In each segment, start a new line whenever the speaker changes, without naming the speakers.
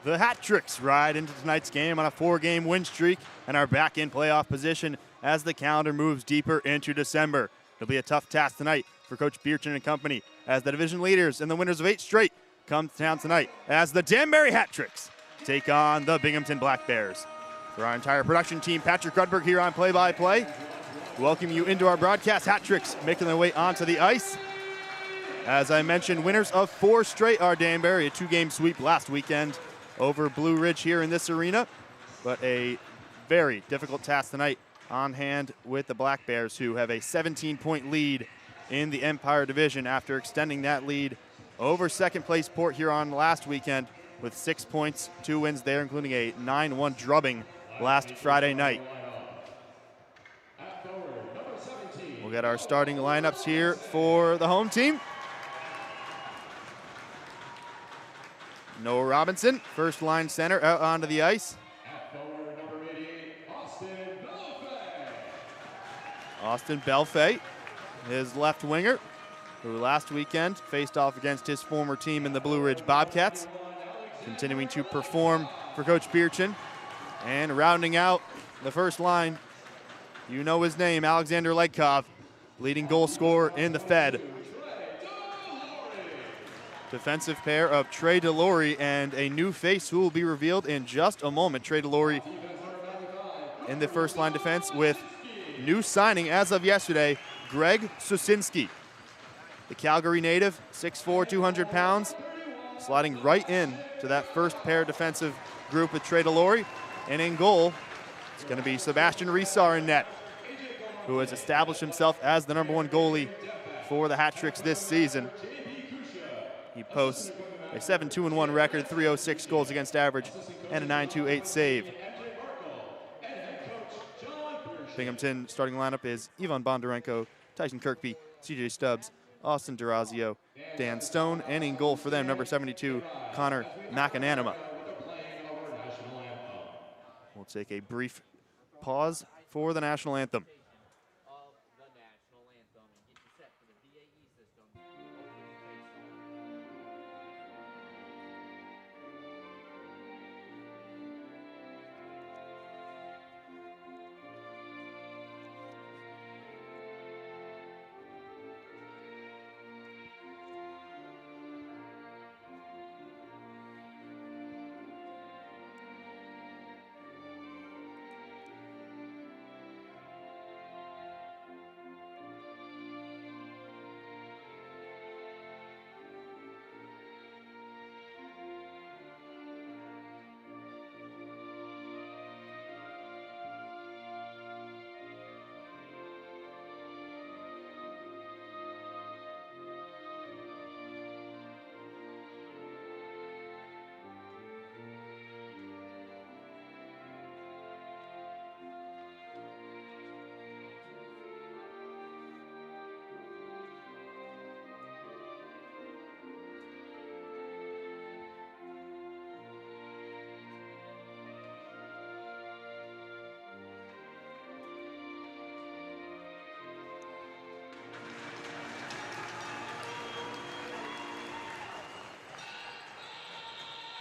The Hat Tricks ride into tonight's game on a 4-game win streak and are back in playoff position as the calendar moves deeper into December. It'll be a tough task tonight for Coach Bierchen and company as the division leaders and the winners of 8 straight come to town tonight as the Danbury Hat Tricks take on the Binghamton Black Bears. For our entire production team, Patrick Rudberg here on play-by-play. Welcome you into our broadcast. Hat Tricks making their way onto the ice. As I mentioned, winners of 4 straight are Danbury, a 2-game sweep last weekend over Blue Ridge here in this arena, but a very difficult task tonight on hand with the Black Bears, who have a 17-point lead in the Empire Division after extending that lead over second-place Port Huron last weekend with 6 points, 2 wins there, including a 9-1 drubbing last Friday night. We'll get our starting lineups here for the home team. Noah Robinson, first line center, out onto the ice. Austin Belfay, his left winger, who last weekend faced off against his former team in the Blue Ridge Bobcats, continuing to perform for Coach Bierchen. And rounding out the first line, you know his name, Alexander Legkov, leading goal scorer in the Fed. Defensive pair of Trey DeLaurie and a new face who will be revealed in just a moment. Trey DeLaurie in the first line defense with new signing as of yesterday, Greg Susinski. The Calgary native, 6'4", 200 pounds, sliding right in to that first pair defensive group with Trey DeLaurie. And in goal, it's going to be Sebastian Resar in net, who has established himself as the #1 goalie for the Hat Tricks this season. He posts a 7-2-1 record, 306 goals against average, and a 928 save. Binghamton starting lineup is Ivan Bondarenko, Tyson Kirkby, CJ Stubbs, Austin Durazio, Dan Stone, and in goal for them, number 72, Connor McAnanima. We'll take a brief pause for the national anthem.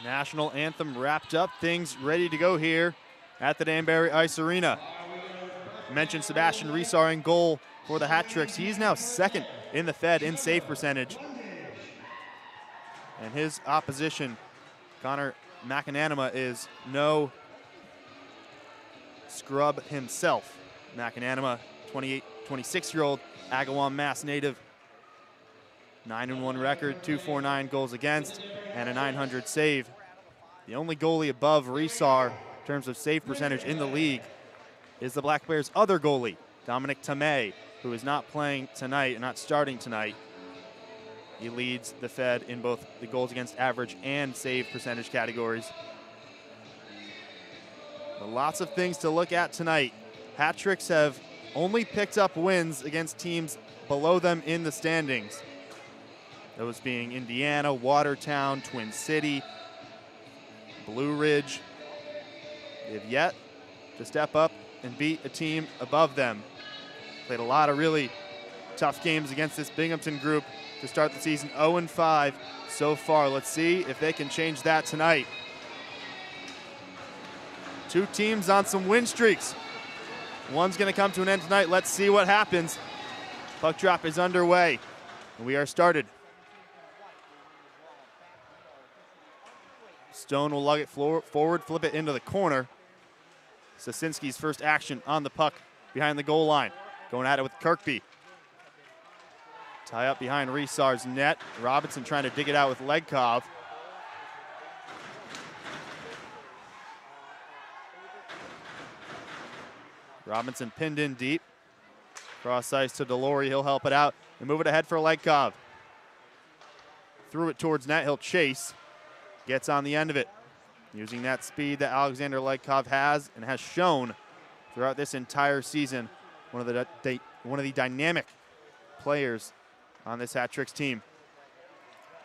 National anthem wrapped up, things ready to go here at the Danbury Ice Arena. I mentioned Sebastian Resar in goal for the Hat Tricks. He's now second in the Fed in save percentage. And his opposition, Connor McAnanima, is no scrub himself. McAnanima, 26-year-old Agawam, Mass native, 9-1 record, 249 goals against, and a 900 save. The only goalie above Resar in terms of save percentage in the league is the Black Bears' other goalie, Dominic Tamay, who is not playing tonight and not starting tonight. He leads the Fed in both the goals against average and save percentage categories. But lots of things to look at tonight. Hat Tricks have only picked up wins against teams below them in the standings. Those being Indiana, Watertown, Twin City, Blue Ridge. They've yet to step up and beat a team above them. Played a lot of really tough games against this Binghamton group to start the season, 0-5 so far. Let's see if they can change that tonight. Two teams on some win streaks. One's going to come to an end tonight. Let's see what happens. Puck drop is underway. We are started. Stone will lug it forward, flip it into the corner. Sasinski's first action on the puck behind the goal line. Going at it with Kirkby. Tie up behind Resar's net. Robinson trying to dig it out with Legkov. Robinson pinned in deep. Cross ice to Delory. He'll help it out and move it ahead for Legkov. Threw it towards net. He'll chase. Gets on the end of it. Using that speed that Alexander Legkov has and has shown throughout this entire season. One of the dynamic players on this Hat Tricks team.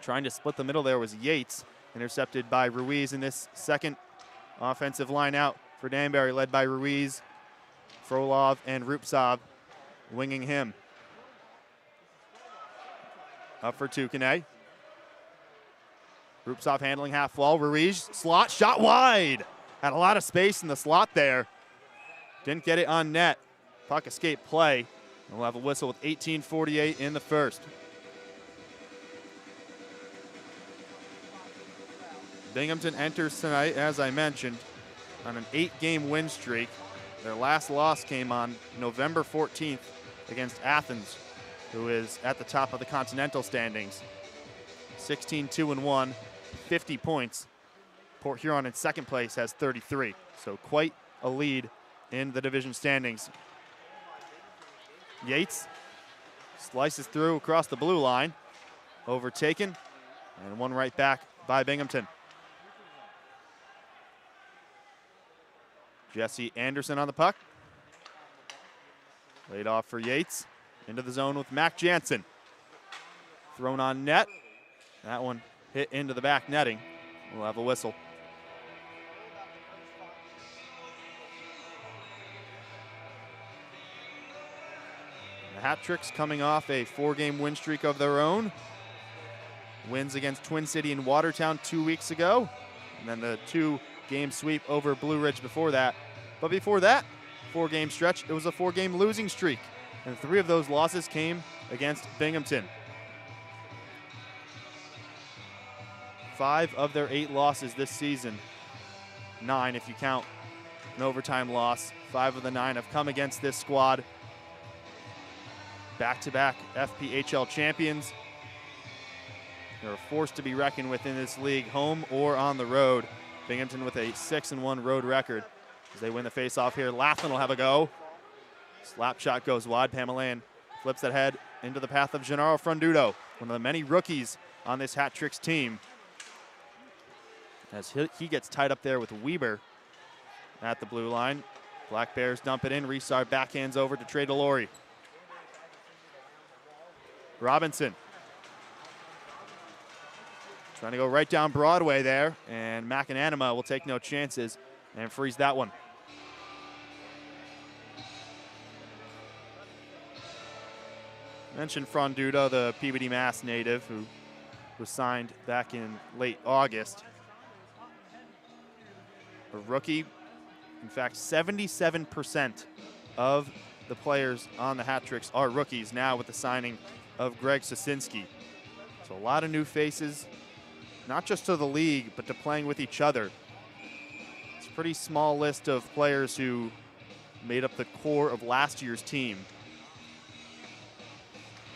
Trying to split the middle there was Yates. Intercepted by Ruiz in this second offensive line out for Danbury, led by Ruiz, Frolov, and Rupsov winging him. Up for Tukane. Rupsov handling half wall. Ruiz, slot, shot wide. Had a lot of space in the slot there. Didn't get it on net. Puck escape play. We'll have a whistle with 18:48 in the first. Binghamton enters tonight, as I mentioned, on an 8-game win streak. Their last loss came on November 14th against Athens, who is at the top of the continental standings. 16-2-1, 50 points. Port Huron in second place has 33, so quite a lead in the division standings. Yates slices through across the blue line, overtaken, and one right back by Binghamton. Jesse Anderson on the puck. Laid off for Yates. Into the zone with Mac Jansen. Thrown on net. That one hit into the back netting. We'll have a whistle. The Hat Tricks coming off a 4-game win streak of their own. Wins against Twin City and Watertown 2 weeks ago. And then the 2-game sweep over Blue Ridge before that. But before that 4-game stretch, it was a 4-game losing streak. And 3 of those losses came against Binghamton. 5 of their 8 losses this season, 9 if you count an overtime loss, 5 of the 9 have come against this squad. Back-to-back FPHL champions. They're a force to be reckoned with in this league, home or on the road. Binghamton with a 6-1 road record. As they win the face-off here, Laughlin will have a go. Slap shot goes wide. Pamelayan flips that head into the path of Gennaro Frondudo, one of the many rookies on this Hat Tricks team. As he gets tied up there with Weber at the blue line. Black Bears dump it in. Resar backhands over to Trey Delory. Robinson trying to go right down Broadway there, and McAnanima will take no chances and freeze that one. Mentioned Frondudo, the Peabody, Mass native who was signed back in late August. A rookie. In fact, 77% of the players on the Hat Tricks are rookies now with the signing of Greg Sasinski. So a lot of new faces, not just to the league, but to playing with each other. It's a pretty small list of players who made up the core of last year's team.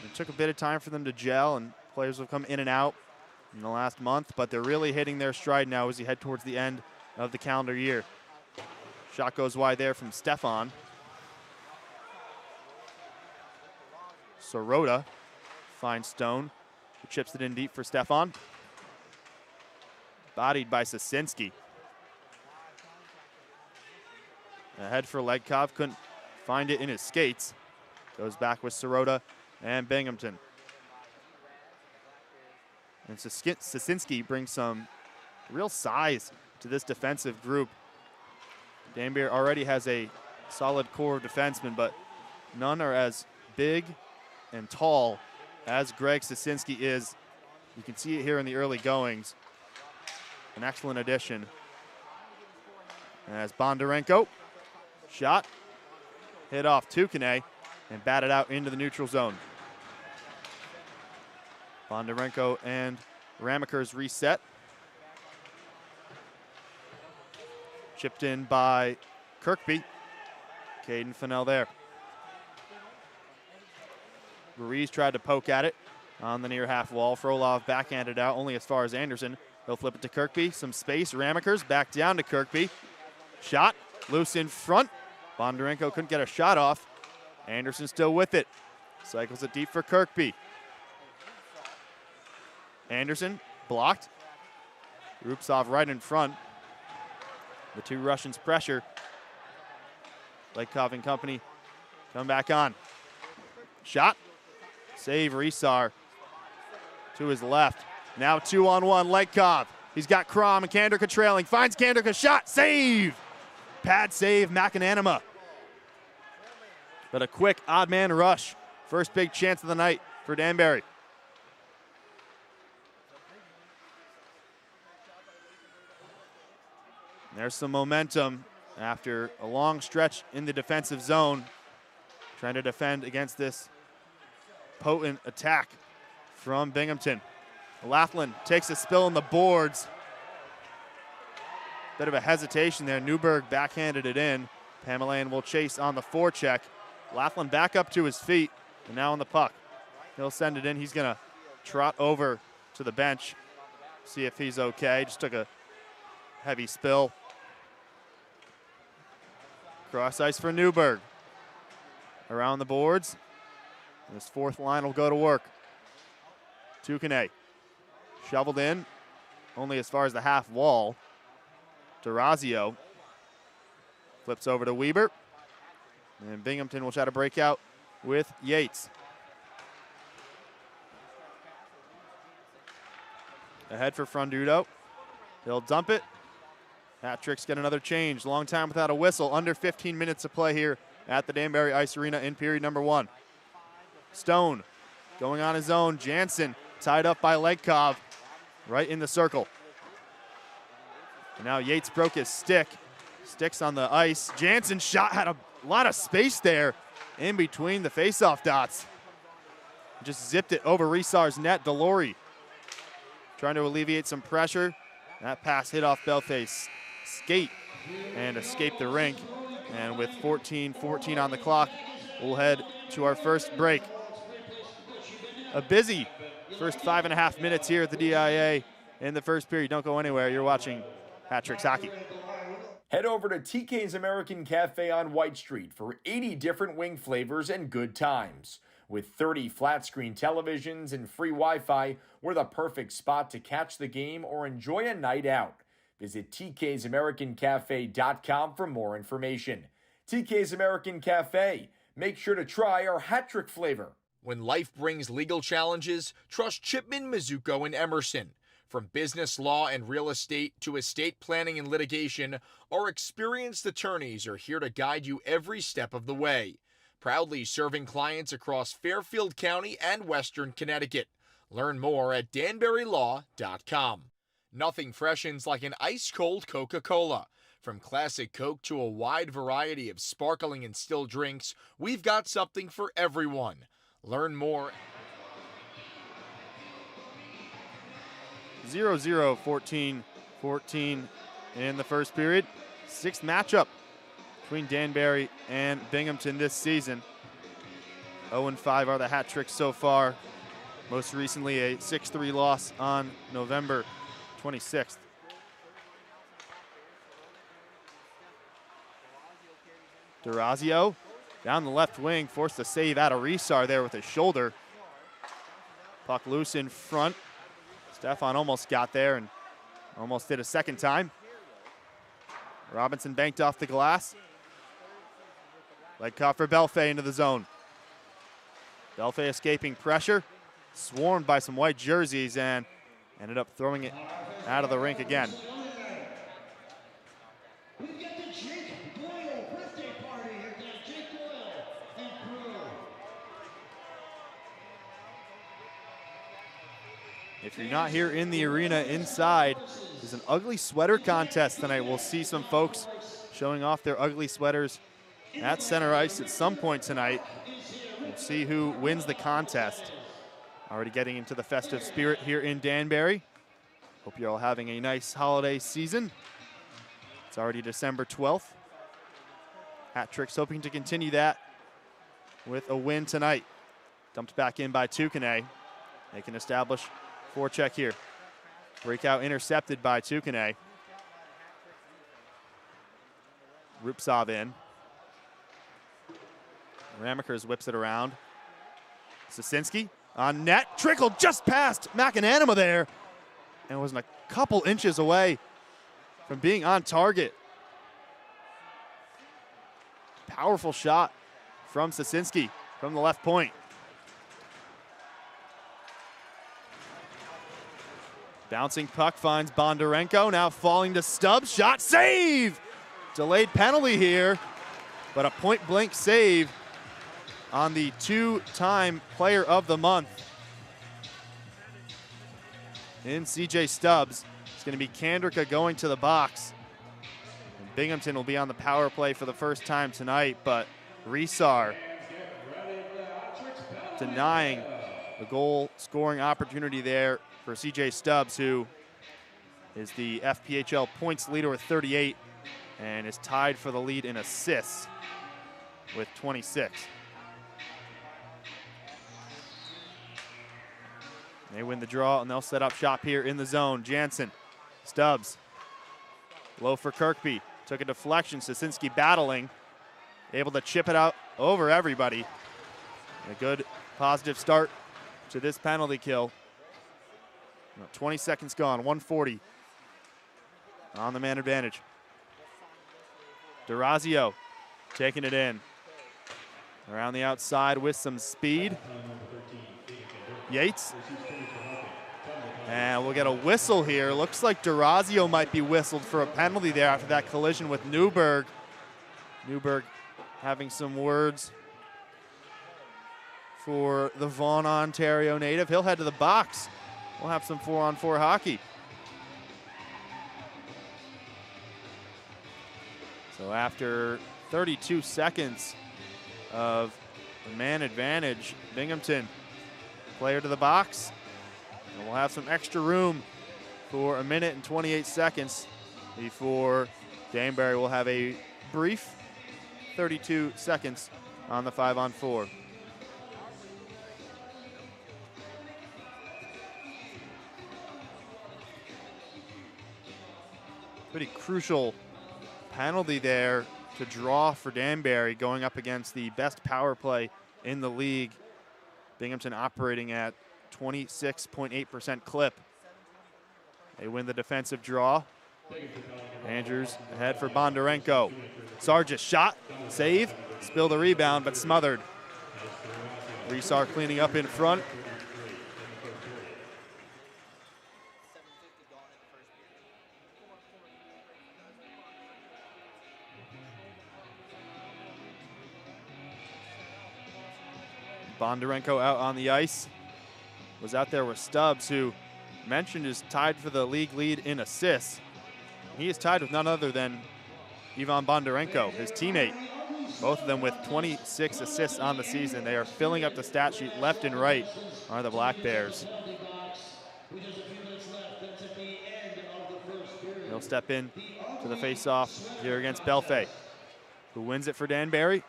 It took a bit of time for them to gel, and players have come in and out in the last month, but they're really hitting their stride now as you head towards the end of the calendar year. Shot goes wide there from Stefan. Sirota finds Stone, who chips it in deep for Stefan. Bodied by Sasinski. Ahead for Legkov, couldn't find it in his skates. Goes back with Sirota and Binghamton. And Sasinski brings some real size to this defensive group. Danbury already has a solid core of defensemen, but none are as big and tall as Greg Sasinski is. You can see it here in the early goings. An excellent addition As Bondarenko, shot, hit off Tukane, and batted out into the neutral zone. Bondarenko and Ramaker's reset. Chipped in by Kirkby. Caden Fennell there. Ruiz tried to poke at it on the near half wall. Frolov backhanded out only as far as Anderson. He'll flip it to Kirkby. Some space. Ramaker's back down to Kirkby. Shot. Loose in front. Bondarenko couldn't get a shot off. Anderson still with it. Cycles it deep for Kirkby. Anderson blocked. Rupsov right in front. The two Russians pressure. Lekov and company come back on. Shot. Save Risar to his left. Now 2-on-1, Lekov. He's got Krom and Kanderka trailing. Finds Kanderka, shot, save! Pad save, McAnanima. But a quick odd man rush. First big chance of the night for Danbury. There's some momentum after a long stretch in the defensive zone, trying to defend against this potent attack from Binghamton. Laughlin takes a spill on the boards. Bit of a hesitation there. Newberg backhanded it in. Pamelayan will chase on the forecheck. Laughlin back up to his feet, and now on the puck. He'll send it in. He's going to trot over to the bench, see if he's okay. Just took a heavy spill. Cross ice for Newberg. Around the boards. This fourth line will go to work. Tukane. Shoveled in, only as far as the half wall. Durazio flips over to Weber. And Binghamton will try to break out with Yates. Ahead for Frondudo. He'll dump it. Hat-tricks get another change. Long time without a whistle. Under 15 minutes of play here at the Danbury Ice Arena in period number 1. Stone going on his own. Jansen tied up by Legkov right in the circle. And now Yates broke his stick. Sticks on the ice. Jansen shot, had a lot of space there in between the faceoff dots. Just zipped it over Risar's net. Delory trying to alleviate some pressure. That pass hit off Belfay's skate and escaped the rink. And with 14:14 on the clock, we'll head to our first break. A busy first 5.5 minutes here at the DIA in the first period. Don't go anywhere. You're watching Hat-Tricks Hockey.
Head over to TK's American Cafe on White Street for 80 different wing flavors and good times. With 30 flat-screen televisions and free Wi-Fi, we're the perfect spot to catch the game or enjoy a night out. Visit tksamericancafe.com for more information. TK's American Cafe. Make sure to try our hat-trick flavor. When life brings legal challenges, trust Chipman, Mizuko, and Emerson. From business law and real estate to estate planning and litigation, our experienced attorneys are here to guide you every step of the way. Proudly serving clients across Fairfield County and Western Connecticut. Learn more at danburylaw.com. Nothing freshens like an ice-cold Coca-Cola. From classic Coke to a wide variety of sparkling and still drinks, we've got something for everyone. Learn more.
0-0, 14-14 in the first period. Sixth matchup between Danbury and Binghamton this season. 0-5 are the hat tricks so far. Most recently a 6-3 loss on November 26th. Durazio down the left wing, forced a save out of Risar there with his shoulder. Puck loose in front. Stefan almost got there and almost did a second time. Robinson banked off the glass. Leg caught for Belfay into the zone. Belfay escaping pressure, swarmed by some white jerseys and ended up throwing it out of the rink again. If you're not here in the arena, inside is an ugly sweater contest tonight. We'll see some folks showing off their ugly sweaters at center ice at some point tonight. We'll see who wins the contest. Already getting into the festive spirit here in Danbury. Hope you're all having a nice holiday season. It's already December 12th. Hat Tricks hoping to continue that with a win tonight. Dumped back in by Tukane. They can establish forecheck here. Breakout intercepted by Tukane. Rupsov in. Ramakers whips it around. Sosinski on net. Trickled just past McAnanima there. And was a couple inches away from being on target. Powerful shot from Sosinski from the left point. Bouncing puck finds Bondarenko, now falling to Stubbs. Shot, save! Delayed penalty here, but a point-blank save on the two-time player of the month in CJ Stubbs. It's going to be Kandrika going to the box. And Binghamton will be on the power play for the first time tonight, but Resar denying the goal-scoring opportunity there for CJ Stubbs, who is the FPHL points leader with 38 and is tied for the lead in assists with 26. They win the draw, and they'll set up shop here in the zone. Jansen, Stubbs, low for Kirkby. Took a deflection, Sosinski battling, able to chip it out over everybody. A good positive start to this penalty kill. 20 seconds gone, 140 on the man advantage. Durazio taking it in. Around the outside with some speed. Yates. And we'll get a whistle here. Looks like Durazio might be whistled for a penalty there after that collision with Newberg. Newberg having some words for the Vaughan, Ontario native. He'll head to the box. We'll have some 4-on-4 hockey. So after 32 seconds of the man advantage, Binghamton player to the box. And we'll have some extra room for a minute and 28 seconds before Danbury will have a brief 32 seconds on the 5-on-4. Pretty crucial penalty there to draw for Danbury, going up against the best power play in the league. Binghamton operating at 26.8% clip. They win the defensive draw. Andrews ahead for Bondarenko. Sargis shot, save, spill the rebound, but smothered. Resar cleaning up in front. Bondarenko out on the ice. Was out there with Stubbs, who mentioned is tied for the league lead in assists. He is tied with none other than Ivan Bondarenko, his teammate. Both of them with 26 assists on the season. They are filling up the stat sheet left and right, are the Black Bears. He'll step in to the face-off here against Belfay, who wins it for Danbury.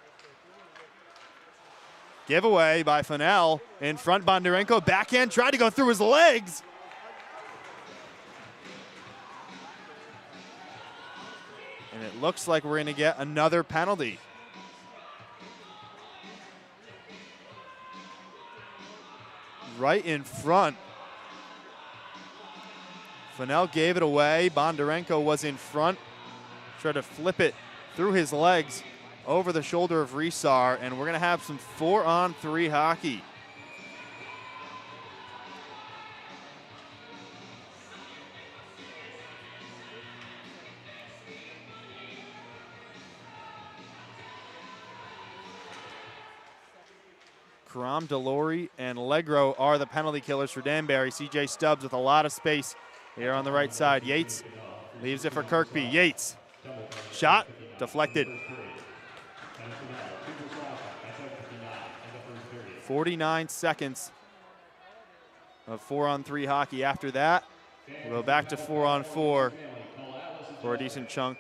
Giveaway by Fennell. In front, Bondarenko. Backhand, tried to go through his legs. And it looks like we're going to get another penalty. Right in front. Fennell gave it away. Bondarenko was in front. Tried to flip it through his legs over the shoulder of Resar, and we're going to have some 4-on-3 hockey. Karam, Delory, and Legro are the penalty killers for Danbury. CJ Stubbs with a lot of space here on the right side. Yates leaves it for Kirkby. Yates, shot, deflected. 49 seconds of 4-on-3 hockey. After that, we'll go back to 4-on-4 for a decent chunk.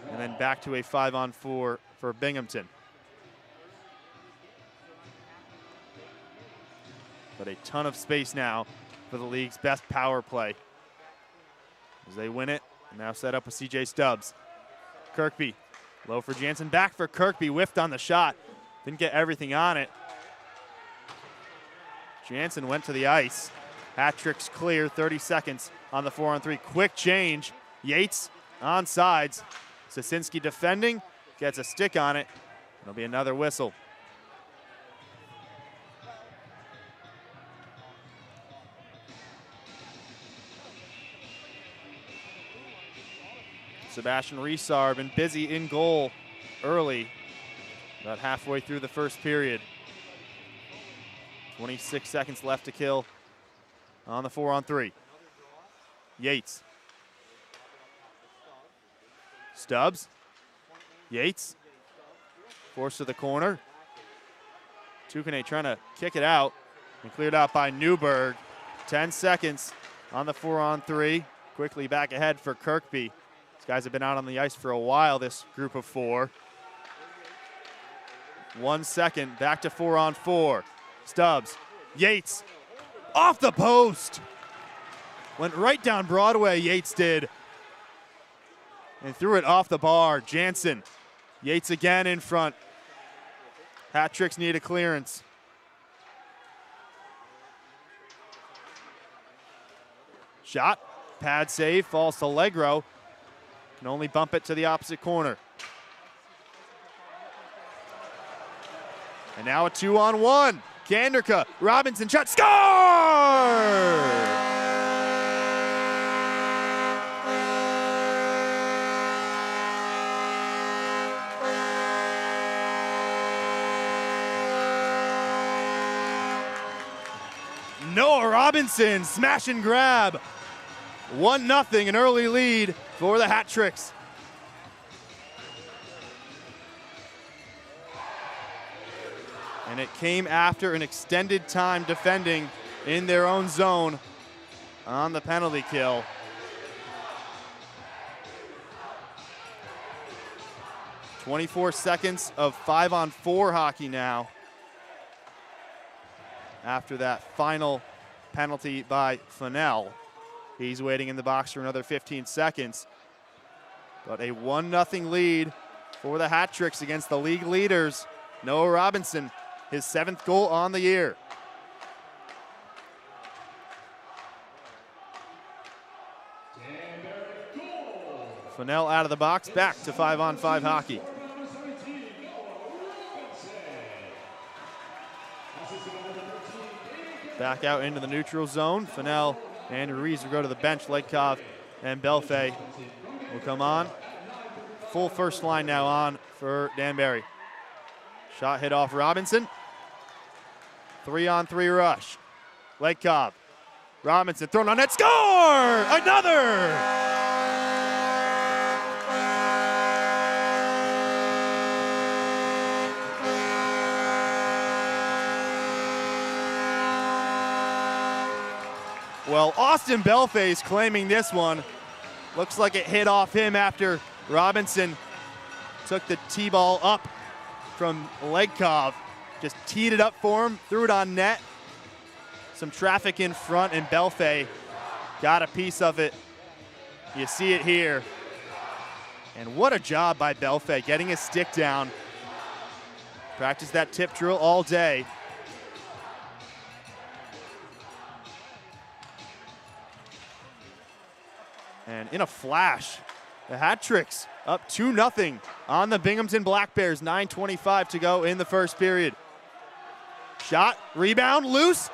And then back to a 5-on-4 for Binghamton. But a ton of space now for the league's best power play. As they win it, now set up with CJ Stubbs. Kirkby, low for Jansen, back for Kirkby, whiffed on the shot. Didn't get everything on it. Jansen went to the ice. Hat-trick's clear, 30 seconds on the 4-on-3. Quick change. Yates on sides. Sasinski defending, gets a stick on it. It'll be another whistle. Sebastian Reesar been busy in goal early, about halfway through the first period. 26 seconds left to kill on the 4-on-3. Yates. Stubbs. Yates. Forced to the corner. Tukane trying to kick it out and cleared out by Newberg. 10 seconds on the 4-on-3. Quickly back ahead for Kirkby. These guys have been out on the ice for a while, this group of four. 1 second, back to 4-on-4. Stubbs, Yates, off the post. Went right down Broadway, Yates did. And threw it off the bar. Jansen, Yates again in front. Hat-tricks need a clearance. Shot, pad save, falls to Legro. Can only bump it to the opposite corner. And now a 2-on-1. Kanderka, Robinson, shot, score! Noah Robinson, smash and grab. 1-0, an early lead for the Hat-tricks. And it came after an extended time defending in their own zone on the penalty kill. "24 seconds of 5-on-4 hockey now after that final penalty by Fennell. He's waiting in the box for another 15 seconds. But a 1-0 lead for the Hat-tricks against the league leaders. Noah Robinson, his 7th goal on the year. Fennell out of the box, back to 5-on-5 hockey. Back out into the neutral zone. Fennell and Ruiz will go to the bench. Legkov and Belfay will come on. Full first line now on for Danbury. Shot hit off Robinson. 3-on-3 rush. Legkov. Robinson thrown on net. Score! Another! Well, Austin Belfay's claiming this one. Looks like it hit off him after Robinson took the T-ball up from Legkov. Just teed it up for him, threw it on net. Some traffic in front, and Belfay got a piece of it. You see it here. And what a job by Belfay, getting his stick down. Practiced that tip drill all day. And in a flash, the Hat-tricks up 2-0 on the Binghamton Black Bears. 9:25 to go in the first period. Shot, rebound, loose.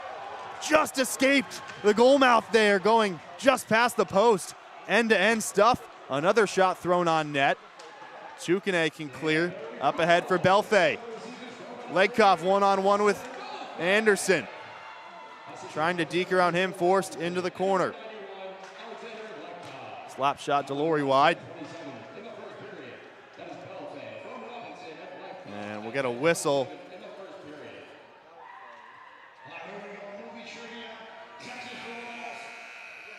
Just escaped the goal mouth there, going just past the post. End-to-end stuff. Another shot thrown on net. Tukane can clear. Up ahead for Belfay. Legkoff one-on-one with Anderson. Trying to deke around him, forced into the corner. Slap shot Delory wide. And we'll get a whistle.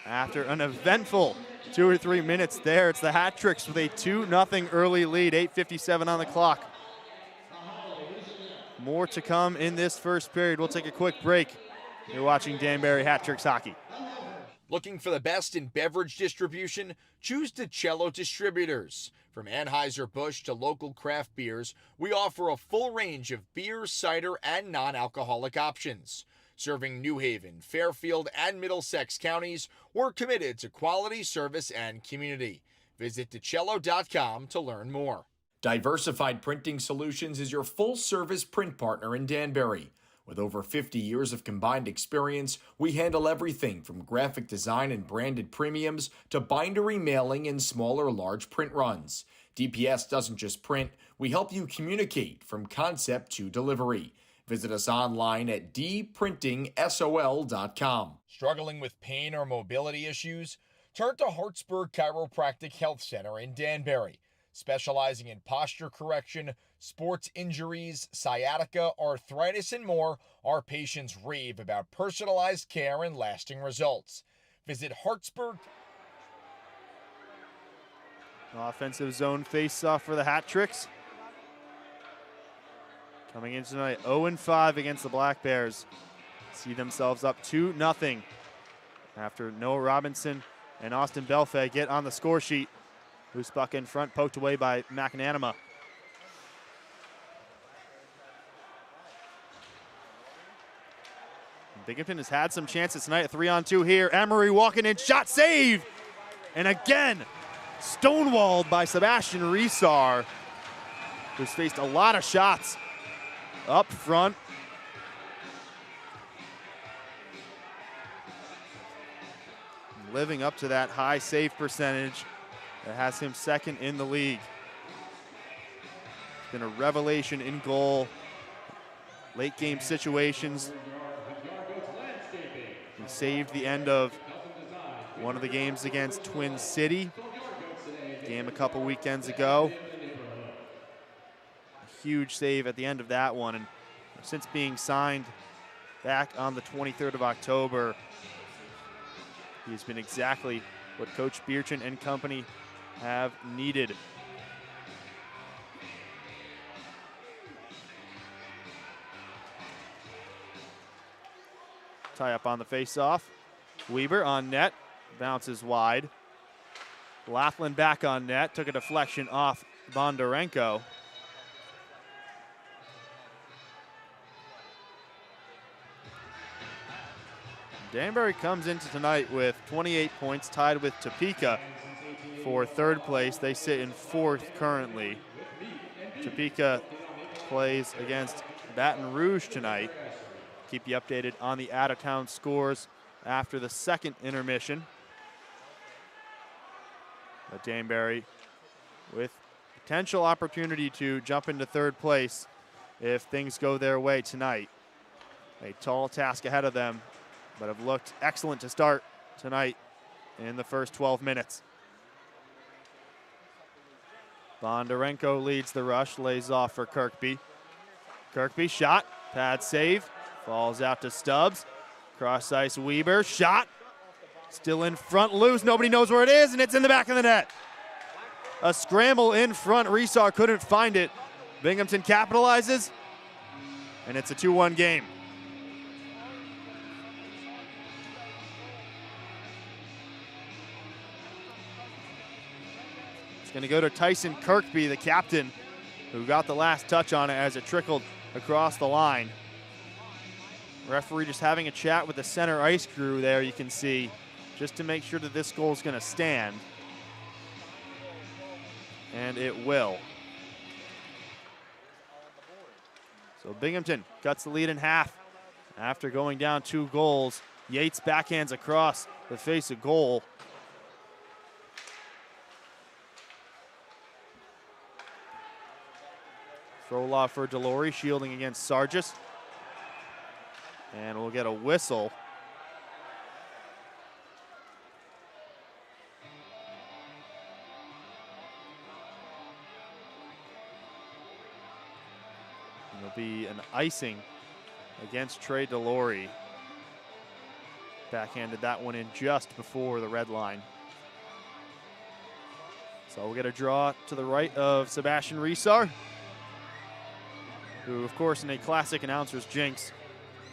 After an eventful 2 or 3 minutes there, it's the Hat Tricks with a 2-0 early lead, 8:57 on the clock. More to come in this first period. We'll take a quick break. You're watching Danbury Hat Tricks hockey.
Looking for the best in beverage distribution? Choose DiCello Distributors. From Anheuser-Busch to local craft beers, we offer a full range of beer, cider, and non-alcoholic options. Serving New Haven, Fairfield, and Middlesex counties, we're committed to quality service and community. Visit DiCello.com to learn more. Diversified Printing Solutions is your full-service print partner in Danbury. With over 50 years of combined experience, we handle everything from graphic design and branded premiums to bindery mailing and smaller large print runs. DPS doesn't just print, we help you communicate from concept to delivery. Visit us online at dprintingsol.com. Struggling with pain or mobility issues? Turn to Hartsburg Chiropractic Health Center in Danbury. Specializing in posture correction, sports injuries, sciatica, arthritis, and more, our patients rave about personalized care and lasting results. Visit Hartsburg.
Offensive zone face-off for the Hat Tricks. Coming in tonight, 0-5 against the Black Bears. See themselves up 2-0 after Noah Robinson and Austin Belfay get on the score sheet. Loose puck in front, poked away by McNanama. Binghamton has had some chances tonight, a 3-on-2 here. Emery walking in, shot save! And again, stonewalled by Sebastian Resar, who's faced a lot of shots up front. Living up to that high save percentage that has him second in the league. It's been a revelation in goal. Late game situations. He saved the end of one of the games against Twin City. Game a couple weekends ago. A huge save at the end of that one. And since being signed back on the 23rd of October, he's been exactly what Coach Bierchen and company have needed. Tie up on the face-off. Weber on net, bounces wide. Laughlin back on net, took a deflection off Bondarenko. Danbury comes into tonight with 28 points, tied with Topeka for third place. They sit in fourth currently. Topeka plays against Baton Rouge tonight. Keep you updated on the out-of-town scores after the second intermission. But Danbury with potential opportunity to jump into third place if things go their way tonight. A tall task ahead of them, but have looked excellent to start tonight in the first 12 minutes. Bondarenko leads the rush, lays off for Kirkby. Kirkby shot, pad save, falls out to Stubbs. Cross ice Weber, shot, still in front, loose, nobody knows where it is, and it's in the back of the net. A scramble in front, Resar couldn't find it. Binghamton capitalizes, and it's a 2-1 game. Going to go to Tyson Kirkby, the captain, who got the last touch on it as it trickled across the line. Referee just having a chat with the center ice crew there, you can see, just to make sure that this goal is going to stand. And it will. So Binghamton cuts the lead in half after going down 2 goals. Yates backhands across the face of goal. Frolov for Delory, shielding against Sargis. And we'll get a whistle. It'll be an icing against Trey Delory. Backhanded that one in just before the red line. So we'll get a draw to the right of Sebastian Resar, who, of course, in a classic announcer's jinx,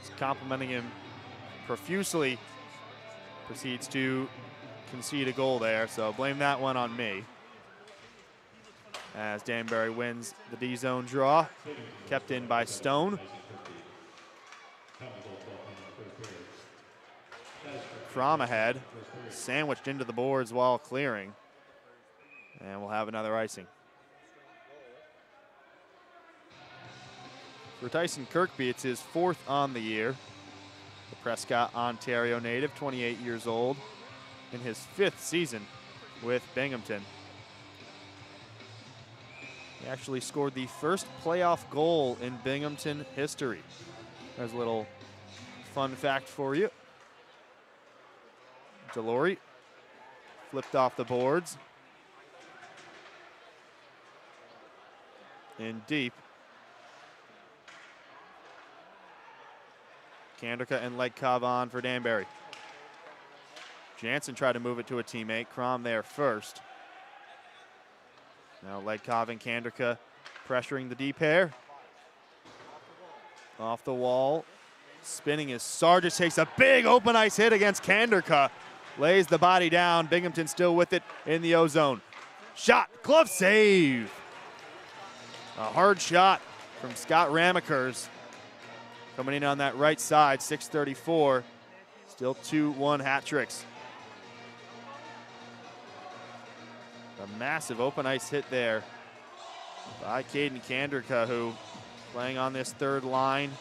is complimenting him profusely, proceeds to concede a goal there. So blame that one on me. As Danbury wins the D-zone draw, kept in by Stone. From ahead, sandwiched into the boards while clearing. And we'll have another icing. For Tyson Kirkby, it's his 4th on the year. The Prescott, Ontario native, 28 years old, in his 5th season with Binghamton. He actually scored the first playoff goal in Binghamton history. There's a little fun fact for you. Delory flipped off the boards. In deep. Kanderka and Legkov on for Danbury. Jansen tried to move it to a teammate. Crom there first. Now Legkov and Kanderka pressuring the D pair. Off the wall. Spinning as Sargis takes a big open ice hit against Kanderka. Lays the body down. Binghamton still with it in the O-zone. Shot, glove save. A hard shot from Scott Ramekers. Coming in on that right side, 6:34. Still 2-1 hat tricks. A massive open ice hit there by Caden Kanderka, who playing on this third line.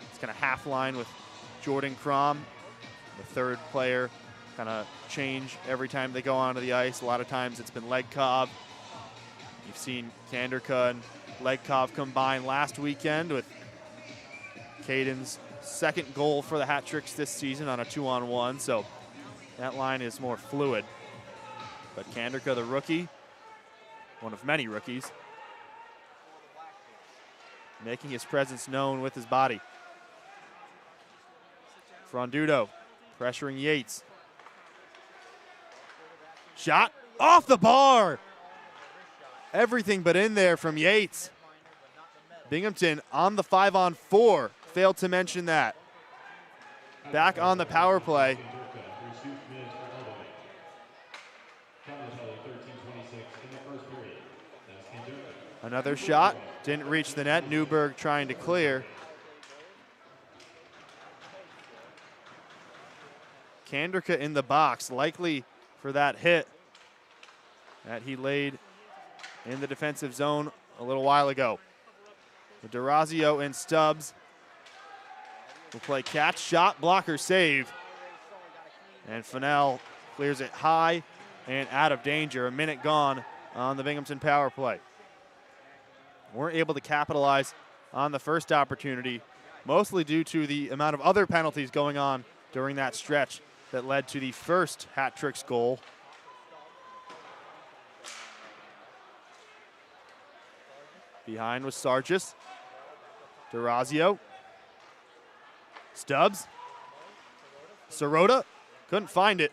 It's kind of half line with Jordan Crom. The third player kind of change every time they go onto the ice. A lot of times it's been Legkov. You've seen Kanderka and Legkov combine last weekend with Caden's 2nd goal for the hat tricks this season on a 2-on-1, so that line is more fluid. But Kanderka, the rookie, one of many rookies, making his presence known with his body. Frondudo pressuring Yates. Shot off the bar. Everything but in there from Yates. Binghamton on the 5-on-4. Failed to mention that. Back on the power play. Another shot. Didn't reach the net. Newberg trying to clear. Kanderka in the box, likely for that hit that he laid in the defensive zone a little while ago. DeRazio and Stubbs will play catch, shot, blocker, save. And Fennell clears it high and out of danger. A minute gone on the Binghamton power play. Weren't able to capitalize on the first opportunity, mostly due to the amount of other penalties going on during that stretch that led to the first hat tricks goal. Behind was Sargis. DeRazio. Stubbs. Sirota. Couldn't find it.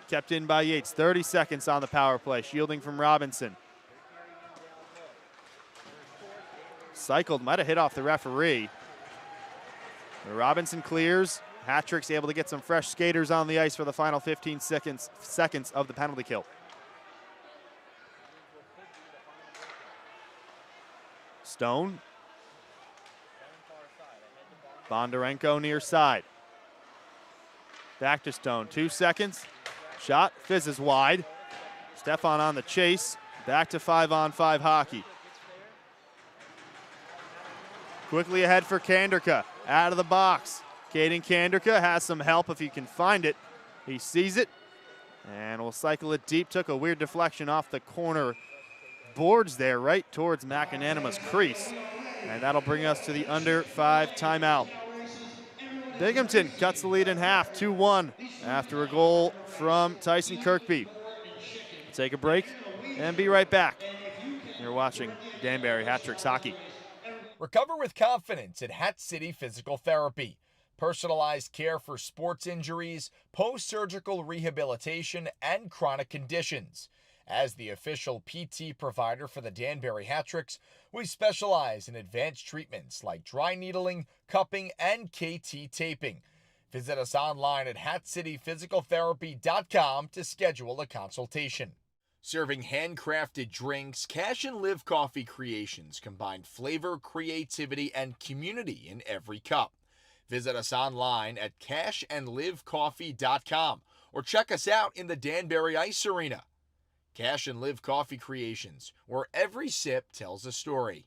Kept in by Yates. 30 seconds on the power play. Shielding from Robinson. Cycled. Might have hit off the referee. Robinson clears. Hat-trick's able to get some fresh skaters on the ice for the final 15 seconds of the penalty kill. Stone. Bondarenko near side. Back to Stone. 2 seconds. Shot. Fizzes wide. Stefan on the chase. Back to 5-on-5 hockey. Quickly ahead for Kanderka. Out of the box. Caden Kanderka has some help if he can find it. He sees it. And will cycle it deep. Took a weird deflection off the corner boards there right towards McAnanima's crease. And that'll bring us to the under 5 timeout. Binghamton cuts the lead in half, 2-1, after a goal from Tyson Kirkby. We'll take a break and be right back. You're watching Danbury Hat-Tricks Hockey.
Recover with confidence at Hat City Physical Therapy. Personalized care for sports injuries, post-surgical rehabilitation, and chronic conditions. As the official PT provider for the Danbury Hat-Tricks, we specialize in advanced treatments like dry needling, cupping, and KT taping. Visit us online at hatcityphysicaltherapy.com to schedule a consultation. Serving handcrafted drinks, Cash and Live Coffee Creations combine flavor, creativity, and community in every cup. Visit us online at cashandlivecoffee.com or check us out in the Danbury Ice Arena. Cash and Live Coffee Creations, where every sip tells a story.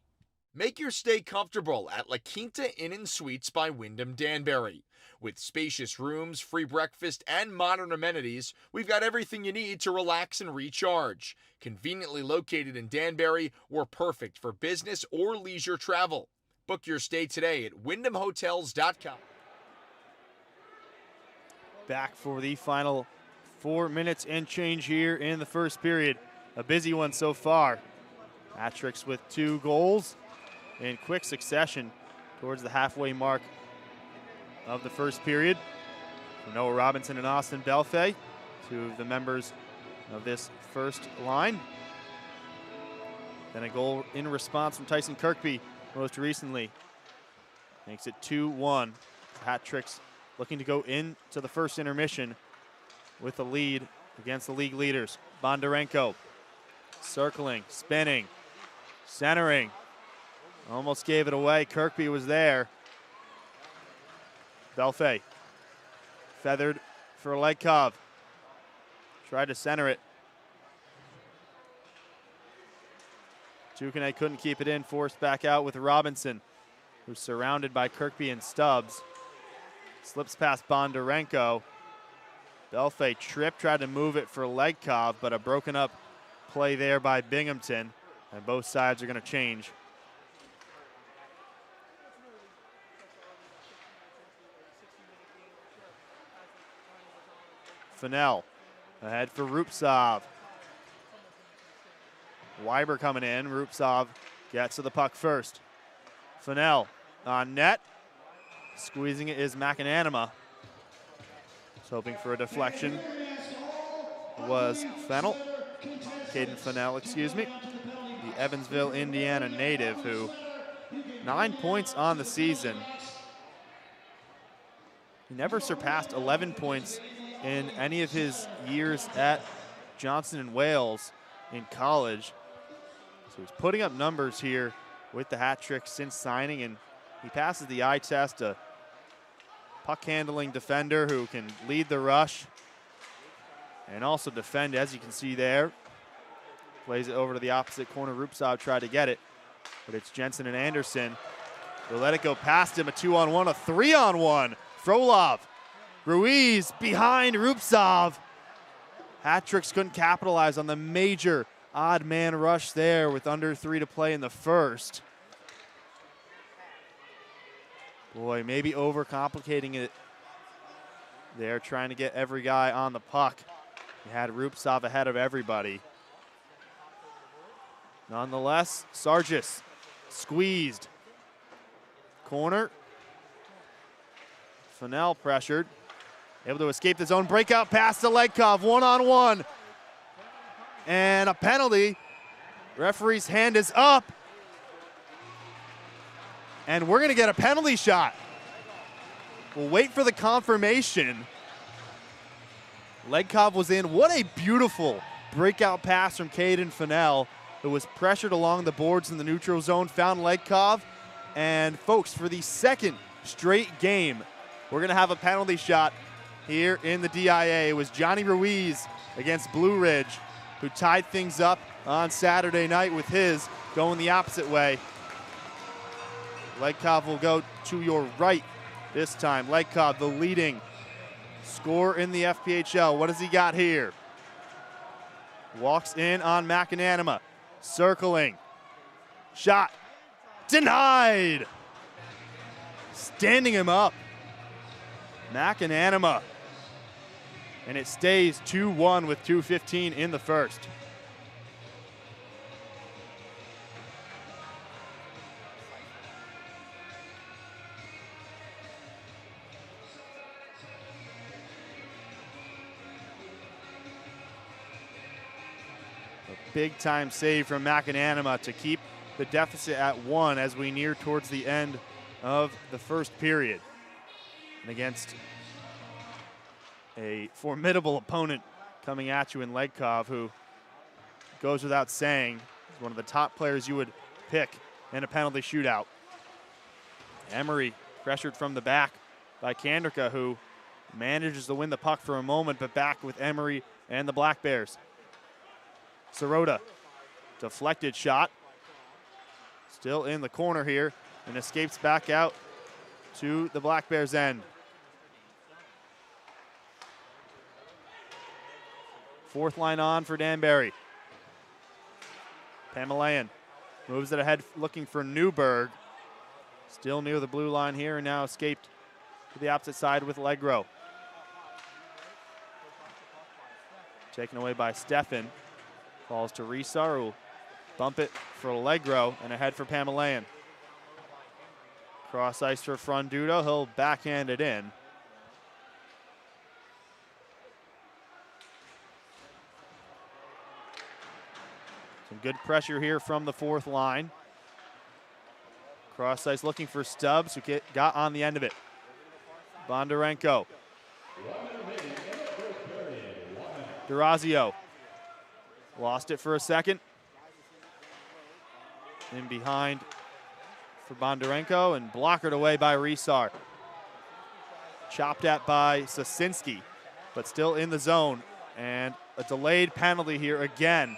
Make your stay comfortable at La Quinta Inn and Suites by Wyndham Danbury. With spacious rooms, free breakfast, and modern amenities, we've got everything you need to relax and recharge. Conveniently located in Danbury, we're perfect for business or leisure travel. Book your stay today at wyndhamhotels.com.
Back for the final 4 minutes and change here in the first period. A busy one so far. Hat-Tricks with 2 goals in quick succession towards the halfway mark of the first period. Noah Robinson and Austin Belfay, 2 of the members of this first line. Then a goal in response from Tyson Kirkby most recently. Makes it 2-1. Hat-Tricks looking to go into the first intermission with a lead against the league leaders. Bondarenko circling, spinning, centering. Almost gave it away. Kirkby was there. Belfay feathered for Legkov. Tried to center it. Tukane couldn't keep it in, forced back out with Robinson, who's surrounded by Kirkby and Stubbs. Slips past Bondarenko. Belfay tripped, tried to move it for Legkov, but a broken up play there by Binghamton, and both sides are going to change. Fennell ahead for Rupsov. Weiber coming in. Rupsov gets to the puck first. Fennell on net. Squeezing it is McAnanima. Hoping for a deflection was Fennell. Caden Fennell, excuse me. The Evansville, Indiana native who 9 points on the season. He never surpassed 11 points in any of his years at Johnson & Wales in college. So he's putting up numbers here with the Hat-Tricks since signing, and he passes the eye test. A puck-handling defender who can lead the rush and also defend, as you can see there. Plays it over to the opposite corner. Rupsov tried to get it, but it's Jensen and Anderson. They'll let it go past him. A 2-on-1, a 3-on-1. Frolov. Ruiz behind Rupsov. Hat-Tricks couldn't capitalize on the major odd man rush there with under 3 to play in the first. Boy, maybe overcomplicating it. They're trying to get every guy on the puck. They had Rupsov ahead of everybody. Nonetheless, Sargis squeezed. Corner. Fennell pressured. Able to escape the zone. Breakout pass to Legkov. 1-on-1. And a penalty. Referee's hand is up. And we're going to get a penalty shot. We'll wait for the confirmation. Legkov was in. What a beautiful breakout pass from Caden Fennell, who was pressured along the boards in the neutral zone, found Legkov. And folks, for the second straight game, we're going to have a penalty shot here in the DIA. It was Johnny Ruiz against Blue Ridge who tied things up on Saturday night with his going the opposite way. Legkov will go to your right this time. Legkov, the leading scorer in the FPHL. What has he got here? Walks in on McAnanima. circling. Shot denied. Standing him up. McAnanima. And it stays 2-1 with 2:15 in the first. A big time save from McAnanima to keep the deficit at 1 as we near towards the end of the first period. And against a formidable opponent coming at you in Legkov, who goes without saying is one of the top players you would pick in a penalty shootout. Emery pressured from the back by Kandrika, who manages to win the puck for a moment, but back with Emery and the Black Bears. Sirota, deflected shot. Still in the corner here and escapes back out to the Black Bears' end. Fourth line on for Danbury. Pamelayan moves it ahead looking for Newberg. Still near the blue line here and now escaped to the opposite side with Legro. Taken away by Stefan. Falls to Risar, who will bump it for Legro and ahead for Pamelayan. Cross ice for Frondudo. He'll backhand it in. Some good pressure here from the fourth line. Cross ice looking for Stubbs, who got on the end of it. Bondarenko. Durazio. Lost it for a second. In behind for Bondarenko and blockered away by Risar. Chopped at by Sosinski, but still in the zone. And a delayed penalty here again.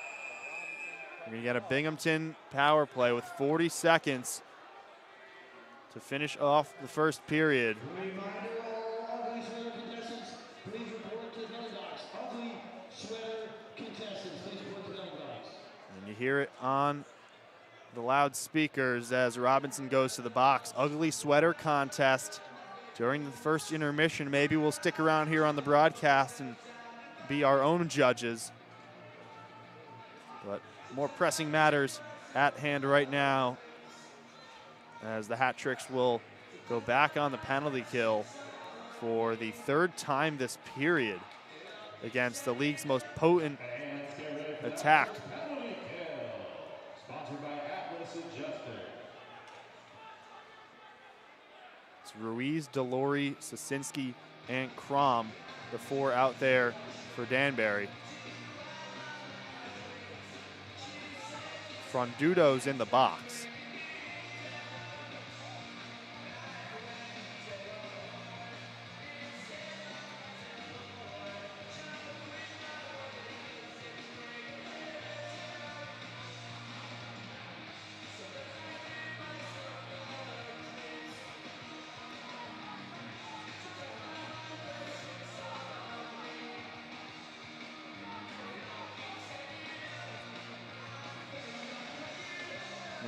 We're going to get a Binghamton power play with 40 seconds to finish off the first period. And you hear it on the loudspeakers as Robinson goes to the box. Ugly sweater contest during the first intermission. Maybe we'll stick around here on the broadcast and be our own judges. But more pressing matters at hand right now, as the Hat Tricks will go back on the penalty kill for the third time this period against the league's most potent attack. It's Ruiz, Delory, Sosinski, and Crom, the four out there for Danbury. Frondudo's in the box.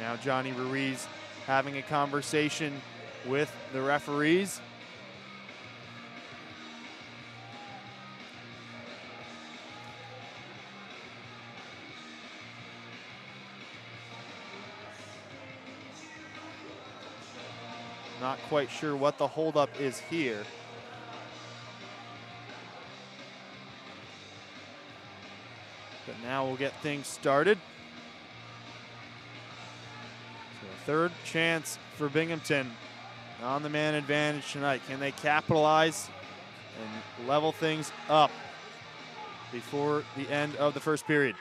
Now Johnny Ruiz having a conversation with the referees. Not quite sure what the holdup is here. But now we'll get things started. Third chance for Binghamton on the man advantage tonight. Can they capitalize and level things up before the end of the first period?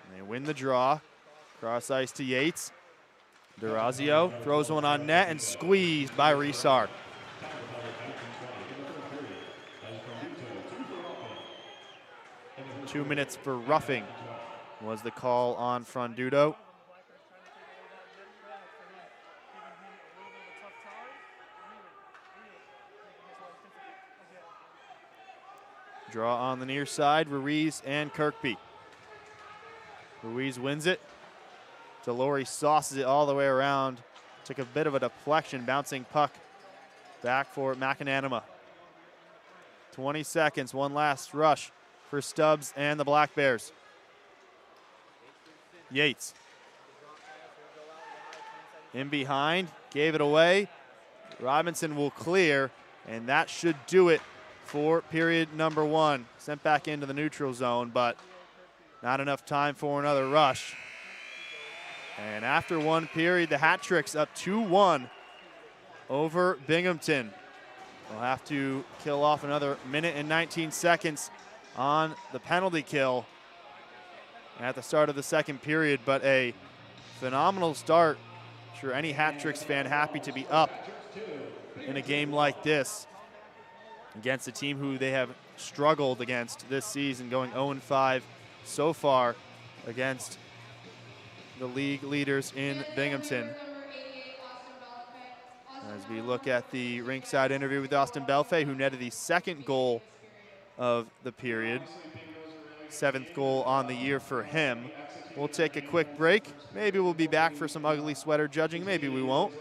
And they win the draw. Cross ice to Yates. Durazio throws one on net and squeezed by Risar. Two minutes for roughing was the call on Frondudo. Draw on the near side, Ruiz and Kirkby. Ruiz wins it. Delory sauces it all the way around. Took a bit of a deflection, bouncing puck back for McAnanima. 20 seconds, one last rush for Stubbs and the Black Bears. Yates. In behind, gave it away. Robinson will clear, and that should do it for period number 1. Sent back into the neutral zone, but not enough time for another rush. And after one period, the Hat Tricks up 2-1 over Binghamton. They'll have to kill off another minute and 19 seconds on the penalty kill at the start of the second period, but a phenomenal start. I'm sure any Hat Tricks fan happy to be up in a game like this against a team who they have struggled against this season, going 0-5 so far against the league leaders in Binghamton. As we look at the rinkside interview with Austin Belfay, who netted the second goal of the period. 7th goal on the year for him. We'll take a quick break. Maybe we'll be back for some ugly sweater judging. Maybe we won't.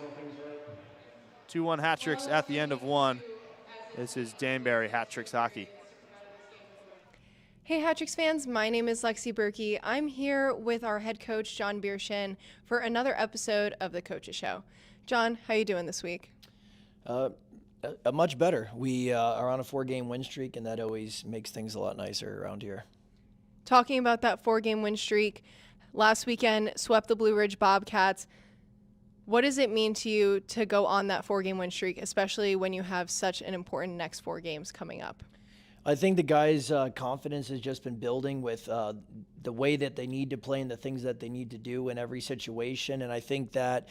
2-1 Hat Tricks at the end of one. This is Danbury Hat Tricks hockey.
Hey Hat Tricks fans, my name is Lexi Berkey. I'm here with our head coach, John Biershin, for another episode of The Coaches Show. John, how you doing this week?
Much better. We are on a 4-game win streak, and that always makes things a lot nicer around here.
Talking about that 4-game win streak, last weekend swept the Blue Ridge Bobcats. What does it mean to you to go on that 4-game win streak, especially when you have such an important next 4 games coming up?
I think the guys' confidence has just been building with the way that they need to play and the things that they need to do in every situation. And I think that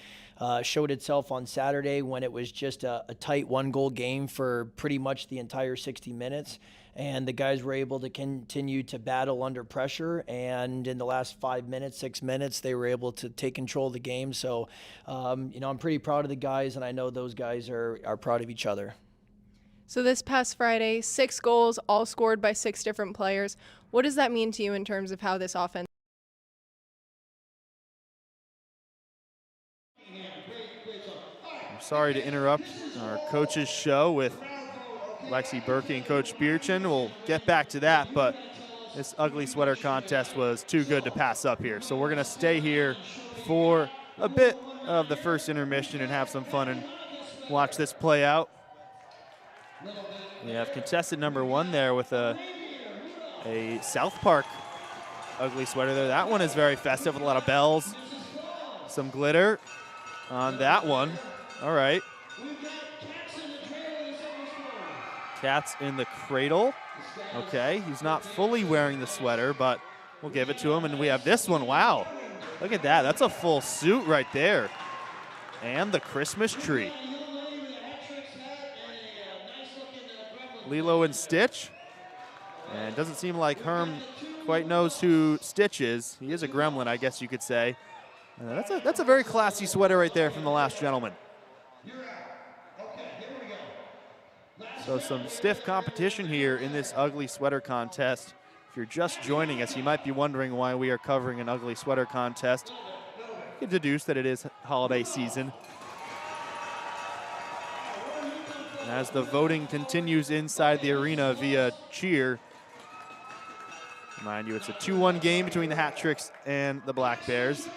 showed itself on Saturday when it was just a tight 1-goal game for pretty much the entire 60 minutes. And the guys were able to continue to battle under pressure. And in the last 5 minutes, 6 minutes, they were able to take control of the game. So, I'm pretty proud of the guys, and I know those guys are proud of each other.
So this past Friday, 6 goals, all scored by 6 different players. What does that mean to you in terms of how this offense?
I'm sorry to interrupt our coaches show with Lexi Berkey and Coach Bierchen. We'll get back to that, but this ugly sweater contest was too good to pass up here. So we're going to stay here for a bit of the first intermission and have some fun and watch this play out. We have contestant number 1 there with a South Park ugly sweater there. That one is very festive with a lot of bells, some glitter on that one. All right. Cats in the cradle. Okay, he's not fully wearing the sweater, but we'll give it to him. And we have this one. Wow, look at that. That's a full suit right there. And the Christmas tree. Lilo and Stitch. And it doesn't seem like Herm quite knows who Stitch is. He is a gremlin, I guess you could say. That's a very classy sweater right there from the last gentleman. So some stiff competition here in this ugly sweater contest. If you're just joining us, you might be wondering why we are covering an ugly sweater contest. You can deduce that it is holiday season. As the voting continues inside the arena via cheer. Mind you, it's a 2-1 game between the Hat Tricks and the Black Bears.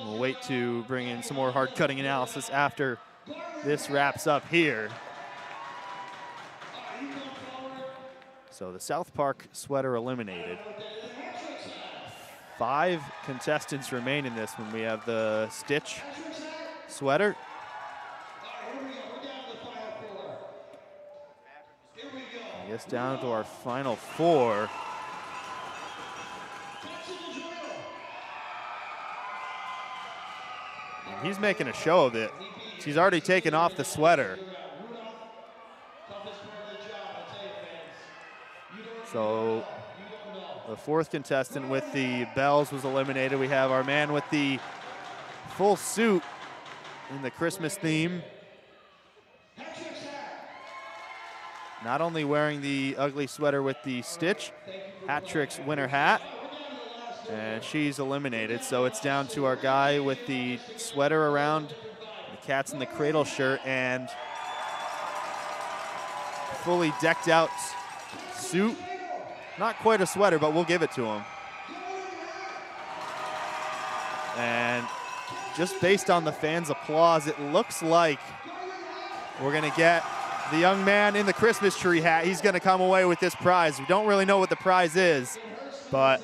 We'll wait to bring in some more hard-cutting analysis after this wraps up here. So the South Park sweater eliminated. 5 contestants remain in this one. We have the Stitch sweater. I guess down to our final 4. And he's making a show of it. He's already taken off the sweater. So the 4th contestant with the bells was eliminated. We have our man with the full suit in the Christmas theme. not only wearing the ugly sweater with the stitch, hat trick's winner hat, and she's eliminated. So it's down to our guy with the sweater around the Cats in the Cradle shirt and fully decked out suit. Not quite a sweater, but we'll give it to him. And just based on the fans' applause, it looks like we're gonna get the young man in the Christmas tree hat. He's gonna come away with this prize. We don't really know what the prize is, but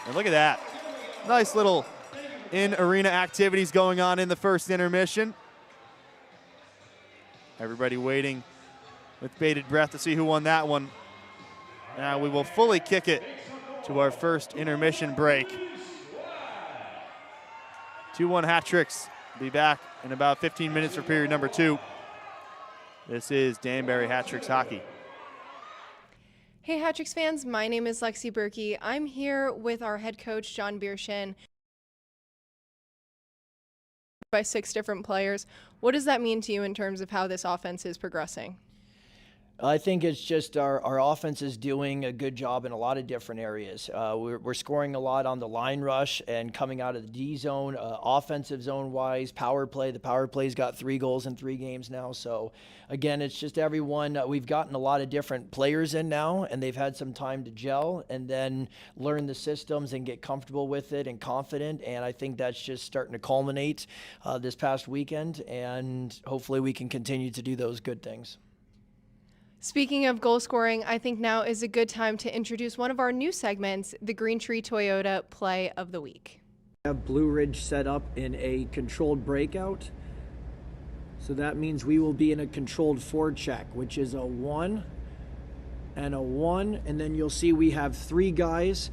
and look at that. Nice little in-arena activities going on in the first intermission. Everybody waiting with bated breath to see who won that one. Now we will fully kick it to our first intermission break. 2-1 hat tricks. Be back in about 15 minutes for period number 2. This is Danbury Hat Tricks Hockey.
Hey Hat Tricks fans, my name is Lexi Berkey. I'm here with our head coach, John Bierschen, by 6 different players. What does that mean to you in terms of how this offense is progressing?
I think it's just our offense is doing a good job in a lot of different areas. We're scoring a lot on the line rush and coming out of the D zone, offensive zone wise, power play. The power play's got 3 goals in 3 games now. So again, it's just everyone. We've gotten a lot of different players in now, and they've had some time to gel and then learn the systems and get comfortable with it and confident. And I think that's just starting to culminate this past weekend, and hopefully we can continue to do those good things.
Speaking of goal scoring, I think now is a good time to introduce one of our new segments, the Green Tree Toyota Play of the Week.
We have Blue Ridge set up in a controlled breakout. So that means we will be in a controlled forecheck, which is a 1 and a 1. And then you'll see we have 3 guys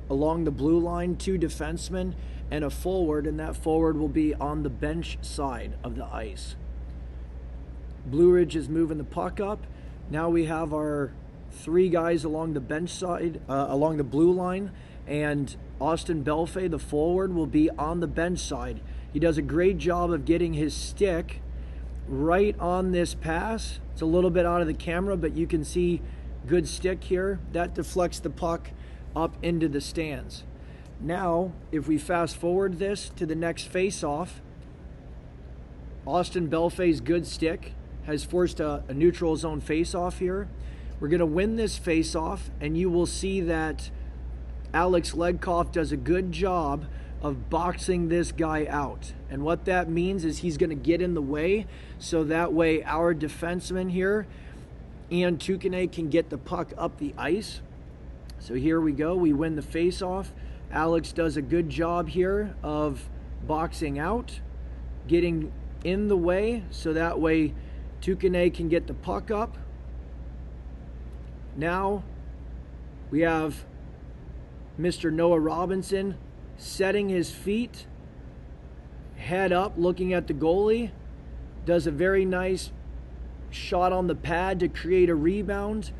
along the blue line, 2 defensemen, and a forward. And that forward will be on the bench side of the ice. Blue Ridge is moving the puck up. Now we have our 3 guys along the bench side, along the blue line, and Austin Belfay, the forward, will be on the bench side. He does a great job of getting his stick right on this pass. It's a little bit out of the camera, but you can see good stick here. That deflects the puck up into the stands. Now, if we fast forward this to the next face-off, Austin Belfay's good stick has forced a neutral zone face-off here. We're going to win this face-off, and you will see that Alex Ledkoff does a good job of boxing this guy out. And what that means is he's going to get in the way, so that way our defenseman here, Ian Tukane, can get the puck up the ice. So here we go. We win the face-off. Alex does a good job here of boxing out, getting in the way, so that way Tukane can get the puck up. Now we have Mr. Noah Robinson setting his feet, head up, looking at the goalie, does a very nice shot on the pad to create a rebound.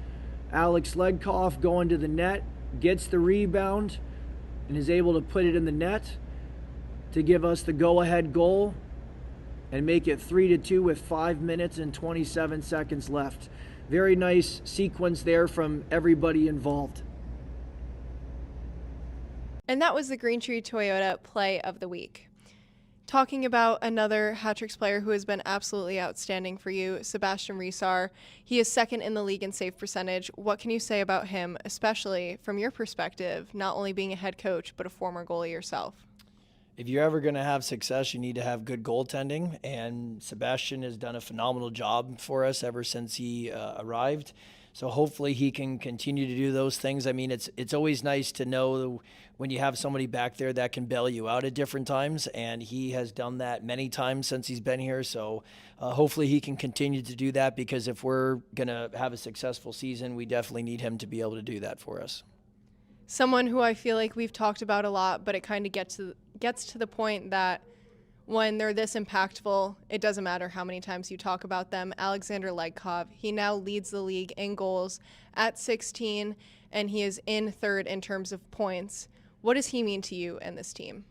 Alex Ledkoff going to the net, gets the rebound, and is able to put it in the net to give us the go-ahead goal and make it 3-2 with 5 minutes and 27 seconds left. Very nice sequence there from everybody involved.
And that was the Green Tree Toyota Play of the Week. Talking about another Hat Tricks player who has been absolutely outstanding for you, Sebastian Risar. He is 2nd in the league in save percentage. What can you say about him, especially from your perspective, not only being a head coach, but a former goalie yourself?
If you're ever going to have success, you need to have good goaltending, and Sebastian has done a phenomenal job for us ever since he arrived. So hopefully he can continue to do those things. I mean, it's always nice to know when you have somebody back there that can bail you out at different times, and he has done that many times since he's been here. So hopefully he can continue to do that, because if we're going to have a successful season, we definitely need him to be able to do that for us.
Someone who I feel like we've talked about a lot, but it kind of gets to the point that when they're this impactful, it doesn't matter how many times you talk about them. Alexander Ledkoff, he now leads the league in goals at 16, and he is in 3rd in terms of points. What does he mean to you and this team?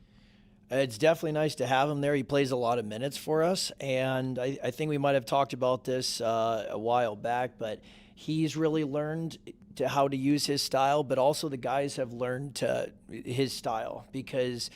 It's definitely nice to have him there. He plays a lot of minutes for us, and I think we might have talked about this a while back, but he's really learned to how to use his style, but also the guys have learned his style because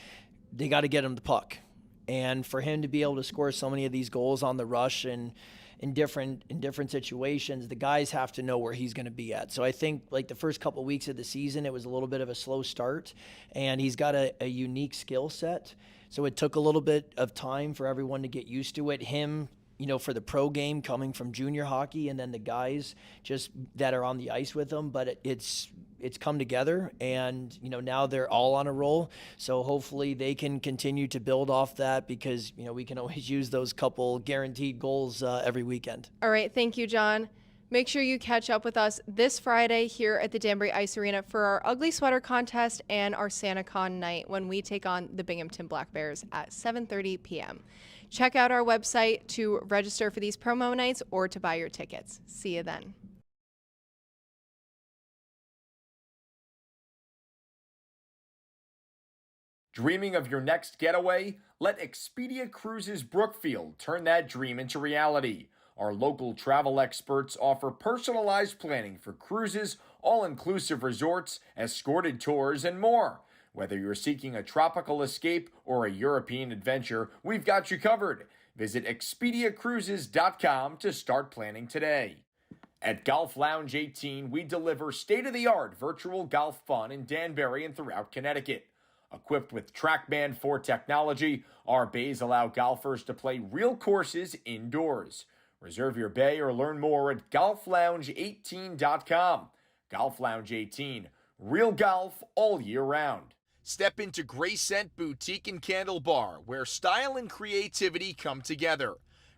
they got to get him the puck. And for him to be able to score so many of these goals on the rush and in different situations, the guys have to know where he's going to be at. So I think like the first couple of weeks of the season, it was a little bit of a slow start, and he's got a unique skill set. So it took a little bit of time for everyone to get used to it. Him, for the pro game coming from junior hockey, and then the guys just that are on the ice with him. But it's come together, and now they're all on a roll. So hopefully they can continue to build off that, because we can always use those couple guaranteed goals every weekend.
All right, thank you, John. Make sure you catch up with us this Friday here at the Danbury Ice Arena for our Ugly Sweater Contest and our SantaCon night, when we take on the Binghamton Black Bears at 7:30 p.m. Check out our website to register for these promo nights or to buy your tickets. See you then.
Dreaming of your next getaway? Let Expedia Cruises Brookfield turn that dream into reality. Our local travel experts offer personalized planning for cruises, all-inclusive resorts, escorted tours, and more. Whether you're seeking a tropical escape or a European adventure, we've got you covered. Visit ExpediaCruises.com to start planning today. At Golf Lounge 18, we deliver state-of-the-art virtual golf fun in Danbury and throughout Connecticut. Equipped with TrackMan 4 technology, our bays allow golfers to play real courses indoors. Reserve your bay or learn more at golflounge18.com. Golf Lounge 18, real golf all year round. Step into Gray Scent Boutique and Candle Bar, where style and creativity come together.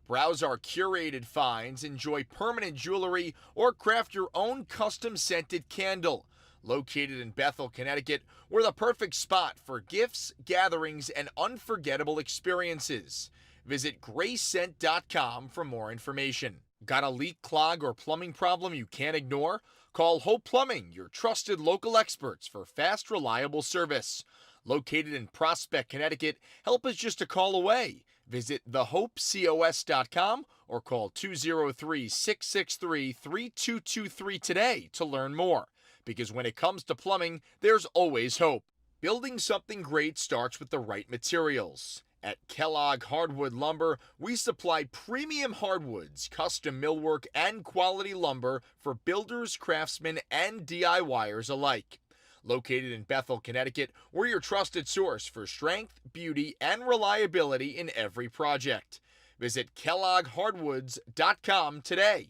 Browse our curated finds, enjoy permanent jewelry, or craft your own custom scented candle. Located in Bethel, Connecticut, we're the perfect spot for gifts, gatherings, and unforgettable experiences. Visit grayscent.com for more information. Got a leak, clog, or plumbing problem you can't ignore? Call Hope Plumbing, your trusted local experts for fast, reliable service. Located in Prospect, Connecticut, help is just a call away. Visit thehopecos.com or call 203-663-3223 today to learn more. Because when it comes to plumbing, there's always hope. Building something great starts with the right materials. At Kellogg Hardwood Lumber, we supply premium hardwoods, custom millwork, and quality lumber for builders, craftsmen, and DIYers alike. Located in Bethel, Connecticut, we're your trusted source for strength, beauty, and reliability in every project. Visit KelloggHardwoods.com today.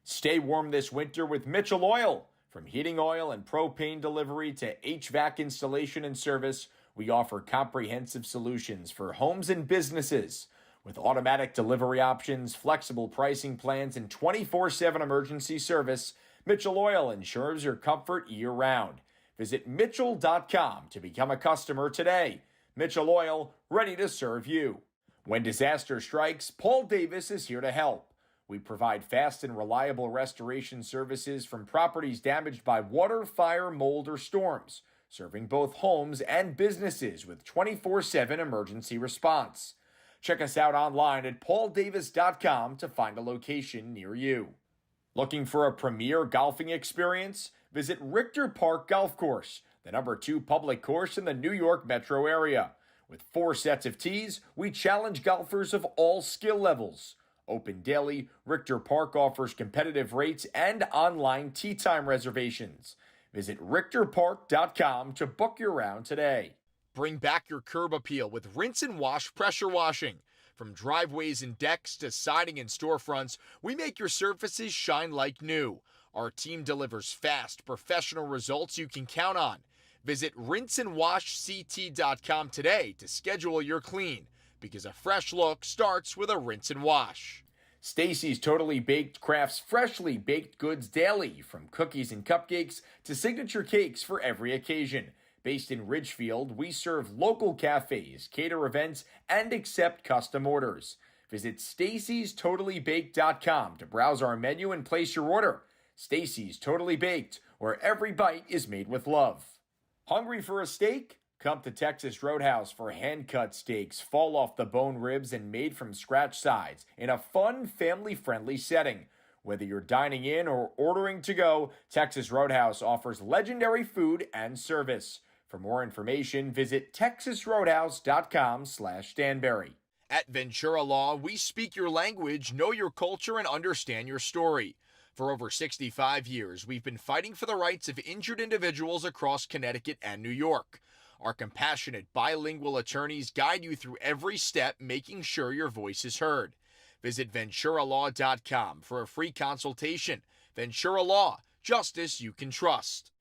Stay warm this winter with Mitchell Oil. From heating oil and propane delivery to HVAC installation and service, we offer comprehensive solutions for homes and businesses. With automatic delivery options, flexible pricing plans, and 24/7 emergency service, Mitchell Oil ensures your comfort year-round. Visit Mitchell.com to become a customer today. Mitchell Oil, ready to serve you. When disaster strikes, Paul Davis is here to help. We provide fast and reliable restoration services from properties damaged by water, fire, mold, or storms, serving both homes and businesses with 24/7 emergency response. Check us out online at pauldavis.com to find a location near you. Looking for a premier golfing experience? Visit Richter Park Golf Course, the #2 public course in the New York metro area. With 4 sets of tees, we challenge golfers of all skill levels. Open daily, Richter Park offers competitive rates and online tee time reservations. Visit richterpark.com to book your round today. Bring back your curb appeal with Rinse and Wash Pressure Washing. From driveways and decks to siding and storefronts, we make your surfaces shine like new. Our team delivers fast, professional results you can count on. Visit rinseandwashct.com today to schedule your clean, because a fresh look starts with a rinse and wash. Stacy's Totally Baked crafts freshly baked goods daily, from cookies and cupcakes to signature cakes for every occasion. Based in Ridgefield, we serve local cafes, cater events, and accept custom orders. Visit stacystotallyBaked.com to browse our menu and place your order. Stacy's Totally Baked, where every bite is made with love. Hungry for a steak? Come to Texas Roadhouse for hand-cut steaks, fall-off-the-bone ribs, and made-from-scratch sides in a fun, family-friendly setting. Whether you're dining in or ordering to go, Texas Roadhouse offers legendary food and service. For more information, visit texasroadhouse.com/Danbury. At Ventura Law, we speak your language, know your culture, and understand your story. For over 65 years, we've been fighting for the rights of injured individuals across Connecticut and New York. Our compassionate bilingual attorneys guide you through every step, making sure your voice is heard. Visit VenturaLaw.com for a free consultation. Ventura Law, justice you can trust.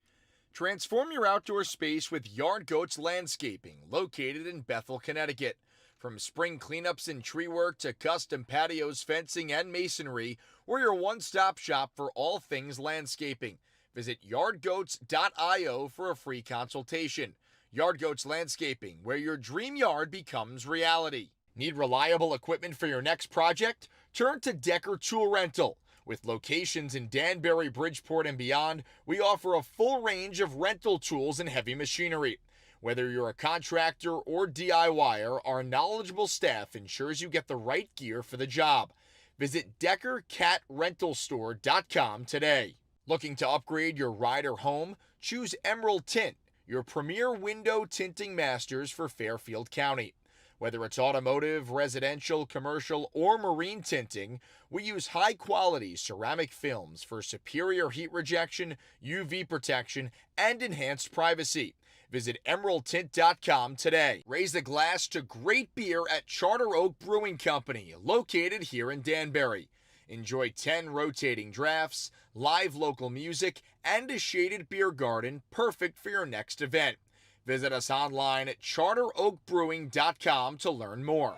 Transform your outdoor space with Yard Goats Landscaping, located in Bethel, Connecticut. From spring cleanups and tree work to custom patios, fencing, and masonry, we're your one-stop shop for all things landscaping. Visit yardgoats.io for a free consultation. Yard Goats Landscaping, where your dream yard becomes reality. Need reliable equipment for your next project? Turn to Decker Tool Rental. With locations in Danbury, Bridgeport, and beyond, we offer a full range of rental tools and heavy machinery. Whether you're a contractor or DIYer, our knowledgeable staff ensures you get the right gear for the job. Visit DeckerCatRentalStore.com today. Looking to upgrade your ride or home? Choose Emerald Tint, your premier window tinting masters for Fairfield County. Whether it's automotive, residential, commercial, or marine tinting, we use high-quality ceramic films for superior heat rejection, UV protection, and enhanced privacy. Visit EmeraldTint.com today. Raise a glass to great beer at Charter Oak Brewing Company, located here in Danbury. Enjoy 10 rotating drafts, live local music, and a shaded beer garden perfect for your next event. Visit us online at charteroakbrewing.com to learn more.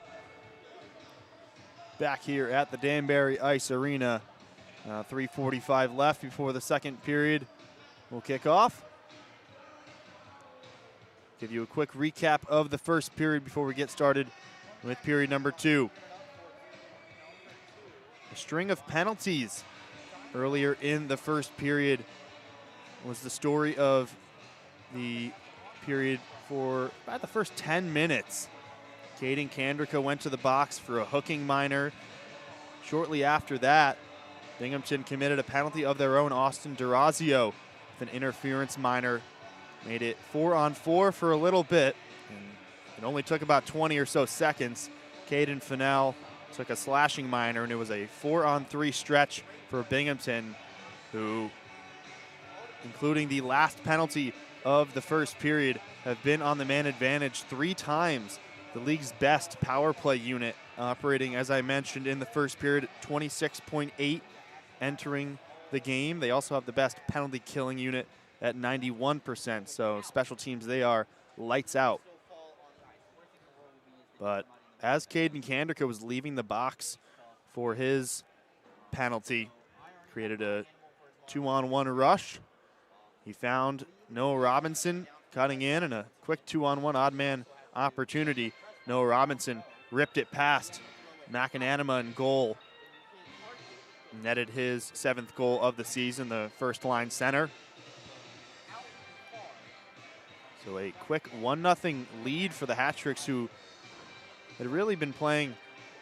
Back here at the Danbury Ice Arena, 3:45 left before the second period will kick off. Give you a quick recap of the first period before we get started with period number 2. A string of penalties earlier in the first period was the story of the period for about the first 10 minutes. Caden Kandrika went to the box for a hooking minor. Shortly after that, Binghamton committed a penalty of their own. Austin Durazio with an interference minor made it 4-on-4 for a little bit, and it only took about 20 or so seconds. Caden Fennell took a slashing minor, and it was a 4-on-3 stretch for Binghamton, who, including the last penalty of the first period, have been on the man advantage 3 times. The league's best power play unit, operating, as I mentioned, in the first period, 26.8 entering the game. They also have the best penalty killing unit at 91%, so special teams, they are lights out. But as Caden Kandrika was leaving the box for his penalty, created a 2-on-1 rush. He found Noah Robinson cutting in, and a quick 2-on-1 odd man opportunity. Noah Robinson ripped it past McAnanima in goal. Netted his 7th goal of the season, the first line center. So a quick 1-0 lead for the Hat-Tricks, who had really been playing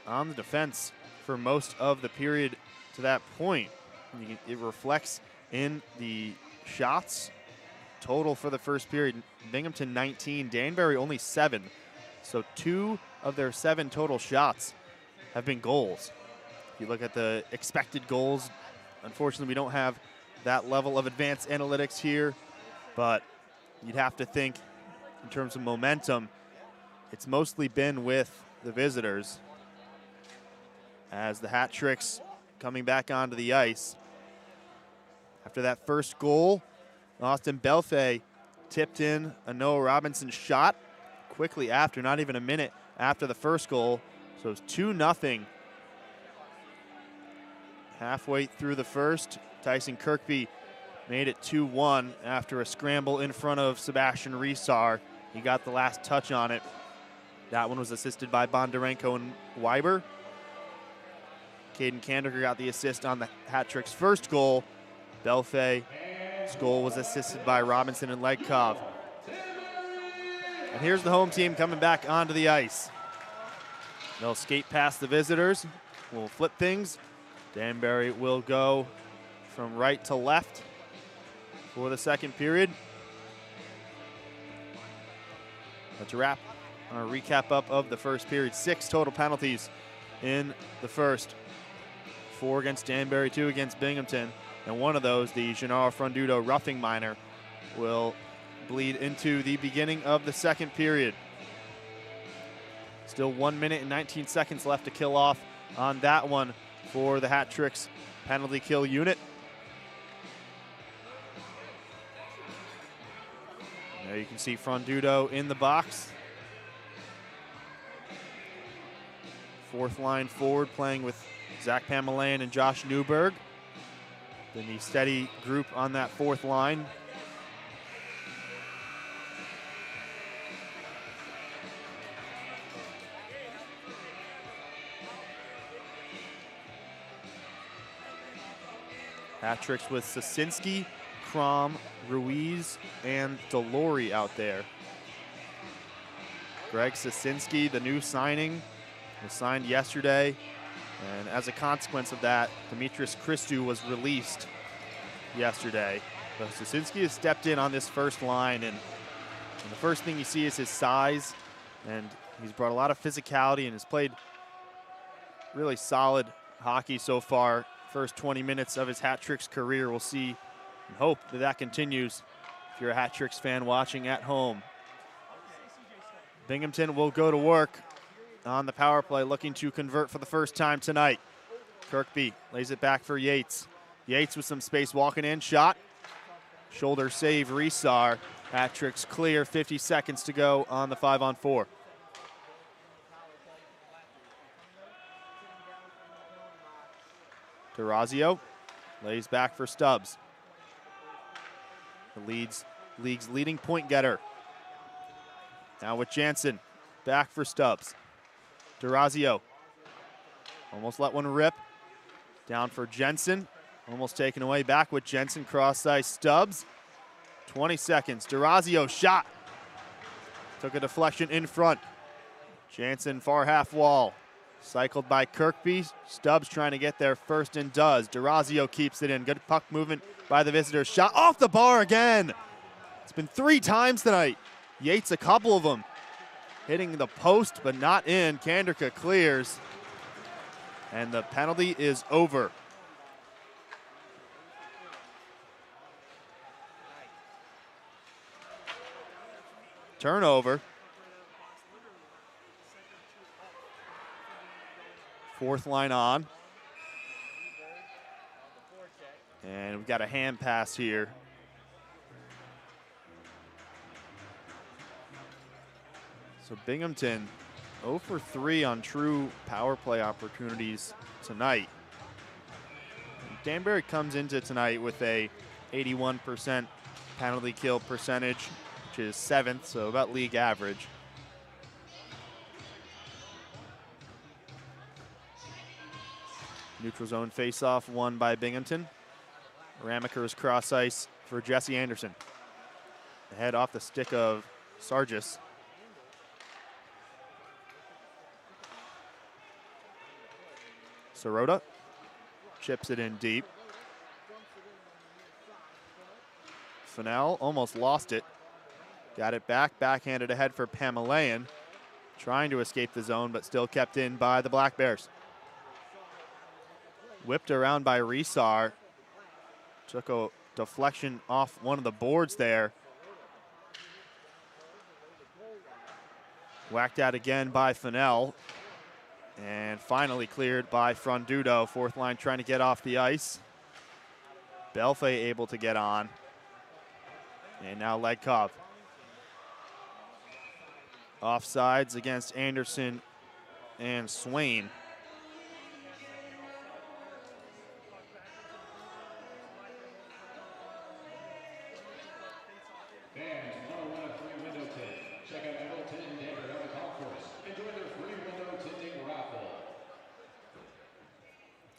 on the defense for most of the period to that point. It reflects in the shots total for the first period. Binghamton 19, Danbury only 7. So 2 of their 7 total shots have been goals. If you look at the expected goals, unfortunately we don't have that level of advanced analytics here, but you'd have to think in terms of momentum, it's mostly been with the visitors, as the Hat-Tricks coming back onto the ice. After that first goal, Austin Belfay tipped in a Noah Robinson shot quickly after, not even a minute after the first goal. So it's 2-0. Halfway through the first, Tyson Kirkby made it 2-1 after a scramble in front of Sebastian Resar. He got the last touch on it. That one was assisted by Bondarenko and Weiber. Caden Kandrika got the assist on the Hat-Tricks' first goal. Belfay's goal was assisted by Robinson and Legkov. And here's the home team coming back onto the ice. They'll skate past the visitors. We'll flip things. Danbury will go from right to left for the second period. That's a wrap on a recap up of the first period. 6 total penalties in the first. 4 against Danbury, 2 against Binghamton. And one of those, the Gennaro Frondudo roughing minor, will bleed into the beginning of the second period. Still 1 minute and 19 seconds left to kill off on that one for the Hat Tricks penalty kill unit. There you can see Frondudo in the box. Fourth line forward playing with Zach Pamelayan and Josh Newberg. Then the steady group on that fourth line. Hat Tricks with Sasinski, Crom, Ruiz, and Delory out there. Greg Sasinski, the new signing, was signed yesterday. And as a consequence of that, Demetrius Christou was released yesterday. But Sasinski has stepped in on this first line, and the first thing you see is his size, and he's brought a lot of physicality and has played really solid hockey so far. First 20 minutes of his Hat Tricks career. We'll see and hope that that continues if you're a Hat Tricks fan watching at home. Binghamton will go to work on the power play, looking to convert for the first time tonight. Kirkby lays it back for Yates. Yates with some space walking in, shot. Shoulder save, Resar. Hat Tricks clear, 50 seconds to go on the 5-on-4. D'Orazio lays back for Stubbs. The league's leading point getter. Now with Jansen, back for Stubbs. D'Orazio almost let one rip. Down for Jensen, almost taken away. Back with Jensen, cross ice, Stubbs. 20 seconds, D'Orazio shot. Took a deflection in front. Jansen far half wall. Cycled by Kirkby. Stubbs trying to get there first and does. D'Orazio keeps it in. Good puck movement by the visitors. Shot off the bar again. It's been 3 times tonight. Yates a couple of them. Hitting the post but not in. Kanderka clears. And the penalty is over. Turnover. Fourth line on. And we've got a hand pass here. So Binghamton 0 for 3 on true power play opportunities tonight. Danbury comes into tonight with a 81% penalty kill percentage, which is 7th, so about league average. Neutral zone faceoff won by Binghamton. Ramaker's cross ice for Jesse Anderson. The head off the stick of Sargis. Sirota chips it in deep. Fennell almost lost it. Got it back, backhanded ahead for Pamelayan. Trying to escape the zone, but still kept in by the Black Bears. Whipped around by Resar. Took a deflection off one of the boards there. Whacked out again by Fennell. And finally cleared by Frondudo. Fourth line trying to get off the ice. Belfay able to get on. And now Ledkov. Offsides against Anderson and Swain.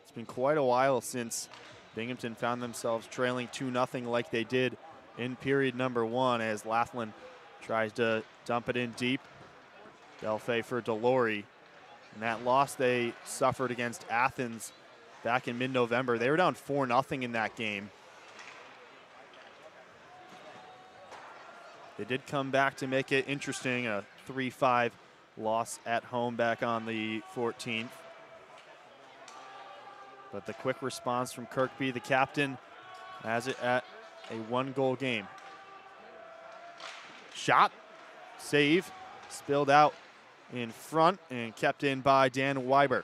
It's been quite a while since Binghamton found themselves trailing 2-0 like they did in period number 1, as Laughlin tries to dump it in deep. Delphi for Delory. And that loss they suffered against Athens back in mid-November. They were down 4-0 in that game. They did come back to make it interesting, a 3-5 loss at home back on the 14th. But the quick response from Kirkby, the captain, has it at a 1-goal game. Shot, save, spilled out in front and kept in by Dan Weiber.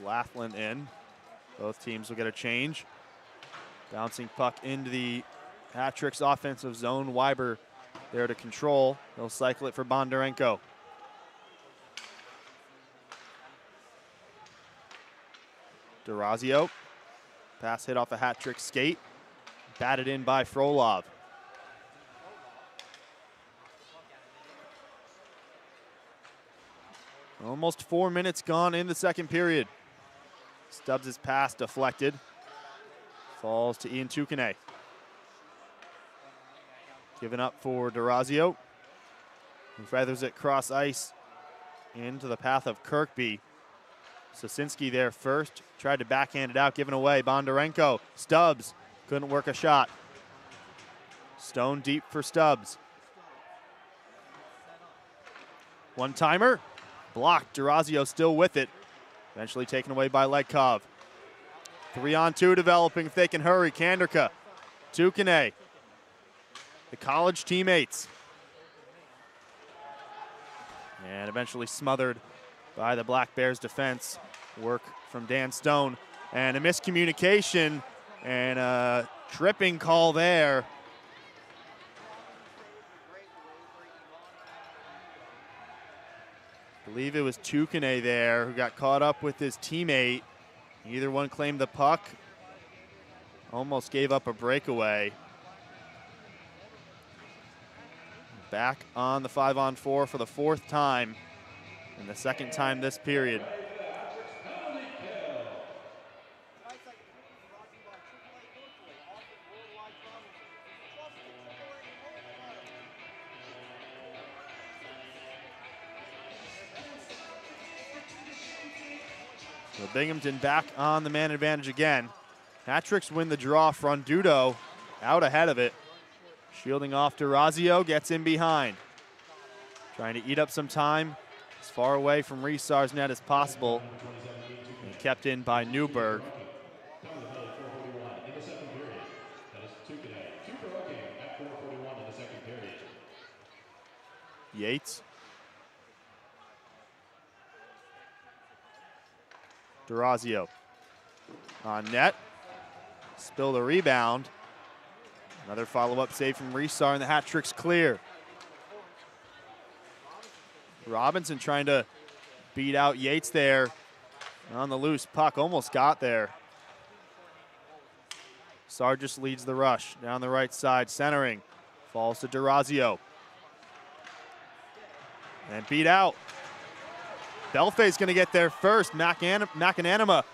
Laughlin in. Both teams will get a change. Bouncing puck into the Hat-Tricks offensive zone. Weiber there to control. He'll cycle it for Bondarenko. Durazio. Pass hit off a Hat-Trick skate. Batted in by Frolov. Almost 4 minutes gone in the second period. Stubbs' pass deflected. Falls to Ian Tukane. Given up for Durazio, who feathers it cross ice into the path of Kirkby. Sosinski there first, tried to backhand it out, given away. Bondarenko, Stubbs, couldn't work a shot. Stone deep for Stubbs. One-timer, blocked. Durazio still with it. Eventually taken away by Letkov. 3-on-2 developing if they can hurry. Kanderka, Tukane, the college teammates. And eventually smothered by the Black Bears defense. Work from Dan Stone. And a miscommunication and a tripping call there. I believe it was Tukane there who got caught up with his teammate. Neither one claimed the puck. Almost gave up a breakaway. Back on the 5-on-4 for the fourth time and the second time this period. So Binghamton back on the man advantage again. Hat-Tricks win the draw. Frondudo out ahead of it. Shielding off Durazio, gets in behind. Trying to eat up some time as far away from Resar's net as possible. And kept in by Newberg. Yates. Durazio on net. Spilled a rebound. Another follow-up save from Resar and the Hat-Tricks clear. Robinson trying to beat out Yates there. On the loose puck, almost got there. Sargis leads the rush down the right side, centering. Falls to Durazio. And beat out. Belfay's gonna get there first. McAnanima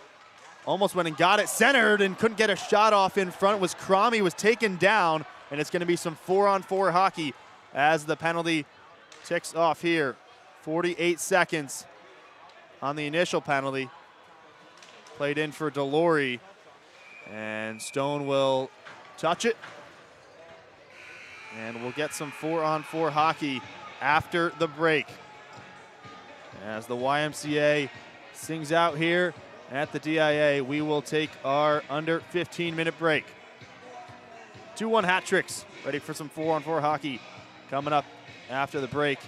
almost went and got it, centered and couldn't get a shot off in front. Was Cromie, was taken down, and it's gonna be some 4-on-4 hockey as the penalty ticks off here. 48 seconds on the initial penalty. Played in for Delory, and Stone will touch it. And we'll get some 4-on-4 hockey after the break. As the YMCA sings out here at the DIA, we will take our under 15-minute break. 2-1 Hat-Tricks, ready for some 4-on-4 hockey coming up after the break.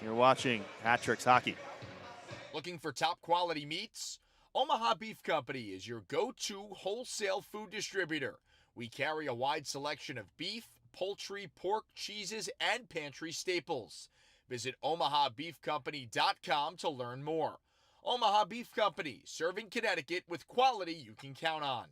You're watching Hat-Tricks Hockey.
Looking for top quality meats? Omaha Beef Company is your go-to wholesale food distributor. We carry a wide selection of beef, poultry, pork, cheeses, and pantry staples. Visit omahabeefcompany.com to learn more. Omaha Beef Company, serving Connecticut with quality you can count on.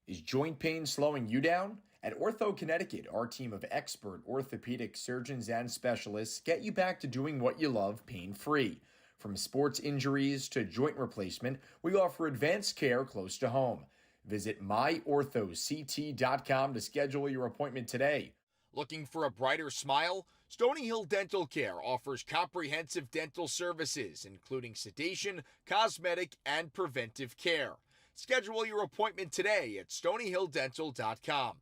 Is joint pain slowing you down? At Ortho Connecticut, our team of expert orthopedic surgeons and specialists get you back to doing what you love pain-free. From sports injuries to joint replacement, we offer advanced care close to home. Visit myorthoct.com to schedule your appointment today. Looking for a brighter smile? Stony Hill Dental Care offers comprehensive dental services, including sedation, cosmetic, and preventive care. Schedule your appointment today at stonyhilldental.com.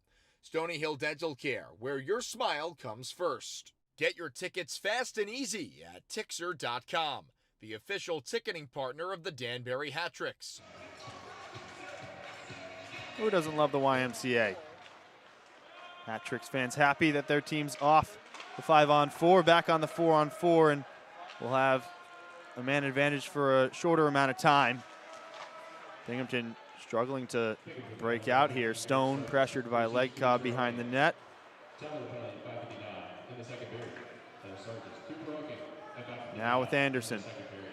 Stony Hill Dental Care, where your smile comes first. Get your tickets fast and easy at Tixer.com, the official ticketing partner of the Danbury Hat-Tricks.
Who doesn't love the YMCA? Hat-Tricks fans happy that their team's off the 5-on-4, back on the 4-on-4, and will have a man advantage for a shorter amount of time. Binghamton struggling to break out here. Stone pressured by Legcobb behind the net. Now with Anderson.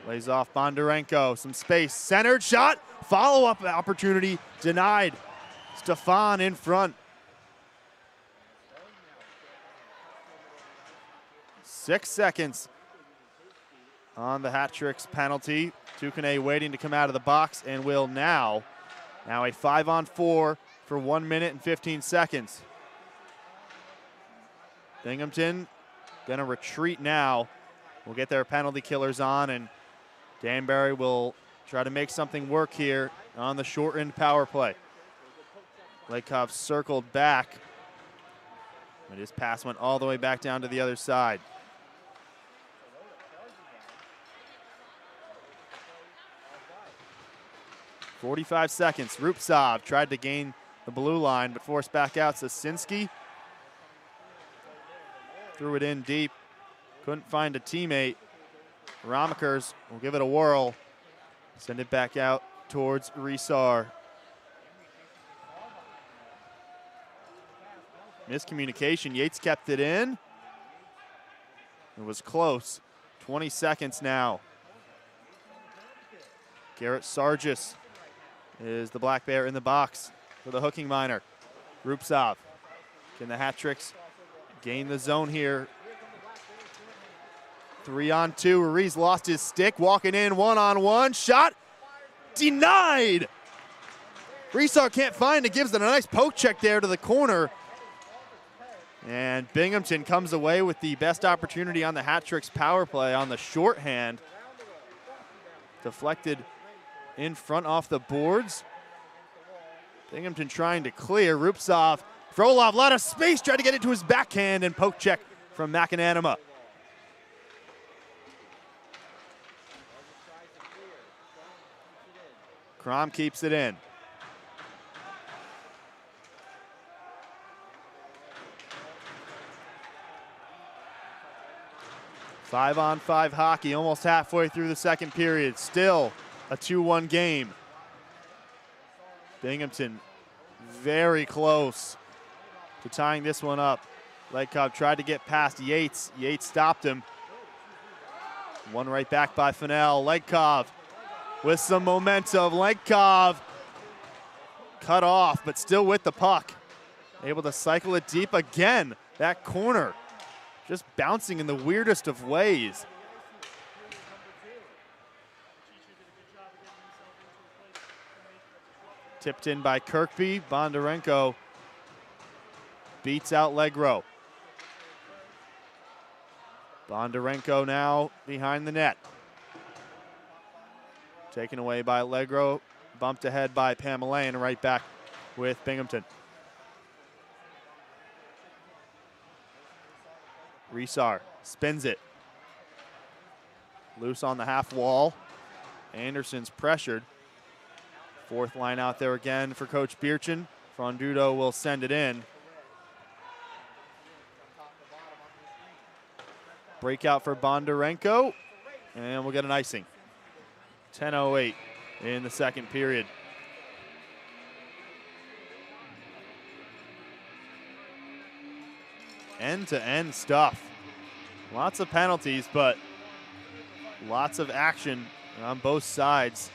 Lays off Bondarenko. Some space. Centered shot. Follow-up opportunity denied. Stefan in front. 6 seconds on the Hat-Tricks penalty. Tukane waiting to come out of the box and will now a 5-on-4 for 1 minute and 15 seconds. Binghamton gonna retreat now. We'll get their penalty killers on, and Danbury will try to make something work here on the short-end power play. Legcobb circled back, but his pass went all the way back down to the other side. .45 seconds. Rupsov tried to gain the blue line, but forced back out. Sasinski threw it in deep. Couldn't find a teammate. Ramakers will give it a whirl. Send it back out towards Resar. Miscommunication. Yates kept it in. It was close. 20 seconds now. Garrett Sargis is the Black Bear in the box for the hooking minor. Rupsov. Can the Hat-Tricks gain the zone here? 3-on-2. Ruiz lost his stick. Walking in 1-on-1. Shot denied. Resar can't find it. Gives it a nice poke check there to the corner. And Binghamton comes away with the best opportunity on the Hat-Tricks power play on the shorthand. Deflected in front off the boards. Binghamton trying to clear. Rupsov, Frolov, a lot of space, tried to get it to his backhand, and poke check from McAnanima. Crom keeps it in. Five-on-5 hockey, almost halfway through the second period. Still a 2-1 game. Binghamton very close to tying this one up. Legcobb tried to get past Yates. Yates stopped him. One right back by Fennell. Legcobb with some momentum. Legcobb cut off, but still with the puck. Able to cycle it deep again. That corner just bouncing in the weirdest of ways. Tipped in by Kirkby. Bondarenko beats out Legro. Bondarenko now behind the net. Taken away by Legro. Bumped ahead by Pamela, and right back with Binghamton. Resar spins it. Loose on the half wall. Anderson's pressured. Fourth line out there again for Coach Birchin. Frondudo will send it in. Breakout for Bondarenko, and we'll get an icing. 10:08 in the second period. End-to-end stuff. Lots of penalties, but lots of action on both sides.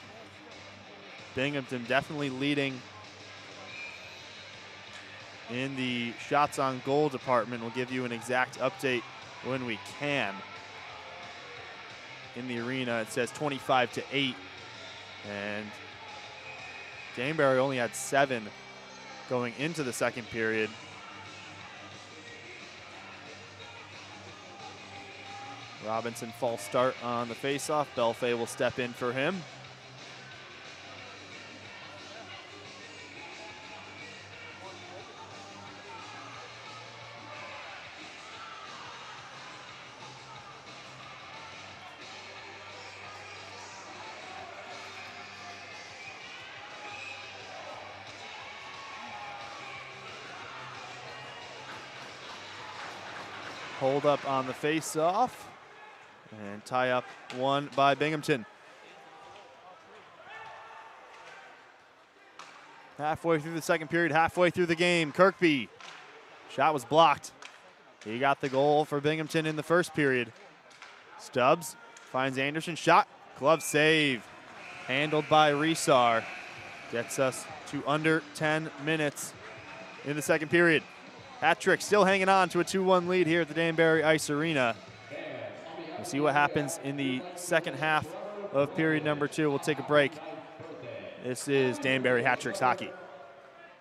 Binghamton definitely leading in the shots on goal department. We'll give you an exact update when we can. in the arena. It says 25-8. And Danbury only had 7 going into the second period. Robinson false start on the faceoff. Belfay will step in for him. Hold up on the face-off and tie up one by Binghamton. Halfway through the second period, halfway through the game, Kirkby. Shot was blocked. He got the goal for Binghamton in the first period. Stubbs finds Anderson, shot, glove save. Handled by Resar. Gets us to under 10 minutes in the second period. Hat-trick still hanging on to a 2-1 lead here at the Danbury Ice Arena. We'll see what happens in the second half of period number 2. We'll take a break. This is Danbury Hat-Tricks Hockey.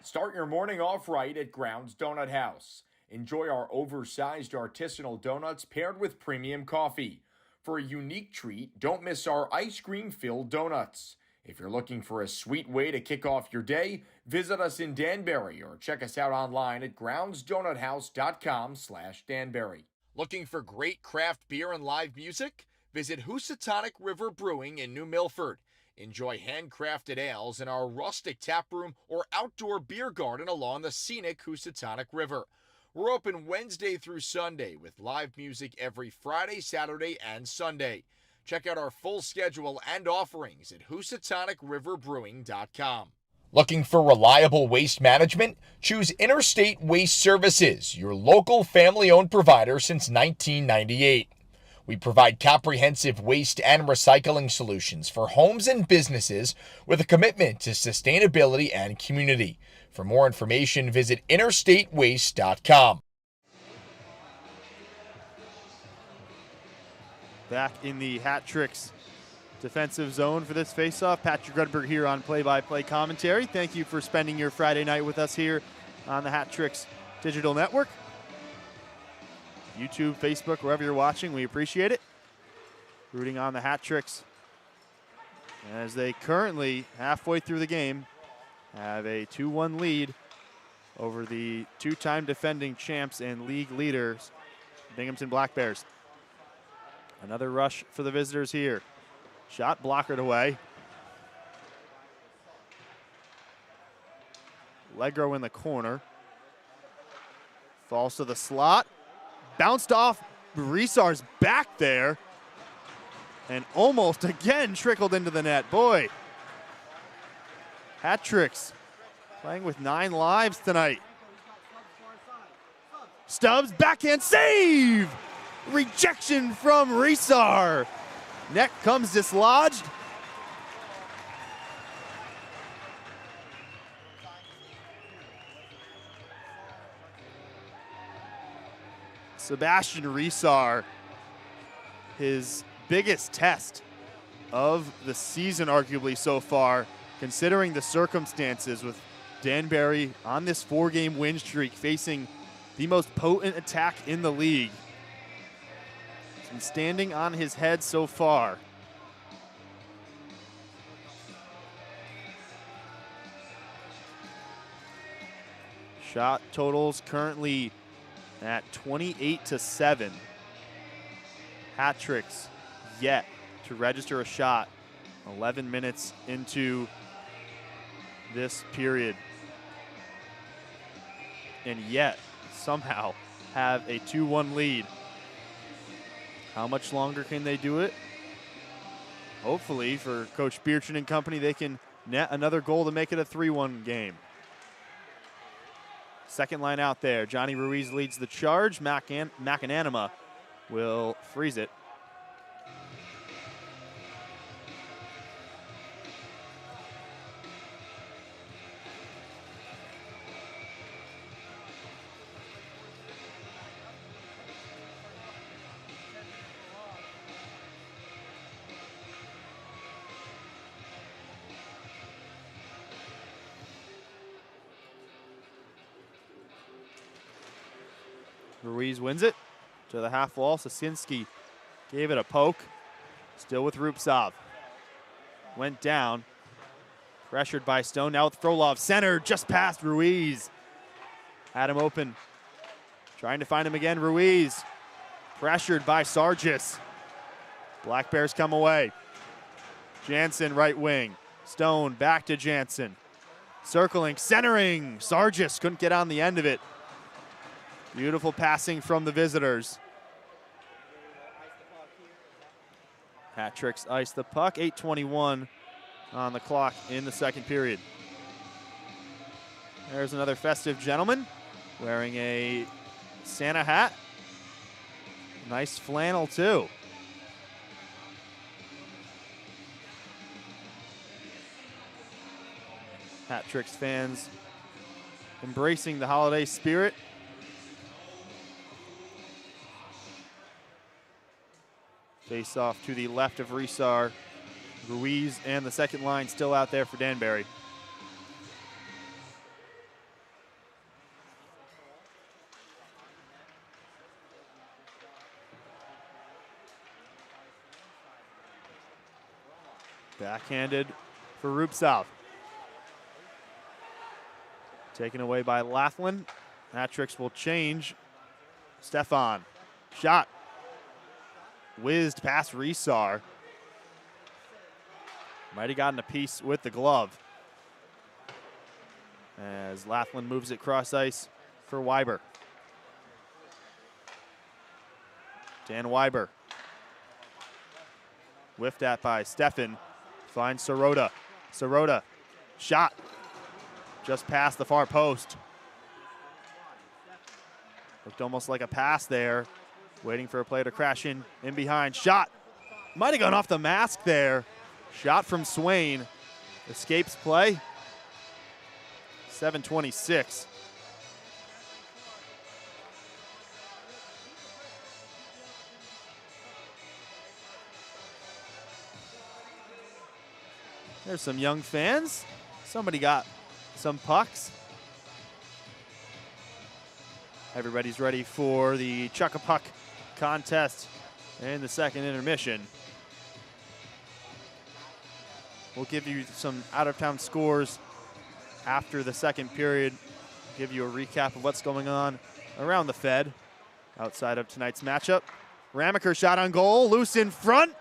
Start your morning off right at Grounds Donut House. Enjoy our oversized artisanal donuts paired with premium coffee. For a unique treat, don't miss our ice cream-filled donuts. If you're looking for a sweet way to kick off your day, visit us in Danbury or check us out online at groundsdonuthouse.com/Danbury. Looking for great craft beer and live music? Visit Housatonic River Brewing in New Milford. Enjoy handcrafted ales in our rustic tap room or outdoor beer garden along the scenic Housatonic River. We're open Wednesday through Sunday with live music every Friday, Saturday, and Sunday. Check out our full schedule and offerings at HousatonicRiverBrewing.com. Looking for reliable waste management? Choose Interstate Waste Services, your local family-owned provider since 1998. We provide comprehensive waste and recycling solutions for homes and businesses with a commitment to sustainability and community. For more information, visit interstatewaste.com.
Back in the Hat-Tricks defensive zone for this faceoff. Patrick Rudberg here on play-by-play commentary. Thank you for spending your Friday night with us here on the Hat-Tricks Digital Network. YouTube, Facebook, wherever you're watching, we appreciate it. Rooting on the Hat-Tricks as they currently, halfway through the game, have a 2-1 lead over the two-time defending champs and league leaders, Binghamton Black Bears. Another rush for the visitors here. Shot blockered away. Legro in the corner. Falls to the slot. Bounced off Resar's back there. And almost again trickled into the net. Boy. Hat-Tricks playing with 9 lives tonight. Stubbs, backhand save! Rejection from Resar. Net comes dislodged. Sebastian Resar, his biggest test of the season arguably so far, considering the circumstances with Danbury on this 4-game win streak facing the most potent attack in the league. He's been standing on his head so far. Shot totals currently at 28-7. Hat-Tricks yet to register a shot 11 minutes into this period. And yet somehow have a 2-1 lead. How much longer can they do it? Hopefully for Coach Beerchen and company, they can net another goal to make it a 3-1 game. Second line out there. Johnny Ruiz leads the charge. Macananima will freeze it. Ruiz wins it to the half wall. Sosinski gave it a poke. Still with Rupsov. Went down. Pressured by Stone. Now with Frolov. Center just past Ruiz. Had him open. Trying to find him again. Ruiz. Pressured by Sargis. Black Bears come away. Jansen right wing. Stone back to Jansen. Circling, centering. Sargis couldn't get on the end of it. Beautiful passing from the visitors. Hat Tricks ice the puck. 8:21 on the clock in the second period. There's another festive gentleman wearing a Santa hat. Nice flannel too. Hat Tricks fans embracing the holiday spirit. Face off to the left of Resar. Ruiz and the second line still out there for Danbury. Backhanded for Rupsov. Taken away by Laughlin. Hat Tricks will change. Stefan. Shot. Whizzed past Resar. Might have gotten a piece with the glove. As Laughlin moves it cross ice for Weiber. Dan Weiber. Whiffed at by Stefan. Finds Sirota. Sirota. Shot. Just past the far post. Looked almost like a pass there. Waiting for a player to crash in behind. Shot. Might have gone off the mask there. Shot from Swain. Escapes play. 7:26. There's some young fans. Somebody got some pucks. Everybody's ready for the Chuck-a-Puck contest in the second intermission. We'll give you some out-of-town scores after the second period. Give you a recap of what's going on around the Fed outside of tonight's matchup. Ramaker shot on goal, loose in front.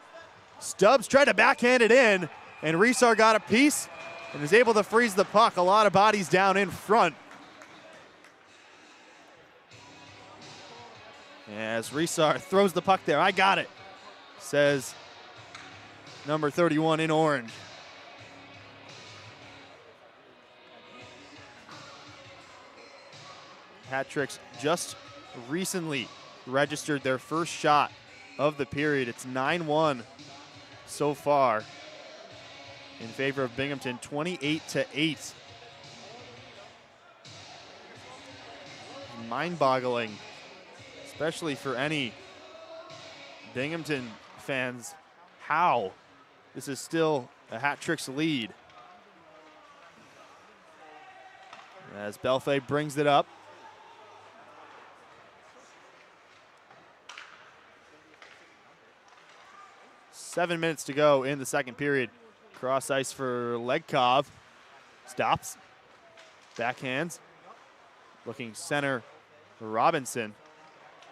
Stubbs tried to backhand it in, and Resar got a piece and is able to freeze the puck. A lot of bodies down in front. As Resar throws the puck there. I got it, says number 31 in orange. Hat Tricks just recently registered their first shot of the period. It's 9-1 so far in favor of Binghamton, 28-8. Mind-boggling, especially for any Binghamton fans, how this is still a Hat Tricks lead. As Belfay brings it up. Seven minutes to go in the second period. Cross ice for Legkov. Stops. Backhands. Looking center for Robinson.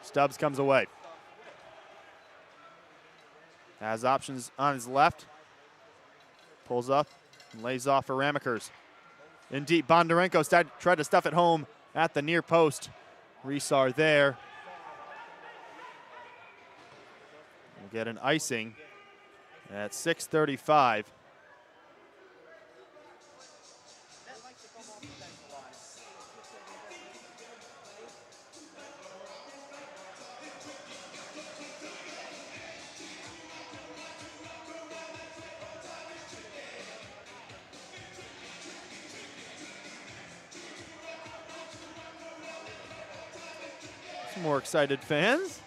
Stubbs comes away. Has options on his left. Pulls up and lays off for Ramakers. In deep, Bondarenko tried to stuff it home at the near post. Resar there. We'll get an icing at 6:35. Some more excited fans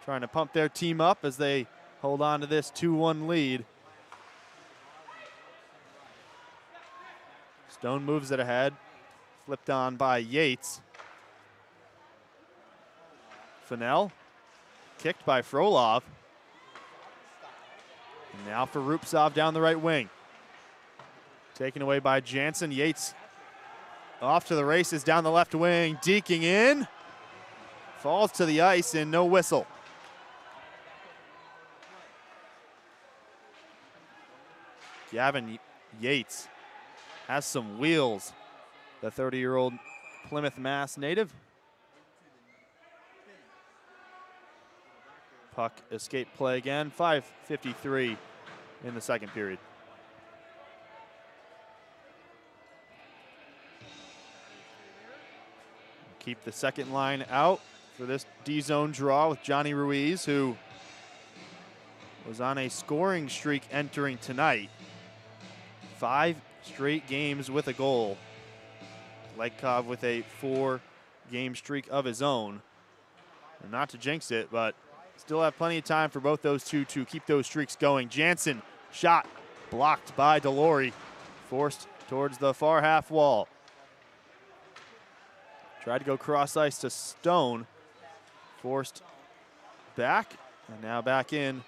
trying to pump their team up as they hold on to this 2-1 lead. Stone moves it ahead. Flipped on by Yates. Fennell, kicked by Frolov. And now for Rupsov down the right wing. Taken away by Jansen. Yates off to the races down the left wing, deking in. Falls to the ice and no whistle. Gavin Yates has some wheels, the 30-year-old Plymouth, Mass native. Puck escape play again, 5:53 in the second period. Keep the second line out for this D-zone draw with Johnny Ruiz, who was on a scoring streak entering tonight. 5 straight games with a goal. Legkov with a 4-game streak of his own. And not to jinx it, but still have plenty of time for both those two to keep those streaks going. Jansen, shot blocked by Delory, forced towards the far half wall. Tried to go cross ice to Stone, forced back, and now back in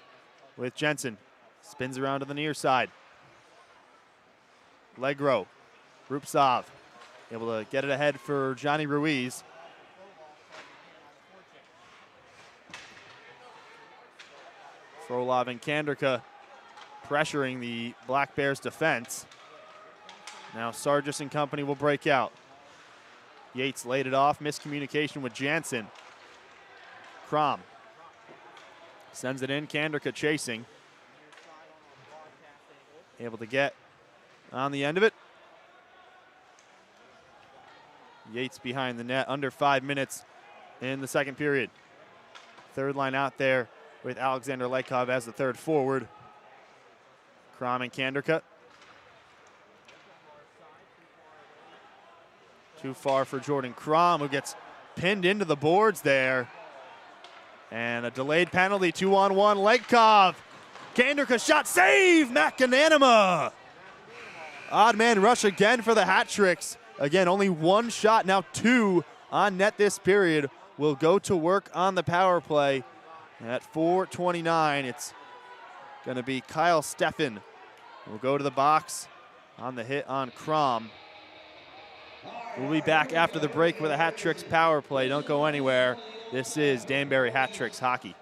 with Jensen. Spins around to the near side. Legro, Rupsov, able to get it ahead for Johnny Ruiz. Frolov and Kanderka pressuring the Black Bears defense. Now Sargis and company will break out. Yates laid it off, miscommunication with Jansen. Crom sends it in, Kanderka chasing. Able to get on the end of it. Yates behind the net, under 5 minutes in the second period. Third line out there with Alexander Legkov as the third forward. Crom and Kanderka. Too far for Jordan Crom, who gets pinned into the boards there. And a delayed penalty, 2-on-1, Legkov. Kanderka shot, save, McAnanima. Odd man rush again for the hat tricks. Again, only one shot, now 2 on net this period. Will go to work on the power play. At 4:29, it's gonna be Kyle Steffen. We'll go to the box on the hit on Crom. We'll be back after the break with a Hat Tricks power play. Don't go anywhere. This is Danbury Hat Tricks Hockey.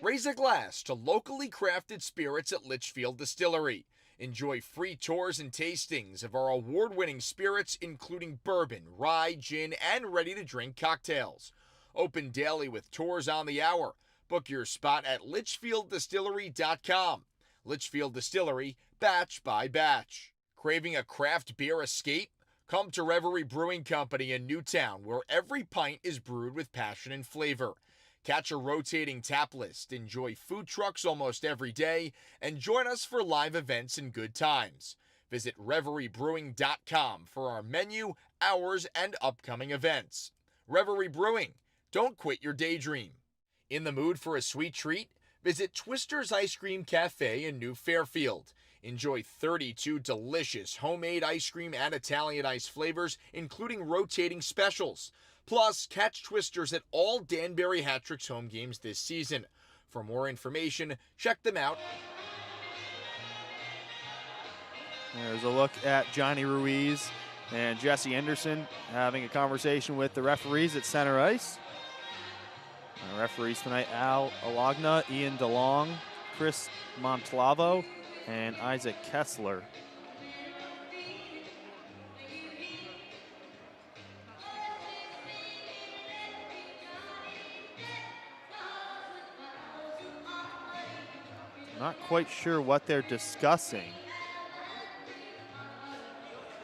Raise a glass to locally crafted spirits at Litchfield Distillery. Enjoy free tours and tastings of our award-winning spirits, including bourbon, rye, gin, and ready-to-drink cocktails. Open daily with tours on the hour. Book your spot at litchfielddistillery.com. Litchfield Distillery, batch by batch. Craving a craft beer escape? Come to Reverie Brewing Company in Newtown, where every pint is brewed with passion and flavor. Catch a rotating tap list, enjoy food trucks almost every day, and join us for live events and good times. Visit reveriebrewing.com for our menu, hours, and upcoming events. Reverie Brewing, don't quit your daydream. In the mood for a sweet treat? Visit Twister's Ice Cream Cafe in New Fairfield. Enjoy 32 delicious homemade ice cream and Italian ice flavors, including rotating specials. Plus, catch Twisters at all Danbury Hat Tricks home games this season. For more information, check them out.
There's a look at Johnny Ruiz and Jesse Anderson having a conversation with the referees at center ice. Our referees tonight, Al Alagna, Ian DeLong, Chris Montalvo, and Isaac Kessler. Not quite sure what they're discussing.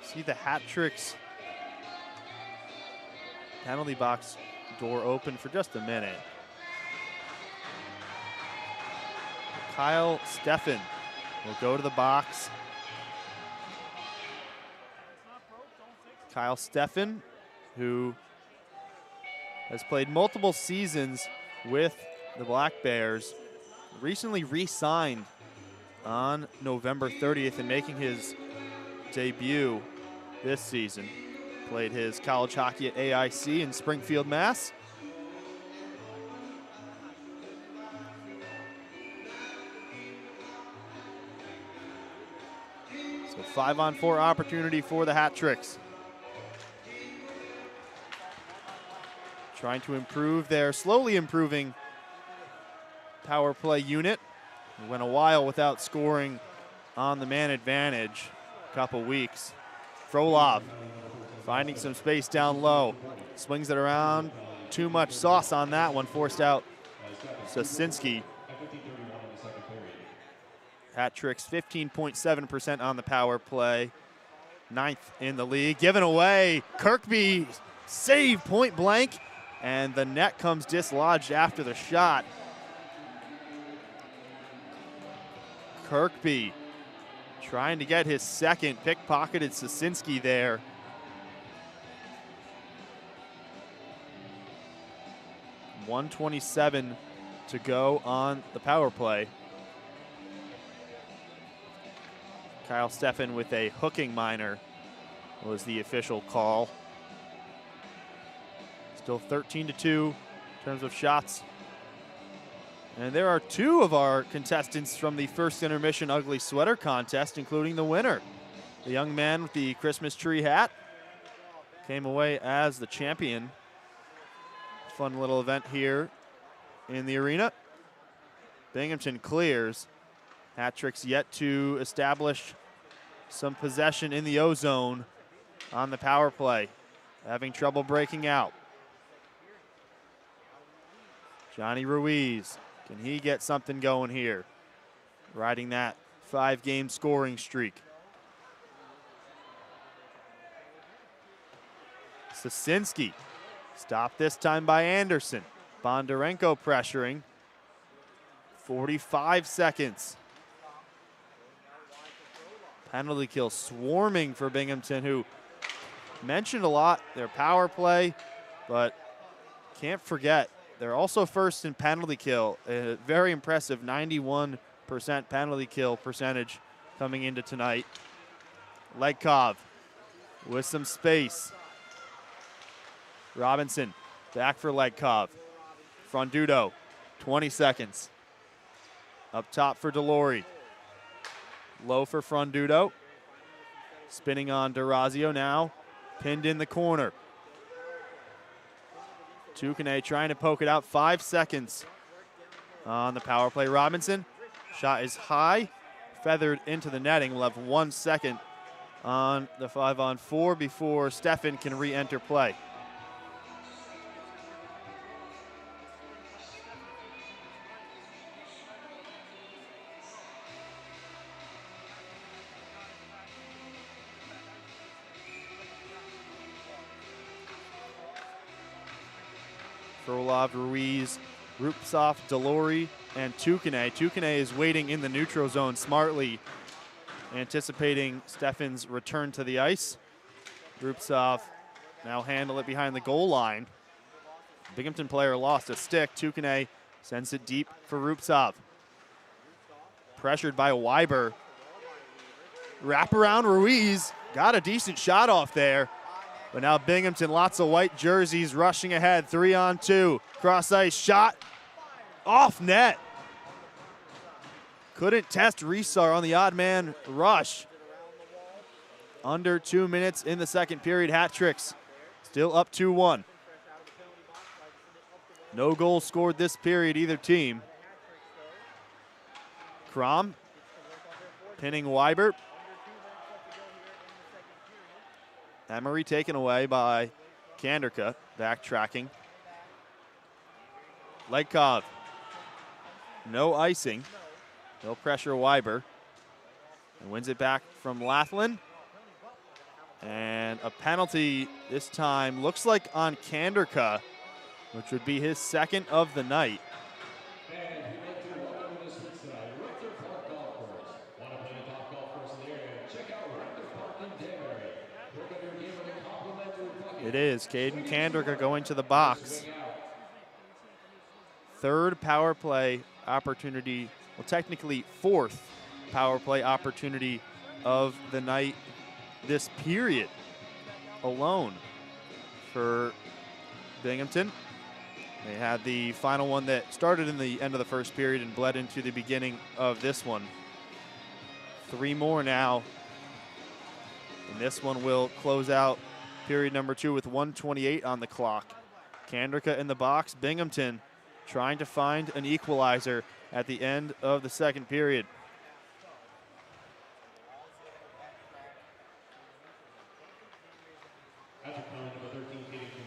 See the Hat Tricks penalty box door open for just a minute. Kyle Steffen will go to the box. Kyle Steffen, who has played multiple seasons with the Black Bears, recently re-signed on November 30th and making his debut this season. Played his college hockey at AIC in Springfield, Mass. The 5-on-4 opportunity for the Hat Tricks. Trying to improve their slowly improving power play unit. We went a while without scoring on the man advantage, a couple weeks. Frolov finding some space down low. Swings it around. Too much sauce on that one, forced out Sosinski. Hat Tricks 15.7% on the power play. 9th in the league. Given away. Kirkby save point blank. And the net comes dislodged after the shot. Kirkby trying to get his second. Pickpocketed Sosinski there. .127 to go on the power play. Kyle Steffen with a hooking minor was the official call. Still 13-2 in terms of shots. And there are 2 of our contestants from the first intermission ugly sweater contest, including the winner. The young man with the Christmas tree hat came away as the champion. Fun little event here in the arena. Binghamton clears. Hat Tricks yet to establish some possession in the O-zone on the power play. Having trouble breaking out. Johnny Ruiz, can he get something going here? Riding that 5-game scoring streak. Sosinski, stopped this time by Anderson. Bondarenko pressuring. 45 seconds. Penalty kill swarming for Binghamton, who mentioned a lot their power play, but can't forget they're also first in penalty kill. A very impressive 91% penalty kill percentage coming into tonight. Legkov with some space. Robinson back for Legkov. Frondudo, 20 seconds. Up top for Delory. Low for Frondudo. Spinning on DeRazio now. Pinned in the corner. Tukane trying to poke it out. 5 seconds on the power play. Robinson, shot is high. Feathered into the netting. We'll have 1 second on the 5-on-4 before Steffen can re-enter play. Frolov, Ruiz, Rupsov, Delory, and Tukane. Tukane is waiting in the neutral zone smartly, anticipating Steffen's return to the ice. Rupsov now handle it behind the goal line. Binghamton player lost a stick. Tukane sends it deep for Rupsov. Pressured by Weiber. Wraparound Ruiz, got a decent shot off there. But now Binghamton, lots of white jerseys rushing ahead. 3-on-2. Cross ice shot. Off net. Couldn't test Resar on the odd man rush. Under 2 minutes in the second period. Hat Tricks still up 2-1. No goals scored this period, either team. Crom pinning Weiber. Emery taken away by Kanderka, backtracking. Legkov, no icing. No pressure Weiber. And wins it back from Laughlin. And a penalty this time looks like on Kanderka, which would be his second of the night. It is Caden Kanderka going to the box. Third power play opportunity, well, technically fourth power play opportunity of the night this period alone for Binghamton. They had the final one that started in the end of the first period and bled into the beginning of this one. 3 more now And this one will close out period number 2 with 1:28 on the clock. Kandrika in the box, Binghamton trying to find an equalizer at the end of the second period.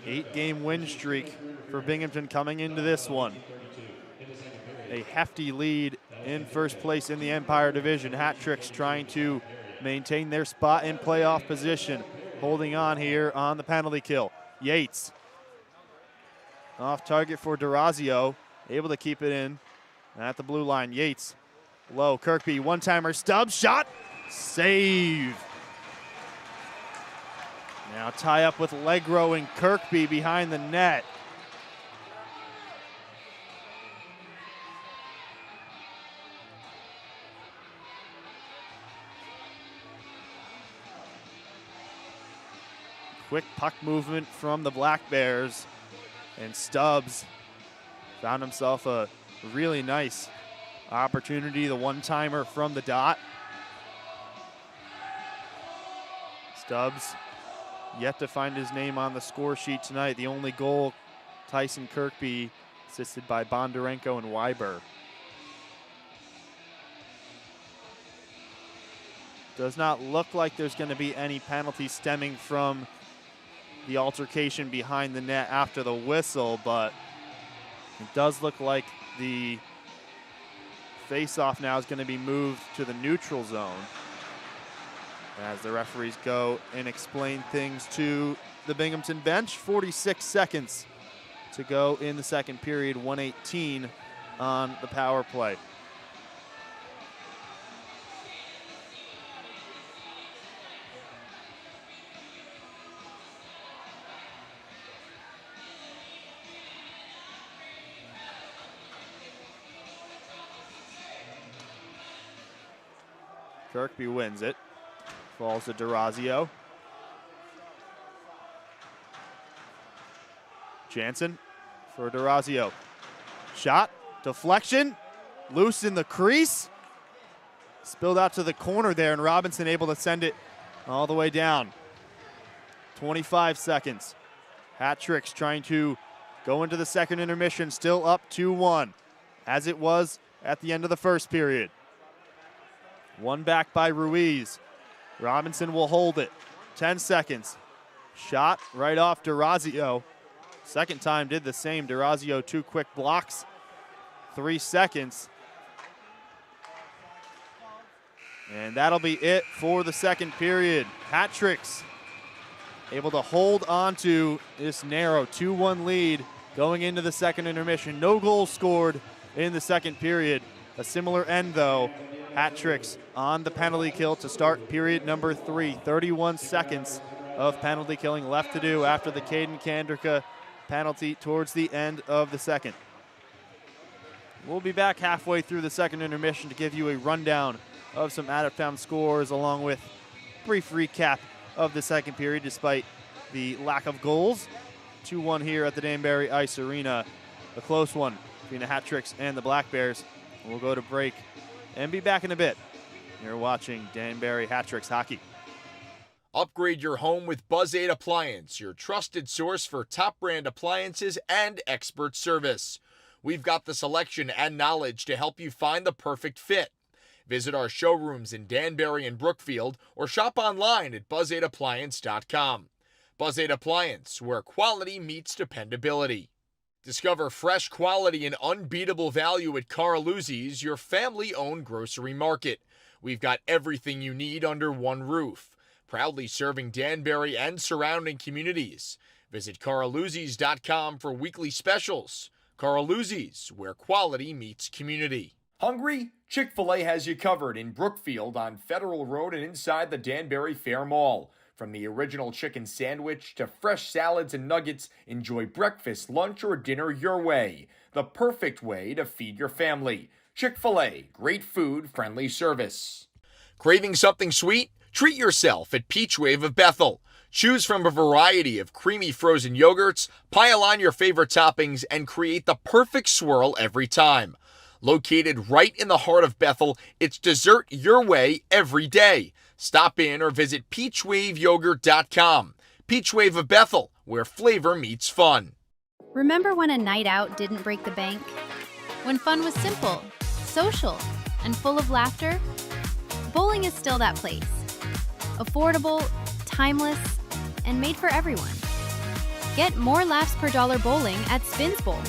Eight-game win streak for Binghamton coming into this one. A hefty lead in first place in the Empire Division. Hat Tricks trying to maintain their spot in playoff position, holding on here on the penalty kill. Yates off target for DeRazio, able to keep it in at the blue line. Yates low, Kirkby one-timer, Stubbs shot, save. Now tie up with Legro and Kirkby behind the net. Quick puck movement from the Black Bears, and Stubbs found himself a really nice opportunity, the one-timer from the dot. Stubbs yet to find his name on the score sheet tonight. The only goal, Tyson Kirkby, assisted by Bondarenko and Weiber. Does not look like there's going to be any penalty stemming from the altercation behind the net after the whistle, but it does look like the face-off now is going to be moved to the neutral zone as the referees go and explain things to the Binghamton bench. 46 seconds to go in the second period, 1:18 on the power play. Kirkby wins it. Falls to DeRazio. Jansen for DeRazio. Shot, deflection, loose in the crease. Spilled out to the corner there, and Robinson able to send it all the way down. 25 seconds. Hat Tricks trying to go into the second intermission, still up 2-1, as it was at the end of the first period. One back by Ruiz. Robinson will hold it. 10 seconds. Shot right off DeRazio. Second time did the same. DeRazio 2 quick blocks. 3 seconds. And that'll be it for the second period. Hat Tricks able to hold on to this narrow 2-1 lead going into the second intermission. No goals scored in the second period. A similar end, though. Hat Tricks on the penalty kill to start period number 3. 31 seconds of penalty killing left to do after the Caden Kandrika penalty towards the end of the second. We'll be back halfway through the second intermission to give you a rundown of some out-of-town scores along with a brief recap of the second period despite the lack of goals. 2-1 here at the Danbury Ice Arena. A close one between the Hat Tricks and the Black Bears. We'll go to break and be back in a bit. You're watching Danbury Hat Tricks hockey.
Upgrade your home with Buzz 8 Appliance, your trusted source for top brand appliances and expert service. We've got the selection and knowledge to help you find the perfect fit. Visit our showrooms in Danbury and Brookfield or shop online at buzz8appliance.com. Buzz 8 Appliance, where quality meets dependability. Discover fresh quality and unbeatable value at Carluzzi's, your family-owned grocery market. We've got everything you need under one roof. Proudly serving Danbury and surrounding communities. Visit carluzzi's.com for weekly specials. Carluzzi's, where quality meets community. Hungry? Chick-fil-A has you covered in Brookfield on Federal Road and inside the Danbury Fair Mall. From the original chicken sandwich to fresh salads and nuggets, enjoy breakfast, lunch, or dinner your way. The perfect way to feed your family. Chick-fil-A, great food, friendly service. Craving something sweet? Treat yourself at Peach Wave of Bethel. Choose from a variety of creamy frozen yogurts, pile on your favorite toppings, and create the perfect swirl every time. Located right in the heart of Bethel, it's dessert your way every day. Stop in or visit peachwaveyogurt.com. Peach Wave of Bethel, where flavor meets fun.
Remember when a night out didn't break the bank? When fun was simple, social, and full of laughter? Bowling is still that place. Affordable, timeless, and made for everyone. Get more laughs per dollar bowling at Spins Bowl.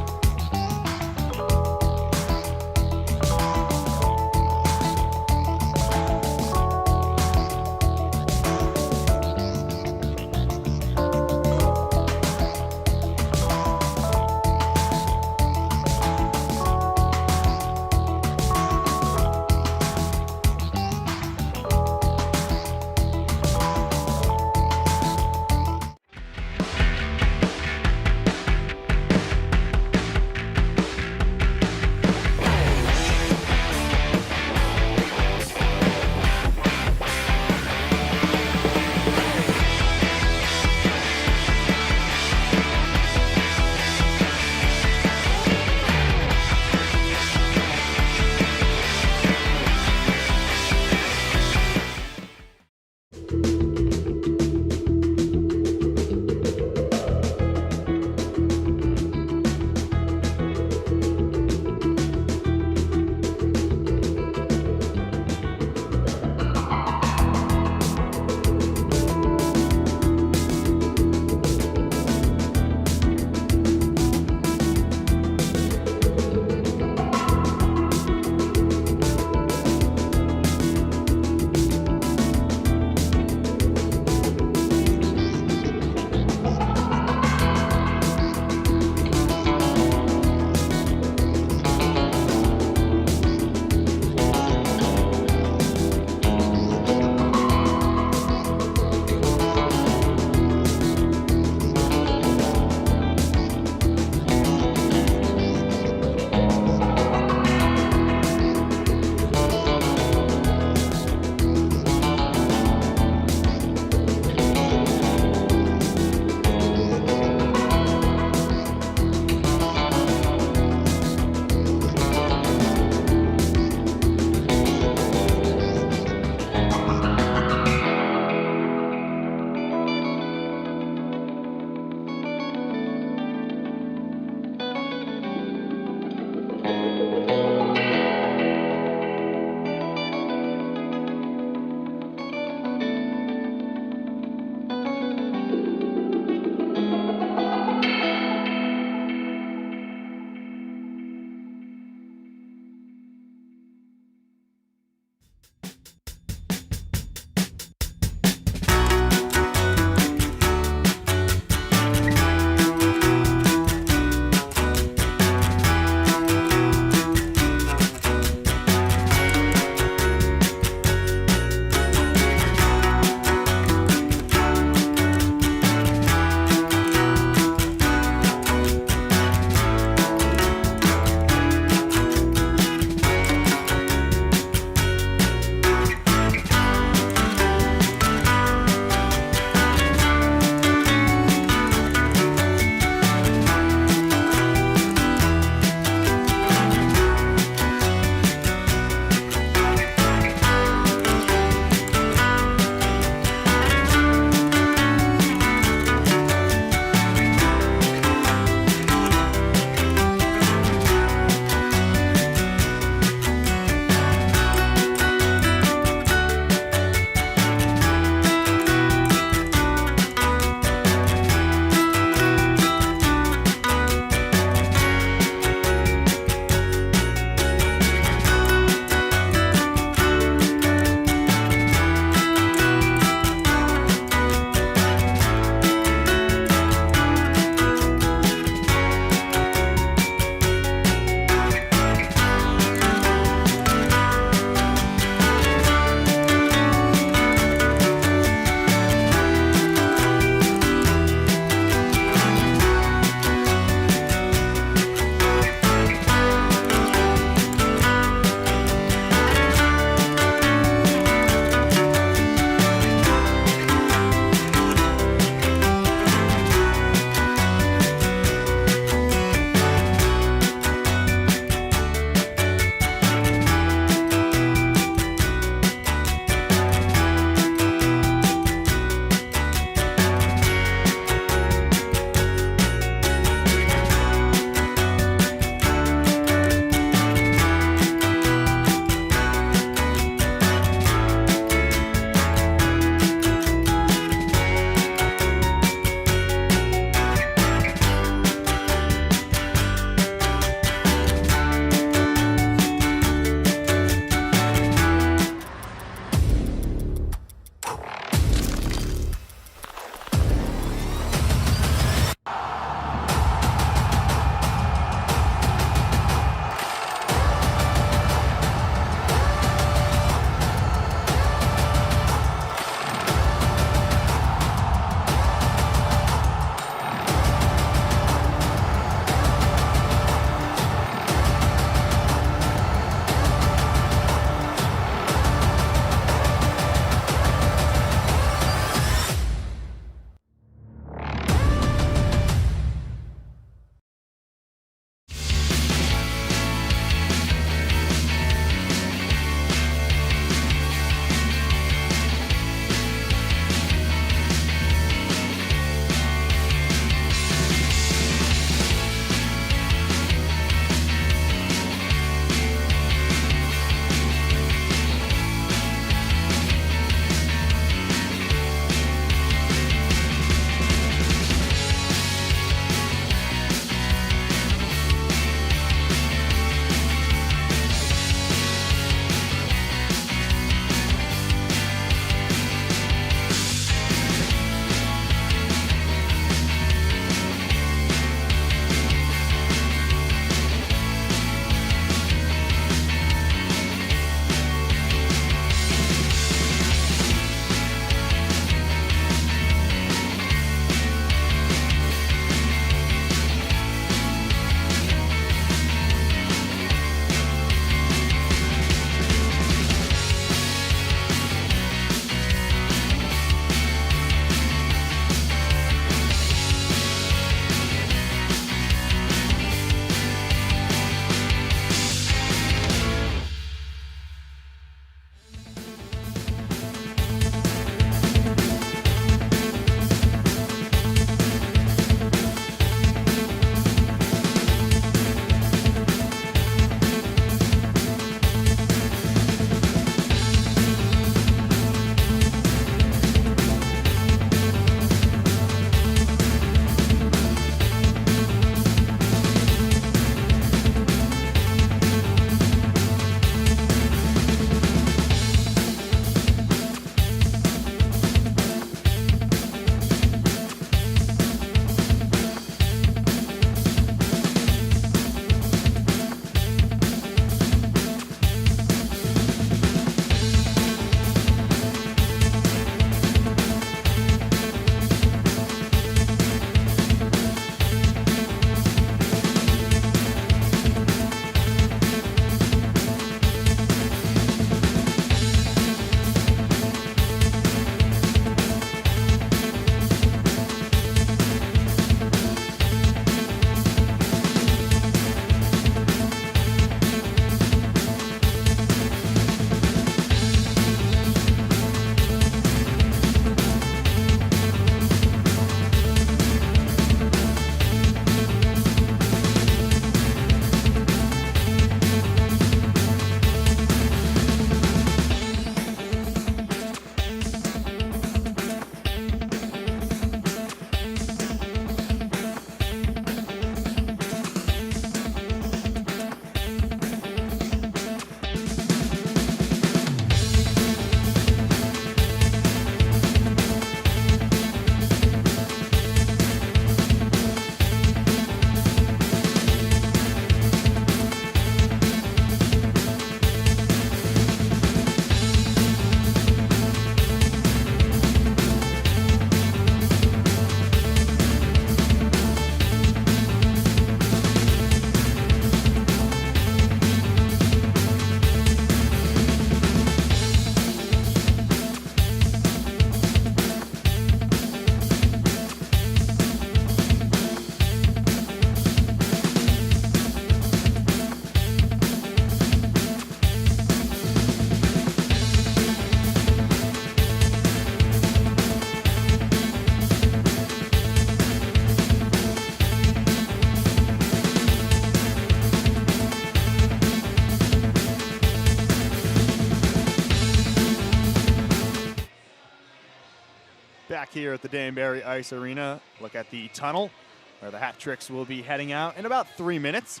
back here at the Danbury Ice Arena. Look at the tunnel where the Hat Tricks will be heading out in about 3 minutes.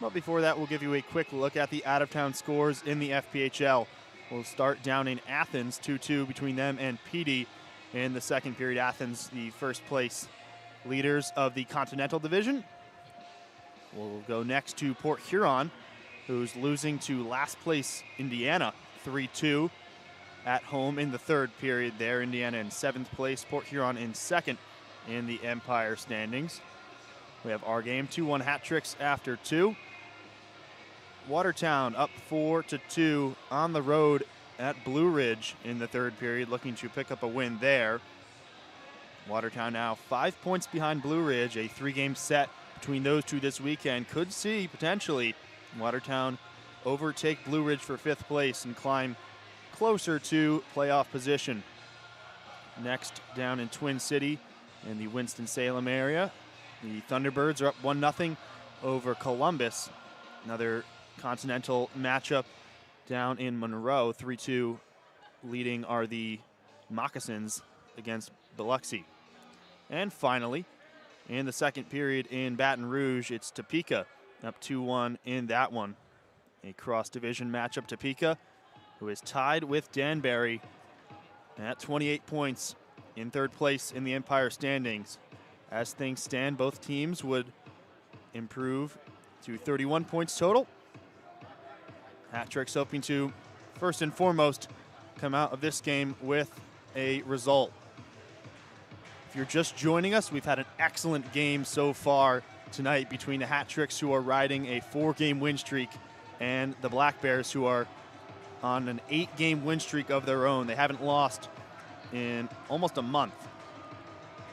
But before that, we'll give you a quick look at the out-of-town scores in the FPHL. We'll start down in Athens, 2-2 between them and PD in the second period. Athens, the first place leaders of the Continental Division. We'll go next to Port Huron, who's losing to last place Indiana, 3-2 at home in the third period there. Indiana in 7th place, Port Huron in 2nd in the Empire standings. We have our game, 2-1 Hat Tricks after 2. Watertown up 4-2 on the road at Blue Ridge in the third period, looking to pick up a win there. Watertown now 5 points behind Blue Ridge. A 3-game set between those two this weekend could see potentially Watertown overtake Blue Ridge for 5th place and climb closer to playoff position. Next, down in Twin City in the Winston-Salem area, the Thunderbirds are up 1-0 over Columbus. Another continental matchup down in Monroe. 3-2 leading are the Moccasins against Biloxi. And finally, in the second period in Baton Rouge, it's Topeka up 2-1 in that one. A cross-division matchup. Topeka, who is tied with Danbury at 28 points in third place in the Empire standings. As things stand, both teams would improve to 31 points total. Hat Tricks hoping to, first and foremost, come out of this game with a result. If you're just joining us, we've had an excellent game so far tonight between the Hat Tricks, who are riding a 4-game win streak, and the Black Bears, who are on an 8-game win streak of their own. They haven't lost in almost a month.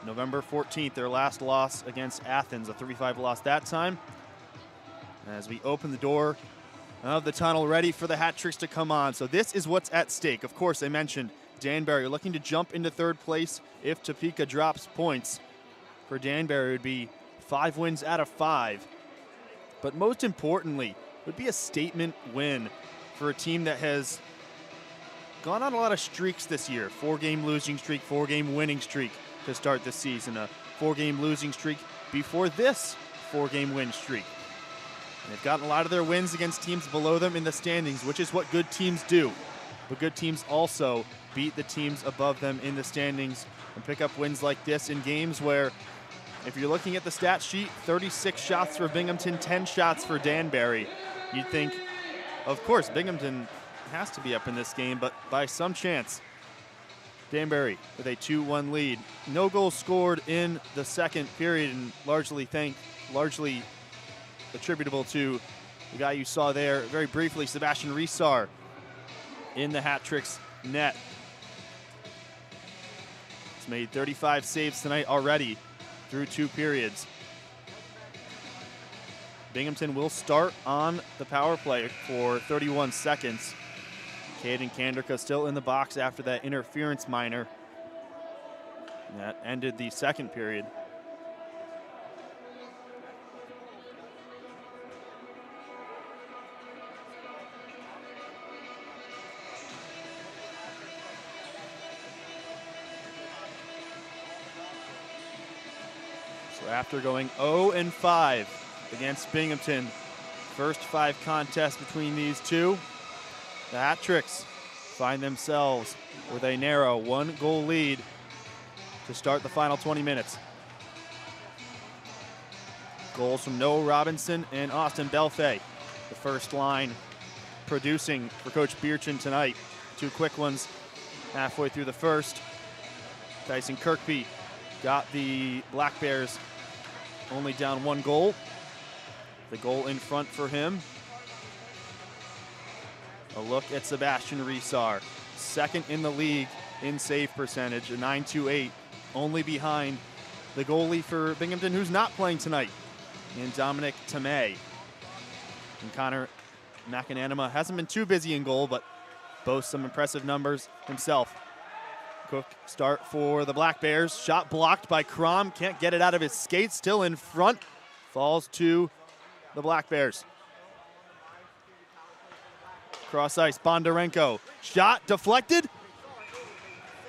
November 14th, their last loss against Athens, a 3-5 loss that time. As we open the door of the tunnel, ready for the Hat Tricks to come on. So this is what's at stake. Of course, I mentioned Danbury looking to jump into third place if Topeka drops points. For Danbury, it would be 5 wins out of 5. But most importantly, it would be a statement win for a team that has gone on a lot of streaks this year. 4-game losing streak, 4-game winning streak to start the season. A 4-game losing streak before this 4-game win streak. And they've gotten a lot of their wins against teams below them in the standings, which is what good teams do. But good teams also beat the teams above them in the standings and pick up wins like this in games where, if you're looking at the stat sheet, 36 shots for Binghamton, 10 shots for Danbury. You'd think, of course, Binghamton has to be up in this game, but by some chance, Danbury with a 2-1 lead. No goals scored in the second period, and largely attributable to the guy you saw there very briefly, Sebastian Resar, in the Hat Tricks net. He's made 35 saves tonight already through 2 periods. Binghamton will start on the power play for 31 seconds. Caden Kanderka still in the box after that interference minor. That ended the second period. So after going 0-5 against Binghamton, first 5 contests between these two, the Hat Tricks find themselves with a narrow 1-goal lead to start the final 20 minutes. Goals from Noah Robinson and Austin Belfay, the first line producing for Coach Beerchin tonight. 2 quick ones halfway through the first. Tyson Kirkby got the Black Bears only down 1 goal. The goal in front for him. A look at Sebastian Resar, second in the league in save percentage, a 9.28, only behind the goalie for Binghamton, who's not playing tonight, in Dominic Tamay. And Connor McAnanima hasn't been too busy in goal, but boasts some impressive numbers himself. Quick start for the Black Bears. Shot blocked by Crom, can't get it out of his skates, still in front. Falls to the Black Bears. Cross ice, Bondarenko. Shot deflected.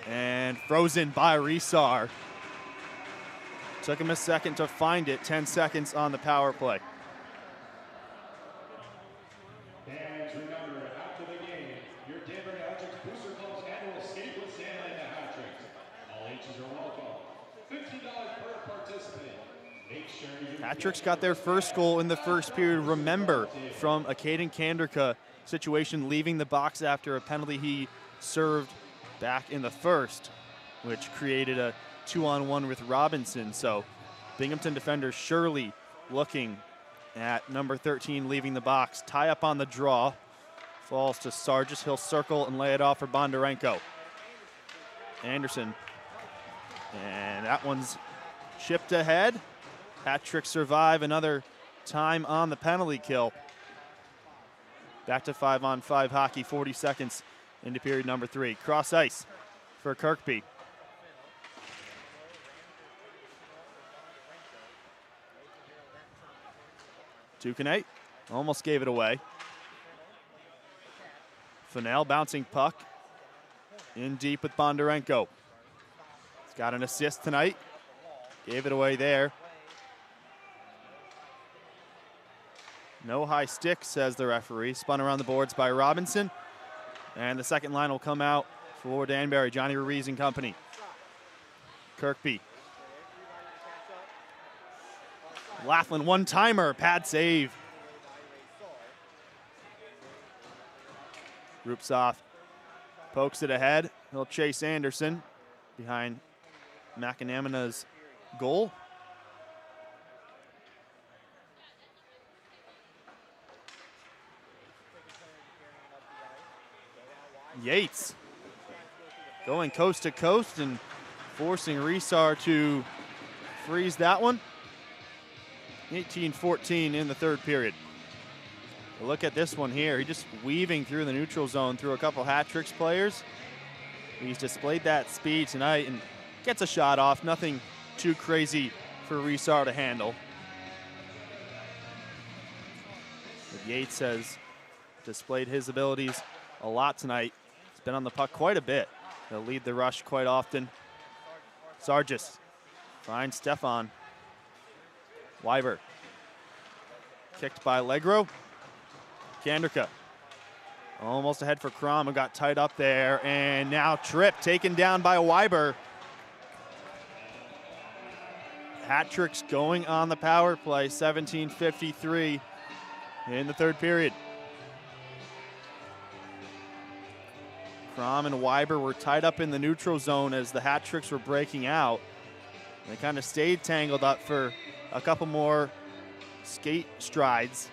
And frozen by Resar. Took him a second to find it, 10 seconds on the power play.
And remember, after the game, your Danbury Hat-Tricks Booster Club's annual Skate with Sandlin Hat-Tricks. All ages are welcome. $50 per participant. Make sure you
Hat-Tricks got their first goal in the first period. Remember, from a Caden Kanderka situation, leaving the box after a penalty he served back in the first, which created a 2-on-1 with Robinson. So Binghamton defender Shirley looking at number 13 leaving the box. Tie up on the draw. Falls to Sargis. He'll circle and lay it off for Bondarenko. Anderson. And that one's chipped ahead. Hat-Trick survive another time on the penalty kill. Back to 5-on-5 hockey, 40 seconds into period number 3. Cross ice for Kirkby. Ducanay almost gave it away. Fennell bouncing puck in deep with Bondarenko. He's got an assist tonight. Gave it away there. No high stick, says the referee. Spun around the boards by Robinson. And the second line will come out for Danbury, Johnny Ruiz and company. Kirkby. Laughlin, one-timer, pad save. Rupsoff pokes it ahead. He'll chase Anderson behind McAnamina's goal. Yates going coast to coast and forcing Resar to freeze that one. 18-14 in the third period. Look at this one here. He just weaving through the neutral zone through a couple Hat-Tricks players. He's displayed that speed tonight and gets a shot off. Nothing too crazy for Resar to handle. But Yates has displayed his abilities a lot tonight. He's been on the puck quite a bit. He'll lead the rush quite often. Sargis finds Stefan. Weiber. Kicked by Legro. Kanderka. Almost ahead for Crom and got tied up there. And now Tripp taken down by Weiber. Hat-Tricks going on the power play. 17:53 in the third period. Crom and Weiber were tied up in the neutral zone as the Hat-Tricks were breaking out. They kind of stayed tangled up for a couple more skate strides.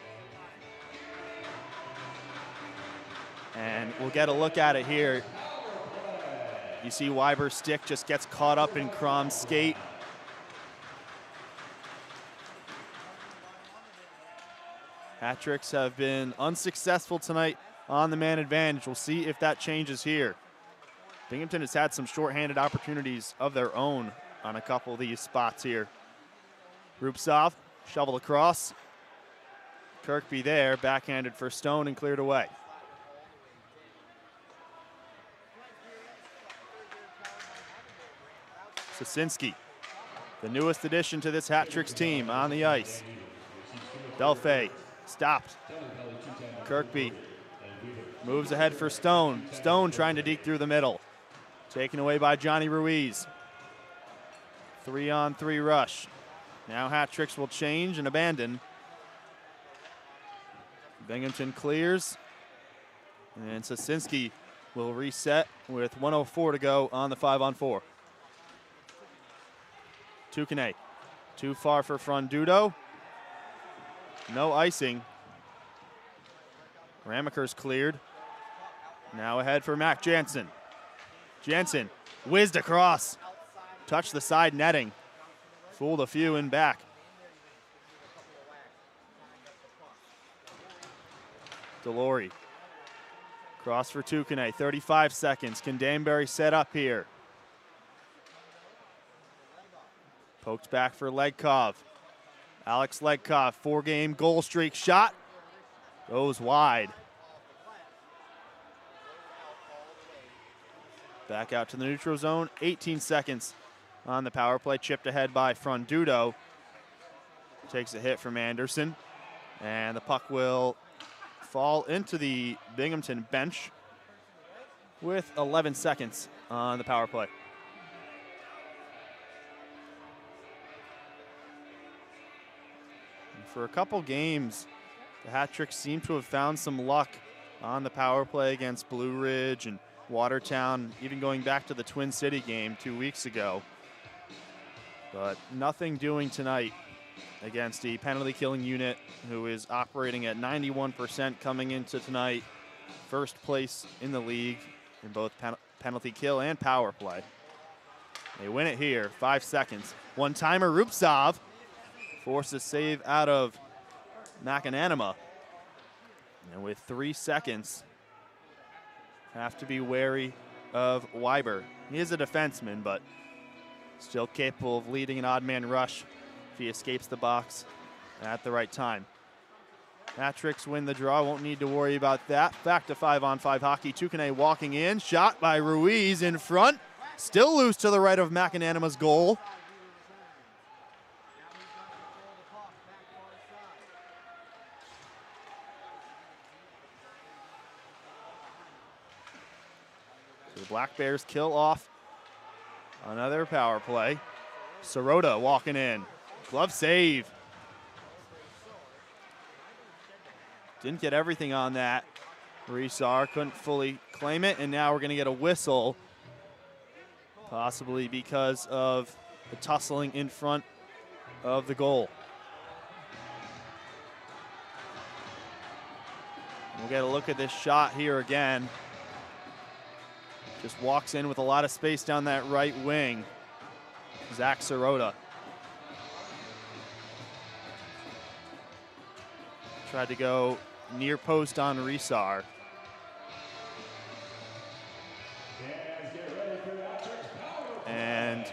And we'll get a look at it here. You see Weiber's stick just gets caught up in Crom's skate. Hat-Tricks have been unsuccessful tonight on the man advantage. We'll see if that changes here. Binghamton has had some shorthanded opportunities of their own on a couple of these spots here. Rupsoff shoveled across. Kirkby there, backhanded for Stone and cleared away. Sosinski, the newest addition to this Hat-Tricks team on the ice. Delfay stopped. Kirkby moves ahead for Stone. Stone trying to deke through the middle. Taken away by Johnny Ruiz. 3-on-3 rush. Now Hat-Tricks will change and abandon. Binghamton clears. And Sosinski will reset with 1:04 to go on the 5-on-4. Tukane, too far for Frondudo. No icing. Ramaker's cleared. Now ahead for Mac Jansen. Jansen whizzed across. Touched the side netting. Fooled a few in back. Delory. Cross for Tukane, 35 seconds. Can Danbury set up here? Poked back for Legkov. Alex Legkov, 4-game goal streak shot. Goes wide. Back out to the neutral zone, 18 seconds on the power play. Chipped ahead by Frondudo. Takes a hit from Anderson. And the puck will fall into the Binghamton bench with 11 seconds on the power play. And for a couple games, the Hat-Tricks seem to have found some luck on the power play against Blue Ridge and Watertown, even going back to the Twin City game 2 weeks ago. But nothing doing tonight against the penalty killing unit who is operating at 91% coming into tonight. First place in the league in both penalty kill and power play. They win it here, 5 seconds. One-timer, Rupsov forces save out of McAnanima. And with 3 seconds, have to be wary of Weiber. He is a defenseman, but still capable of leading an odd man rush if he escapes the box at the right time. Hat-Tricks win the draw, won't need to worry about that. Back to 5-on-5 hockey. Tukane walking in, shot by Ruiz in front. Still loose to the right of McAnanima's goal. So the Black Bears kill off another power play. Sirota walking in. Glove save. Didn't get everything on that. Resar couldn't fully claim it, and now we're going to get a whistle, possibly because of the tussling in front of the goal. We'll get a look at this shot here again. Just walks in with a lot of space down that right wing. Zach Sirota. Tried to go near post on Resar. And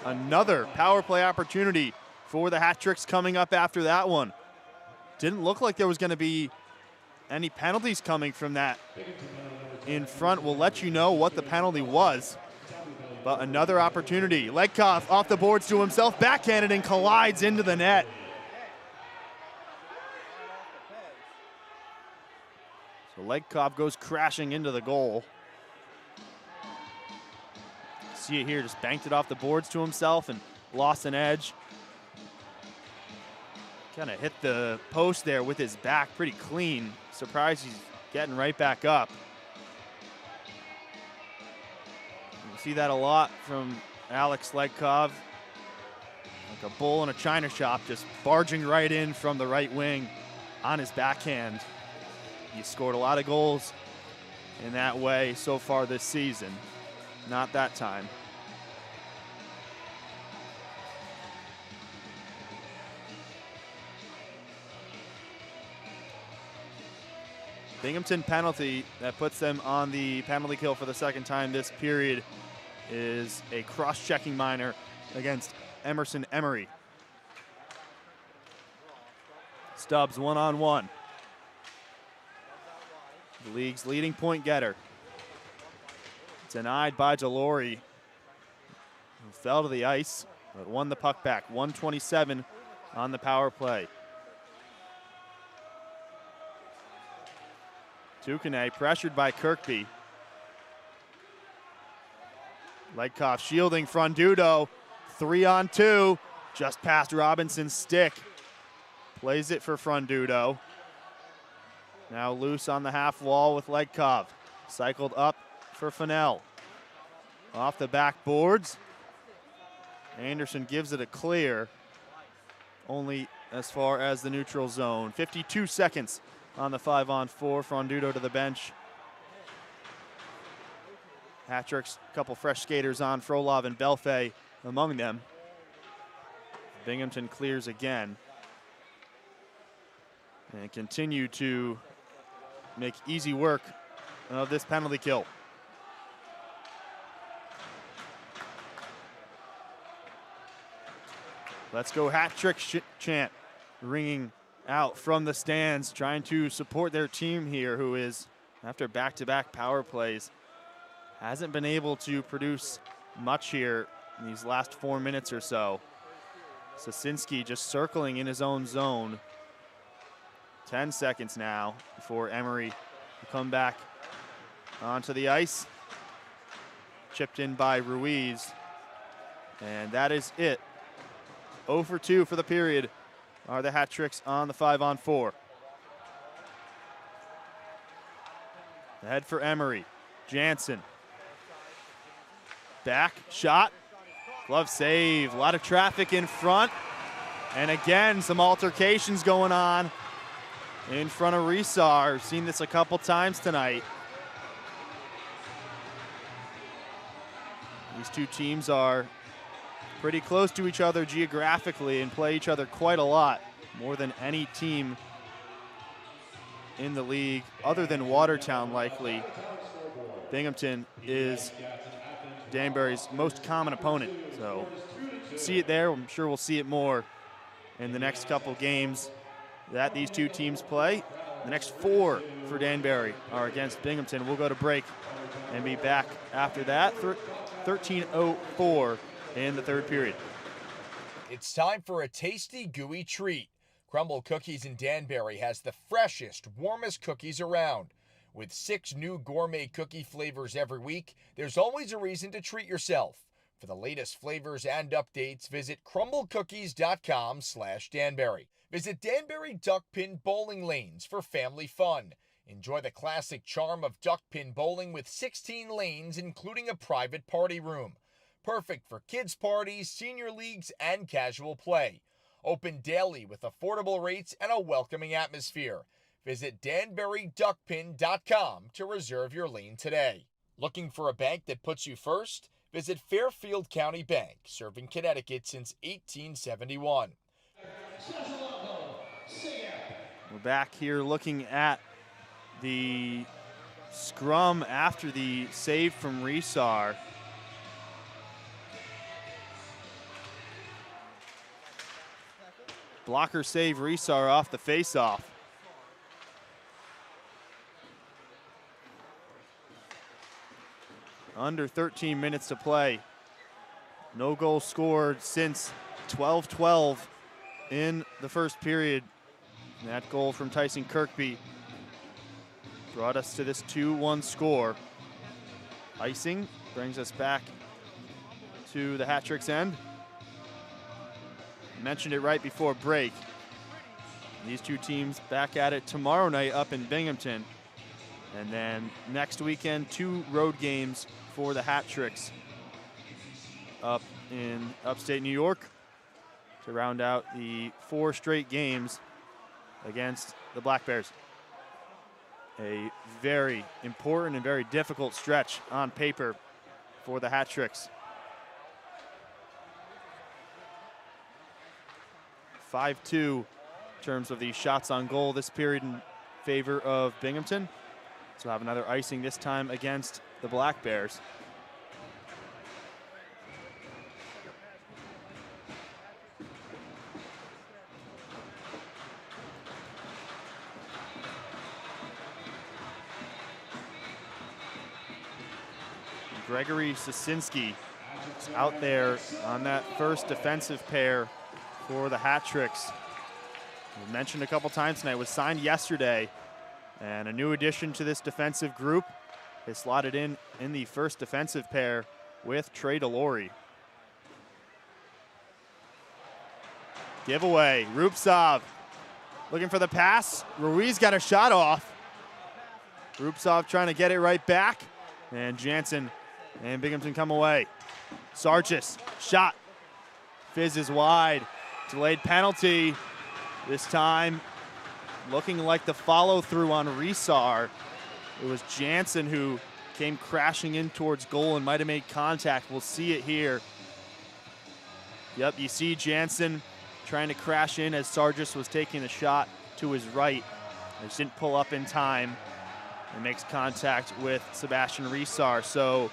another power play opportunity for the Hat-Tricks coming up after that one. Didn't look like there was going to be any penalties coming from that in front. We'll let you know what the penalty was. But another opportunity. Legkov off the boards to himself, backhanded and collides into the net. So Legkov goes crashing into the goal. See it here, just banked it off the boards to himself and lost an edge. Kind of hit the post there with his back pretty clean. Surprised he's getting right back up. You see that a lot from Alex Legkov. Like a bull in a china shop, just barging right in from the right wing on his backhand. He scored a lot of goals in that way so far this season. Not that time. Binghamton penalty that puts them on the penalty kill for the second time this period is a cross-checking minor against Emerson Emery. Stubbs one-on-one. The league's leading point getter. Denied by Delory, who fell to the ice, but won the puck back. 1:27 on the power play. Tukane pressured by Kirkby. Legkov shielding Frondudo. 3-on-2, just past Robinson's stick. Plays it for Frondudo. Now loose on the half wall with Legkov. Cycled up for Fennell. Off the backboards. Anderson gives it a clear. Only as far as the neutral zone. 52 seconds on the 5-on-4. Frondudo to the bench. Hat-Tricks, a couple fresh skaters on. Frolov and Belfay among them. Binghamton clears again. And continue to make easy work of this penalty kill. Let's go Hat-Trick chant ringing out from the stands, trying to support their team here, who is, after back-to-back power plays, hasn't been able to produce much here in these last 4 minutes or so. Sosinski just circling in his own zone. 10 seconds now before Emery will come back onto the ice. Chipped in by Ruiz. And that is it. 0 for 2 for the period are the hat tricks on the 5-on-4. Ahead for Emery. Jansen. Back, shot. Glove save. A lot of traffic in front. And again, some altercations going on in front of Resar. We've seen this a couple times tonight. These two teams are pretty close to each other geographically and play each other quite a lot, more than any team in the league, other than Watertown likely. Binghamton is Danbury's most common opponent, so see it there. I'm sure we'll see it more in the next couple games that these two teams play. The next 4 for Danbury are against Binghamton. We'll go to break and be back after that. 13:04 in the third period.
It's time for a tasty, gooey treat. Crumble Cookies in Danbury has the freshest, warmest cookies around. With 6 new gourmet cookie flavors every week, there's always a reason to treat yourself. For the latest flavors and updates, visit crumblecookies.com/Danbury. Visit Danbury Duck Pin Bowling Lanes for family fun. Enjoy the classic charm of duck pin bowling with 16 lanes, including a private party room. Perfect for kids' parties, senior leagues, and casual play. Open daily with affordable rates and a welcoming atmosphere. Visit DanburyDuckPin.com to reserve your lane today. Looking for a bank that puts you first? Visit Fairfield County Bank, serving Connecticut since 1871.
We're back here looking at the scrum after the save from Resar. Blocker save Resar off the faceoff. Under 13 minutes to play. No goal scored since 12-12 in the first period. And that goal from Tyson Kirkby brought us to this 2-1 score. Icing brings us back to the hat trick's end. Mentioned it right before break. These two teams back at it tomorrow night up in Binghamton. And then next weekend, 2 road games for the hat tricks up in upstate New York to round out the 4 straight games against the Black Bears. A very important and very difficult stretch on paper for the hat tricks. 5-2 in terms of the shots on goal this period in favor of Binghamton. So have another icing this time against the Black Bears. Gregory Sosinski is out there on that first defensive pair for the hat tricks. We mentioned a couple times tonight, was signed yesterday, and a new addition to this defensive group is slotted in the first defensive pair with Trey DeLaurie. Giveaway, Rupsov looking for the pass. Ruiz got a shot off. Rupsov trying to get it right back, and Jansen and Binghamton come away. Sargis, shot, fizzes wide. Delayed penalty. This time looking like the follow-through on Resar. It was Jansen who came crashing in towards goal and might have made contact. We'll see it here. Yep, you see Jansen trying to crash in as Sargis was taking the shot to his right. He just didn't pull up in time and makes contact with Sebastian Resar. So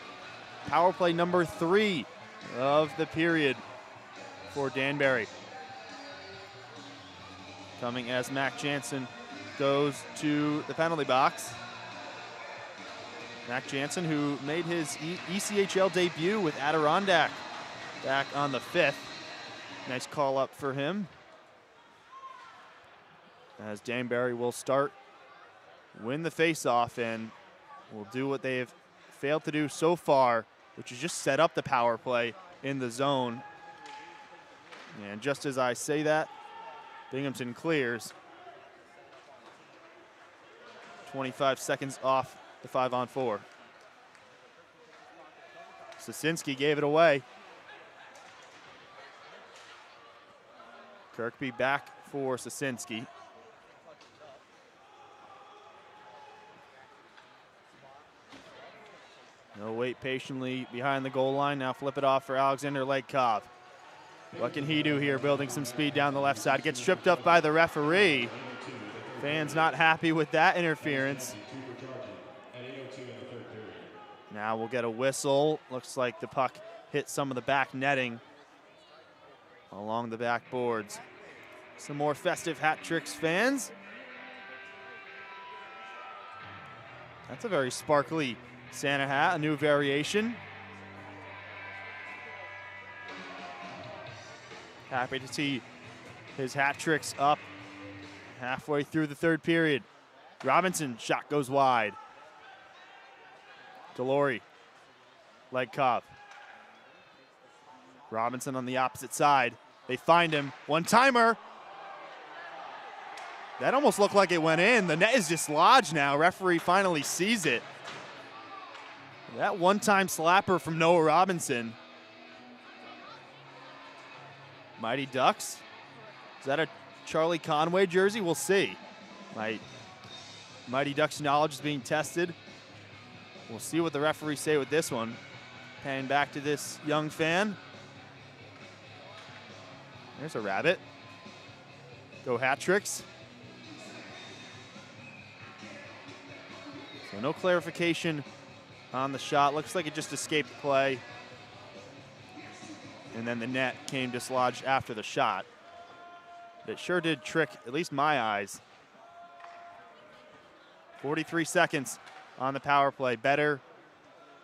power play number 3 of the period for Danbury. Coming as Mac Jansen goes to the penalty box. Mac Jansen, who made his ECHL debut with Adirondack back on the 5th. Nice call up for him. As Danbury will start, win the faceoff, and will do what they have failed to do so far, which is just set up the power play in the zone. And just as I say that, Binghamton clears. 25 seconds off the 5-on-4. Sosinski gave it away. Kirkby back for Sosinski. He'll wait patiently behind the goal line. Now flip it off for Alexander Legkov. What can he do here, building some speed down the left side? Gets tripped up by the referee. Fans not happy with that interference. Now we'll get a whistle. Looks like the puck hit some of the back netting along the backboards. Some more festive hat tricks, fans. That's a very sparkly Santa hat, a new variation. Happy to see his hat tricks up halfway through the 3rd period. Robinson, shot goes wide. Delory, Legkov. Robinson on the opposite side. They find him, one-timer. That almost looked like it went in. The net is dislodged now. Referee finally sees it. That one-time slapper from Noah Robinson. Mighty Ducks. Is that a Charlie Conway jersey? We'll see. Mighty Ducks knowledge is being tested. We'll see what the referees say with this one. Panning back to this young fan. There's a rabbit. Go hat tricks. So no clarification on the shot. Looks like it just escaped play. And then the net came dislodged after the shot. It sure did trick at least my eyes. 43 seconds on the power play. Better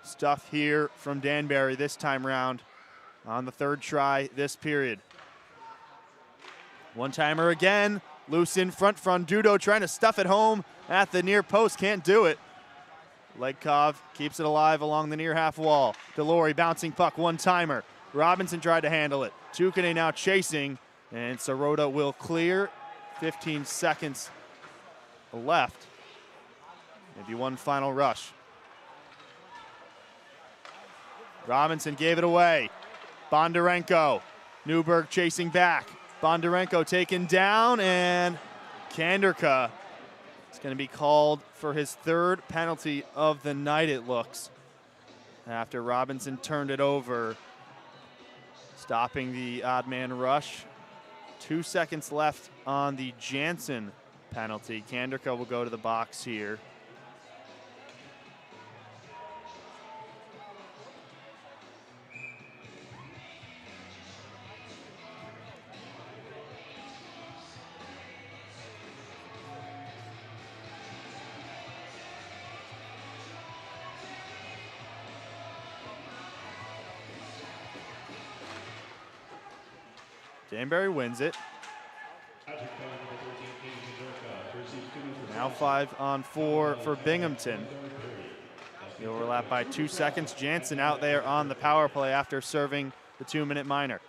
stuff here from Danbury this time round on the 3rd try this period. One-timer again. Loose in front from Dudo, trying to stuff it home at the near post. Can't do it. Legkov keeps it alive along the near half wall. Delory bouncing puck, one-timer. Robinson tried to handle it. Tukane now chasing, and Sirota will clear. 15 seconds left. Maybe one final rush. Robinson gave it away. Bondarenko. Newberg chasing back. Bondarenko taken down, and Kanderka is going to be called for his 3rd penalty of the night, it looks, after Robinson turned it over, stopping the odd man rush. 2 seconds left on the Jansen penalty. Kanderka will go to the box here. Danbury wins it. Now 5-on-4 for Binghamton. The overlap by 2 seconds. Jansen out there on the power play after serving the 2-minute minor.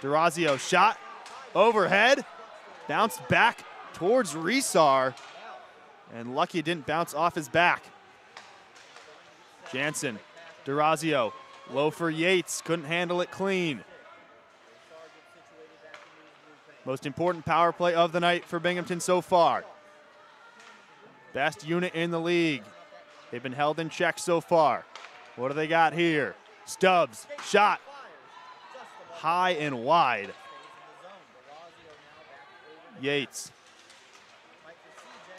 Durazio shot overhead, bounced back towards Resar, and lucky it didn't bounce off his back. Jansen, Durazio, low for Yates, couldn't handle it clean. Most important power play of the night for Binghamton so far. Best unit in the league. They've been held in check so far. What do they got here? Stubbs, shot. High and wide. Yates.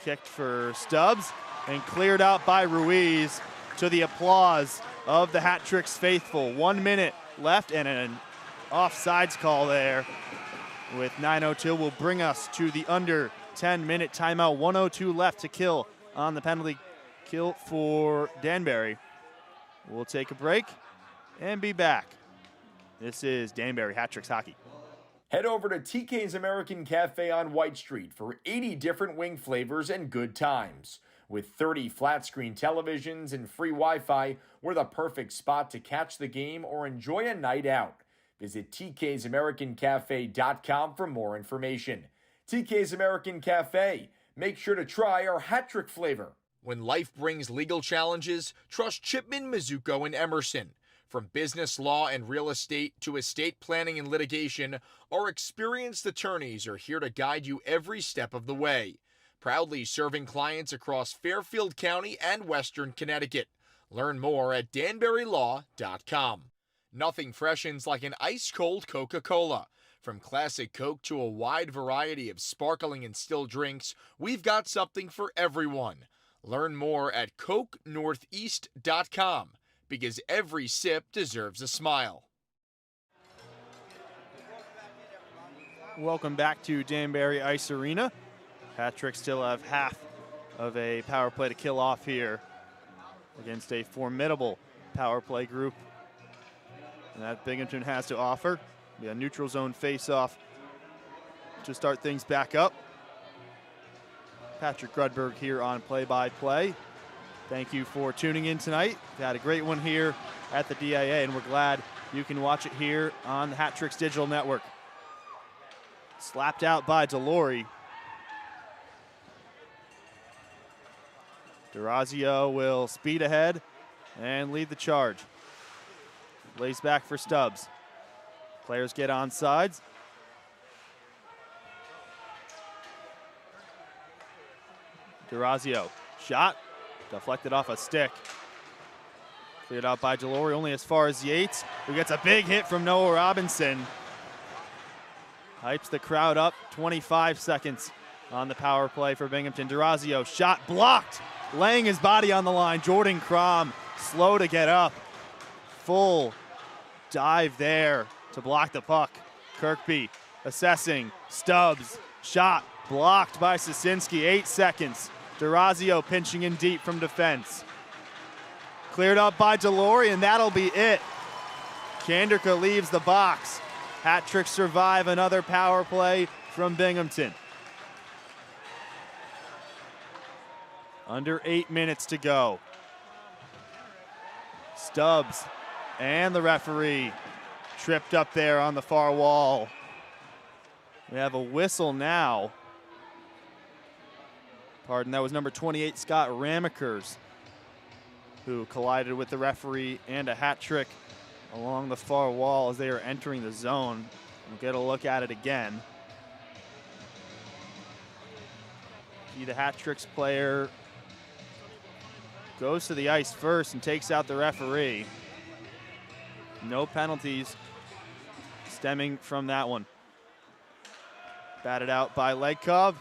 Kicked for Stubbs and cleared out by Ruiz to the applause of the Hat Tricks faithful. 1 minute left and an offsides call there. With 9:02 will bring us to the under 10-minute timeout. 1:02 left to kill on the penalty kill for Danbury. We'll take a break and be back. This is Danbury Hat Tricks Hockey.
Head over to TK's American Cafe on White Street for 80 different wing flavors and good times. With 30 flat screen televisions and free Wi-Fi, we're the perfect spot to catch the game or enjoy a night out. Visit tksamericancafe.com for more information. TK's American Cafe. Make sure to try our hat trick flavor. When life brings legal challenges, trust Chipman, Mizuko, and Emerson. From business law and real estate to estate planning and litigation, our experienced attorneys are here to guide you every step of the way. Proudly serving clients across Fairfield County and Western Connecticut. Learn more at danburylaw.com. Nothing freshens like an ice-cold Coca-Cola. From classic Coke to a wide variety of sparkling and still drinks, we've got something for everyone. Learn more at CokeNortheast.com, because every sip deserves a smile.
Welcome back to Danbury Ice Arena. Hat Tricks still have half of a power play to kill off here against a formidable power play group that Binghamton has to offer. A neutral zone face-off to start things back up. Patrick Grudberg here on play-by-play. Thank you for tuning in tonight. We had a great one here at the DIA, and we're glad you can watch it here on the Hat Tricks Digital Network. Slapped out by Delory. Durazio will speed ahead and lead the charge. Lays back for Stubbs. Players get on sides. Durazio, shot, deflected off a stick. Cleared out by Delory, only as far as Yates, who gets a big hit from Noah Robinson. Hypes the crowd up, 25 seconds on the power play for Binghamton. Durazio, shot blocked, laying his body on the line. Jordan Crom, slow to get up. Full dive there to block the puck. Kirkby assessing, Stubbs, shot blocked by Sosinski, 8 seconds. Durazio pinching in deep from defense. Cleared up by Delory, and that'll be it. Kanderka leaves the box. Hat Tricks survive another power play from Binghamton. Under 8 minutes to go. Stubbs and the referee tripped up there on the far wall. We have a whistle now. Pardon, that was number 28, Scott Ramekers, who collided with the referee and a hat trick along the far wall as they are entering the zone. We'll get a look at it again. See the hat tricks player goes to the ice first and takes out the referee. No penalties stemming from that one. Batted out by Legkov.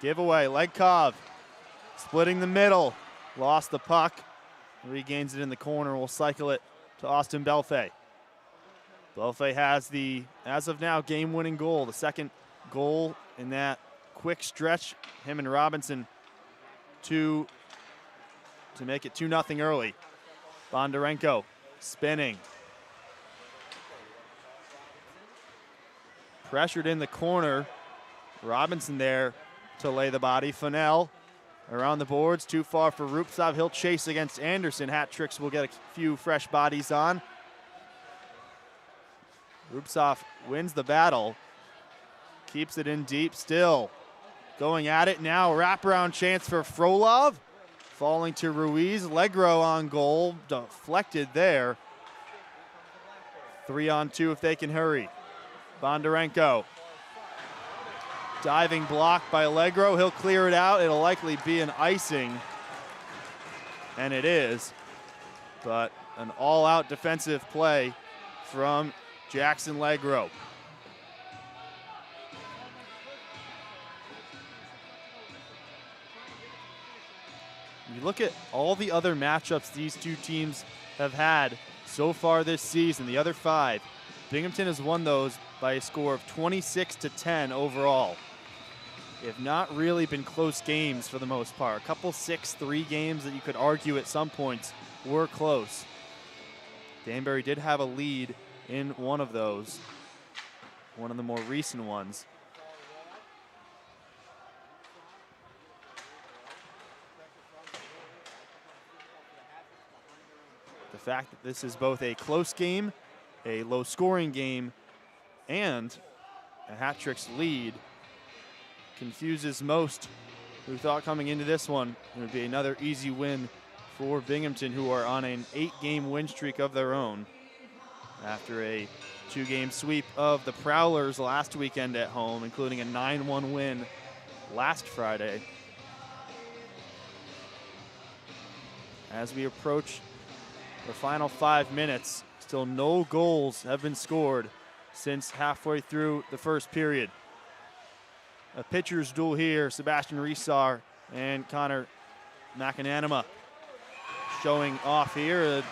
Giveaway, Legkov splitting the middle. Lost the puck. Regains it in the corner. We'll cycle it to Austin Belfay. Belfay has the, as of now, game-winning goal. The second goal in that quick stretch. Him and Robinson to make it 2-0 early. Bondarenko spinning. Pressured in the corner. Robinson there to lay the body. Fennell around the boards, too far for Rupsov. He'll chase against Anderson. Hat Tricks will get a few fresh bodies on. Rupsov wins the battle. Keeps it in deep still. Going at it now, wraparound chance for Frolov. Falling to Ruiz. Legro on goal, deflected there. 3-on-2 if they can hurry. Bondarenko. Diving block by Allegro. He'll clear it out. It'll likely be an icing. And it is. But an all-out defensive play from Jackson Legro. You look at all the other matchups these two teams have had so far this season, the other 5. Binghamton has won those by a score of 26-10 overall. They have not really been close games for the most part. A couple 6-3 games that you could argue at some points were close. Danbury did have a lead in one of those, one of the more recent ones. The fact that this is both a close game, a low-scoring game, and a hat-tricks lead confuses most who thought coming into this one it would be another easy win for Binghamton, who are on an 8-game win streak of their own after a 2-game sweep of the Prowlers last weekend at home, including a 9-1 win last Friday. As we approach the final 5 minutes, still no goals have been scored since halfway through the first period. A pitcher's duel here, Sebastian Resar and Connor McAnanima showing off here.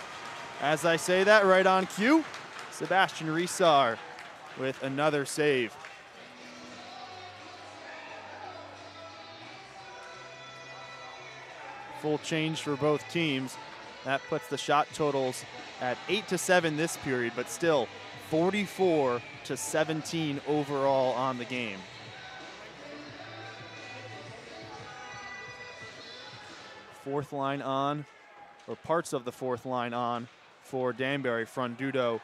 As I say that, right on cue, Sebastian Resar with another save. Full change for both teams. That puts the shot totals at 8-7 this period, but still 44-17 overall on the game. Fourth line on, or parts of the fourth line on for Danbury, Frondudo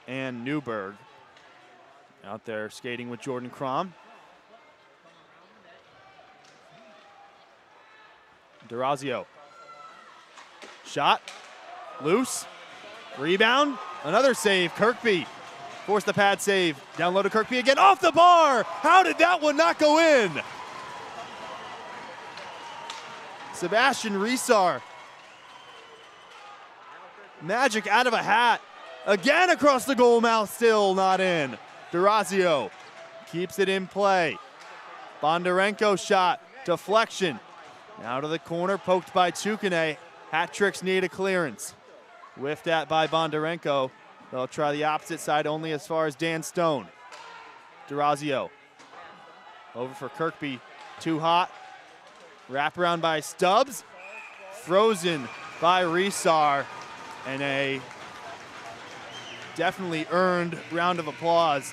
and Newberg. Out there skating with Jordan Crom. Durazio. Shot, loose, rebound, another save, Kirkby. Forced the pad save, down low to Kirkby again, off the bar! How did that one not go in? Sebastian Resar. Magic out of a hat. Again across the goal mouth, still not in. Durazio keeps it in play. Bondarenko shot, deflection. Now to the corner, poked by Tukane. Hat-tricks need a clearance. Whiffed at by Bondarenko. They'll try the opposite side only as far as Dan Stone. Durazio. Over for Kirkby, too hot. Wraparound by Stubbs. Frozen by Resar. And a definitely earned round of applause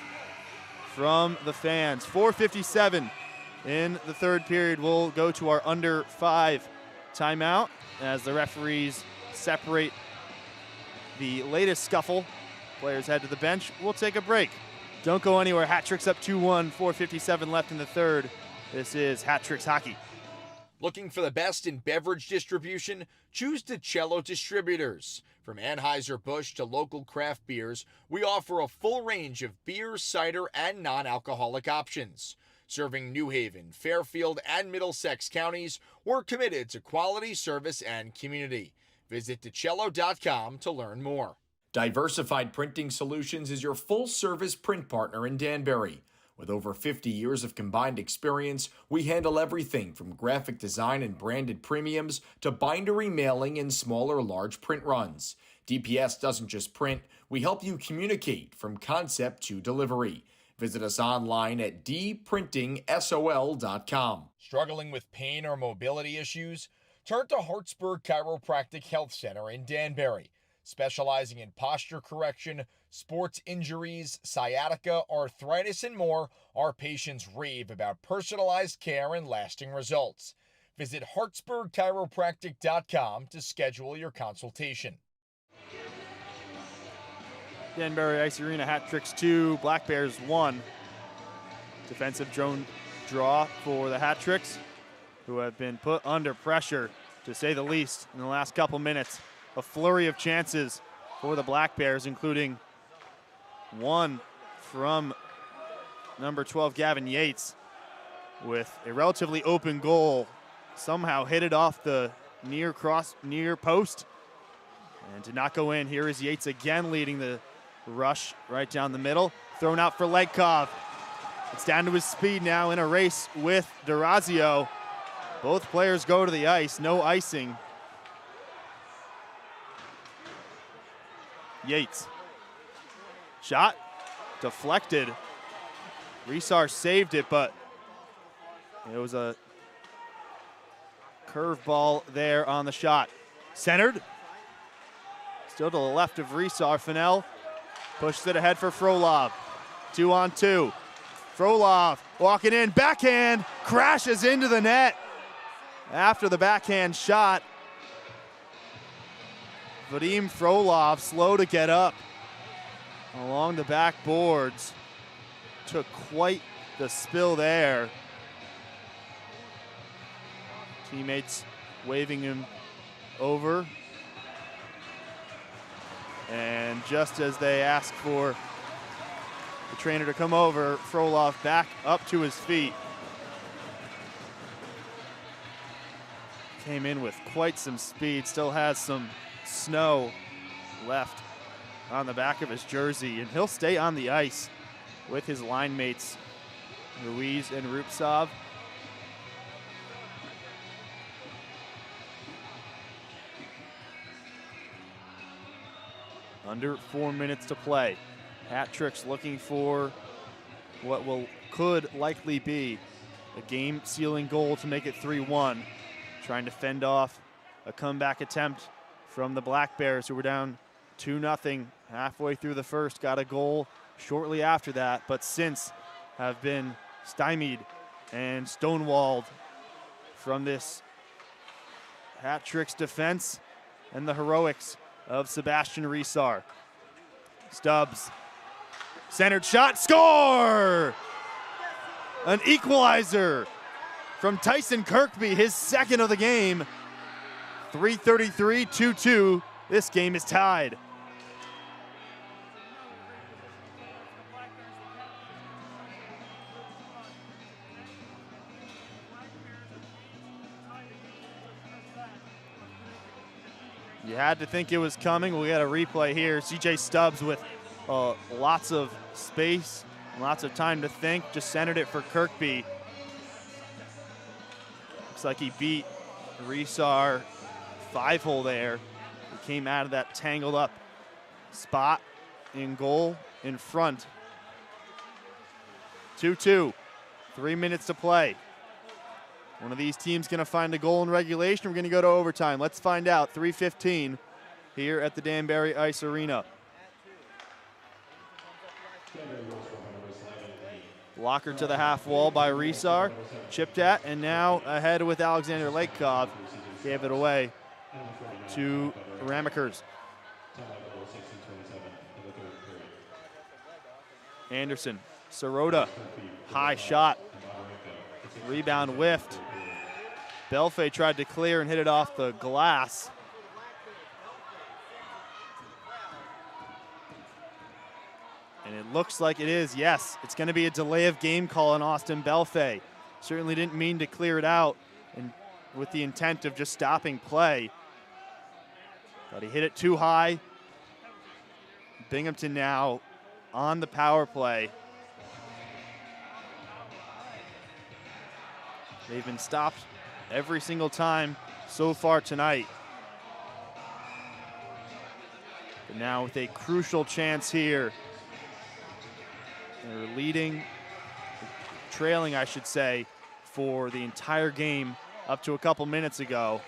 from the fans. 4:57 in the third period. We'll go to our under 5 timeout as the referees separate the latest scuffle. Players head to the bench. We'll take a break. Don't go anywhere. Hat-tricks up 2-1, 4:57 left in the third. This is Hat-tricks hockey.
Looking for the best in beverage distribution? Choose DiCello Distributors. From Anheuser-Busch to local craft beers, we offer a full range of beer, cider, and non-alcoholic options. Serving New Haven, Fairfield, and Middlesex counties, we're committed to quality service and community. Visit DiCello.com to learn more. Diversified Printing Solutions is your full-service print partner in Danbury. With over 50 years of combined experience, we handle everything from graphic design and branded premiums to bindery mailing and small or large print runs. DPS doesn't just print, we help you communicate from concept to delivery. Visit us online at dprintingsol.com. Struggling with pain or mobility issues? Turn to Hartsburg Chiropractic Health Center in Danbury. Specializing in posture correction, sports injuries, sciatica, arthritis, and more, our patients rave about personalized care and lasting results. Visit hartsburgchiropractic.com to schedule your consultation.
Danbury Ice Arena, Hat-tricks 2, Black Bears 1. Defensive drone draw for the Hat-tricks, who have been put under pressure, to say the least, in the last couple minutes. A flurry of chances for the Black Bears, including one from number 12, Gavin Yates, with a relatively open goal. Somehow hit it off the near post and did not go in. Here is Yates again leading the rush right down the middle. Thrown out for Legkov. It's down to his speed now in a race with Durazio. Both players go to the ice, no icing. Yates. Shot, deflected. Resar saved it, but it was a curveball there on the shot. Centered. Still to the left of Resar. Fennell pushes it ahead for Frolov. 2-on-2. Frolov walking in, backhand, crashes into the net. After the backhand shot, Vadim Frolov slow to get up along the backboards. Took quite the spill there. Teammates waving him over. And just as they ask for the trainer to come over, Frolov back up to his feet. Came in with quite some speed, still has some snow left on the back of his jersey, and he'll stay on the ice with his line mates, Ruiz and Rupsov. Under 4 minutes to play. Hat Tricks looking for what could likely be a game-sealing goal to make it 3-1. Trying to fend off a comeback attempt from the Black Bears, who were down 2-0 halfway through the first. Got a goal shortly after that, but since have been stymied and stonewalled from this Hat Tricks defense and the heroics of Sebastian Resar. Stubbs, centered shot, score! An equalizer from Tyson Kirkby, his second of the game. 3:33, 2-2. This game is tied. You had to think it was coming. We got a replay here. CJ Stubbs with lots of space, lots of time to think. Just centered it for Kirkby. Looks like he beat Resar 5-hole there. He came out of that tangled up spot in goal in front. 2-2, 3 minutes to play. One of these teams going to find a goal in regulation. We're going to go to overtime. Let's find out. 3:15 here at the Danbury Ice Arena. Blocker to the half wall by Resar. Chipped at, and now ahead with Alexander Lakekov. Gave it away to Ramekers. Anderson, Sirota, high shot. Rebound whiffed. Belfay tried to clear and hit it off the glass. And it looks like it is, yes. It's going to be a delay of game call on Austin Belfay. Certainly didn't mean to clear it out and with the intent of just stopping play. But he hit it too high. Binghamton now on the power play. They've been stopped every single time so far tonight. But now with a crucial chance here. They're leading, trailing I should say, for the entire game up to a couple minutes ago.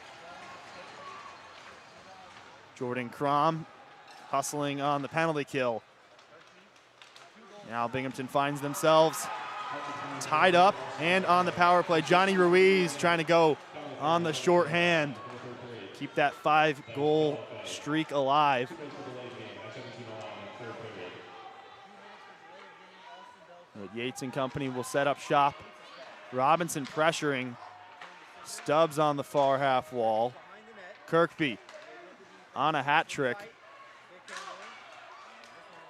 Jordan Crom hustling on the penalty kill. Now Binghamton finds themselves tied up and on the power play. Johnny Ruiz trying to go on the shorthand, keep that 5-goal streak alive. But Yates and company will set up shop. Robinson pressuring. Stubbs on the far half wall. Kirkby on a hat trick.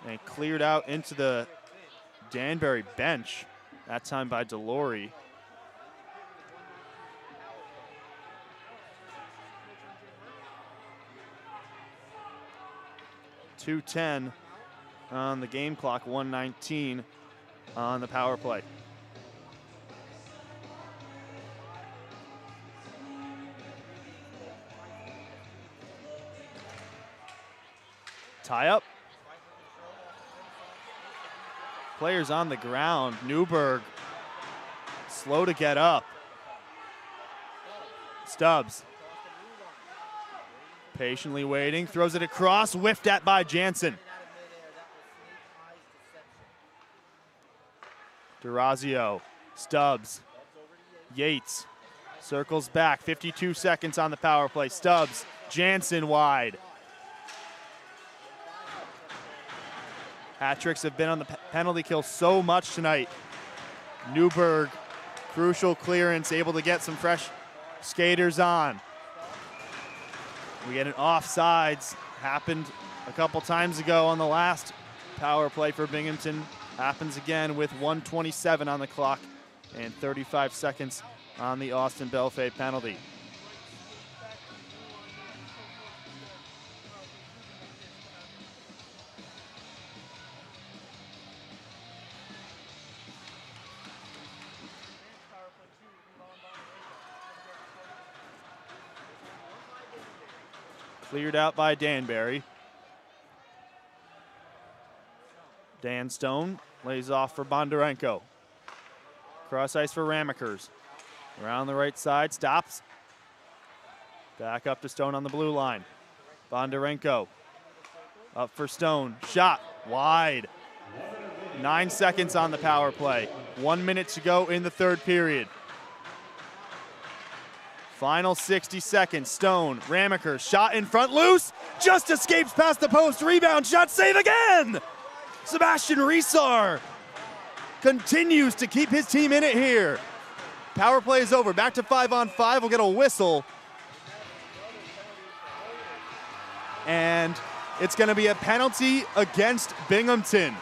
And cleared out into the Danbury bench. That time by Delory. .210 on the game clock, 1:19 on the power play. Tie up. players on the ground. Newberg slow to get up. Stubbs patiently waiting, throws it across, whiffed at by Jansen. DeRazio, Stubbs, Yates, circles back, 52 seconds on the power play. Stubbs, Jansen wide. Hat tricks have been on the penalty kill so much tonight. Newberg, crucial clearance, able to get some fresh skaters on. We get an offsides, happened a couple times ago on the last power play for Binghamton. Happens again with 1:27 on the clock and 35 seconds on the Austin Belfay penalty. Cleared out by Danbury. Dan Stone lays off for Bondarenko. Cross ice for Ramekers. Around the right side, stops. Back up to Stone on the blue line. Bondarenko up for Stone. Shot wide. 9 seconds on the power play. 1 minute to go in the third period. Final 60 seconds. Stone, Ramekers, shot in front, loose. Just escapes past the post. Rebound, shot, save again. Sebastian Resar continues to keep his team in it here. Power play is over. Back to 5-on-5. We'll get a whistle. And it's going to be a penalty against Binghamton.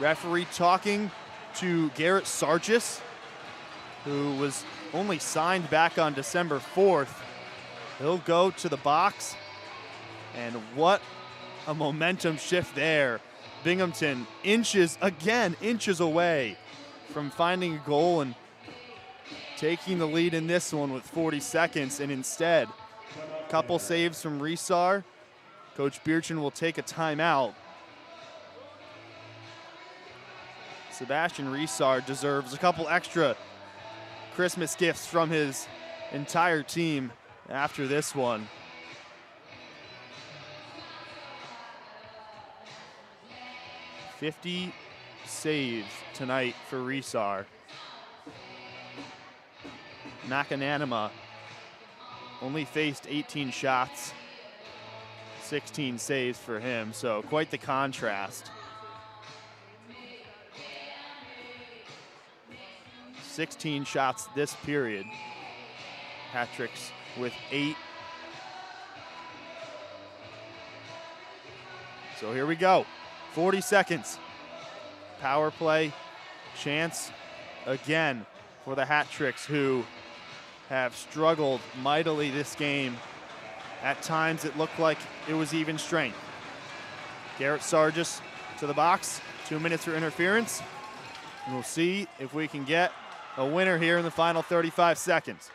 Referee talking to Garrett Sargis, who was only signed back on December 4th. He'll go to the box, and what a momentum shift there. Binghamton inches away from finding a goal and taking the lead in this one with 40 seconds, and instead, a couple saves from Resar. Coach Bierchen will take a timeout. Sebastian Resar deserves a couple extra Christmas gifts from his entire team after this one. "50 saves tonight for Resar. Makananima only faced 18 shots, 16 saves for him, so quite the contrast. 16 shots this period. Hat tricks with 8. So here we go. 40 seconds. Power play chance again for the Hat tricks, who have struggled mightily this game. At times it looked like it was even strength. Garrett Sargis to the box. 2 minutes for interference. And we'll see if we can get a winner here in the final 35 seconds.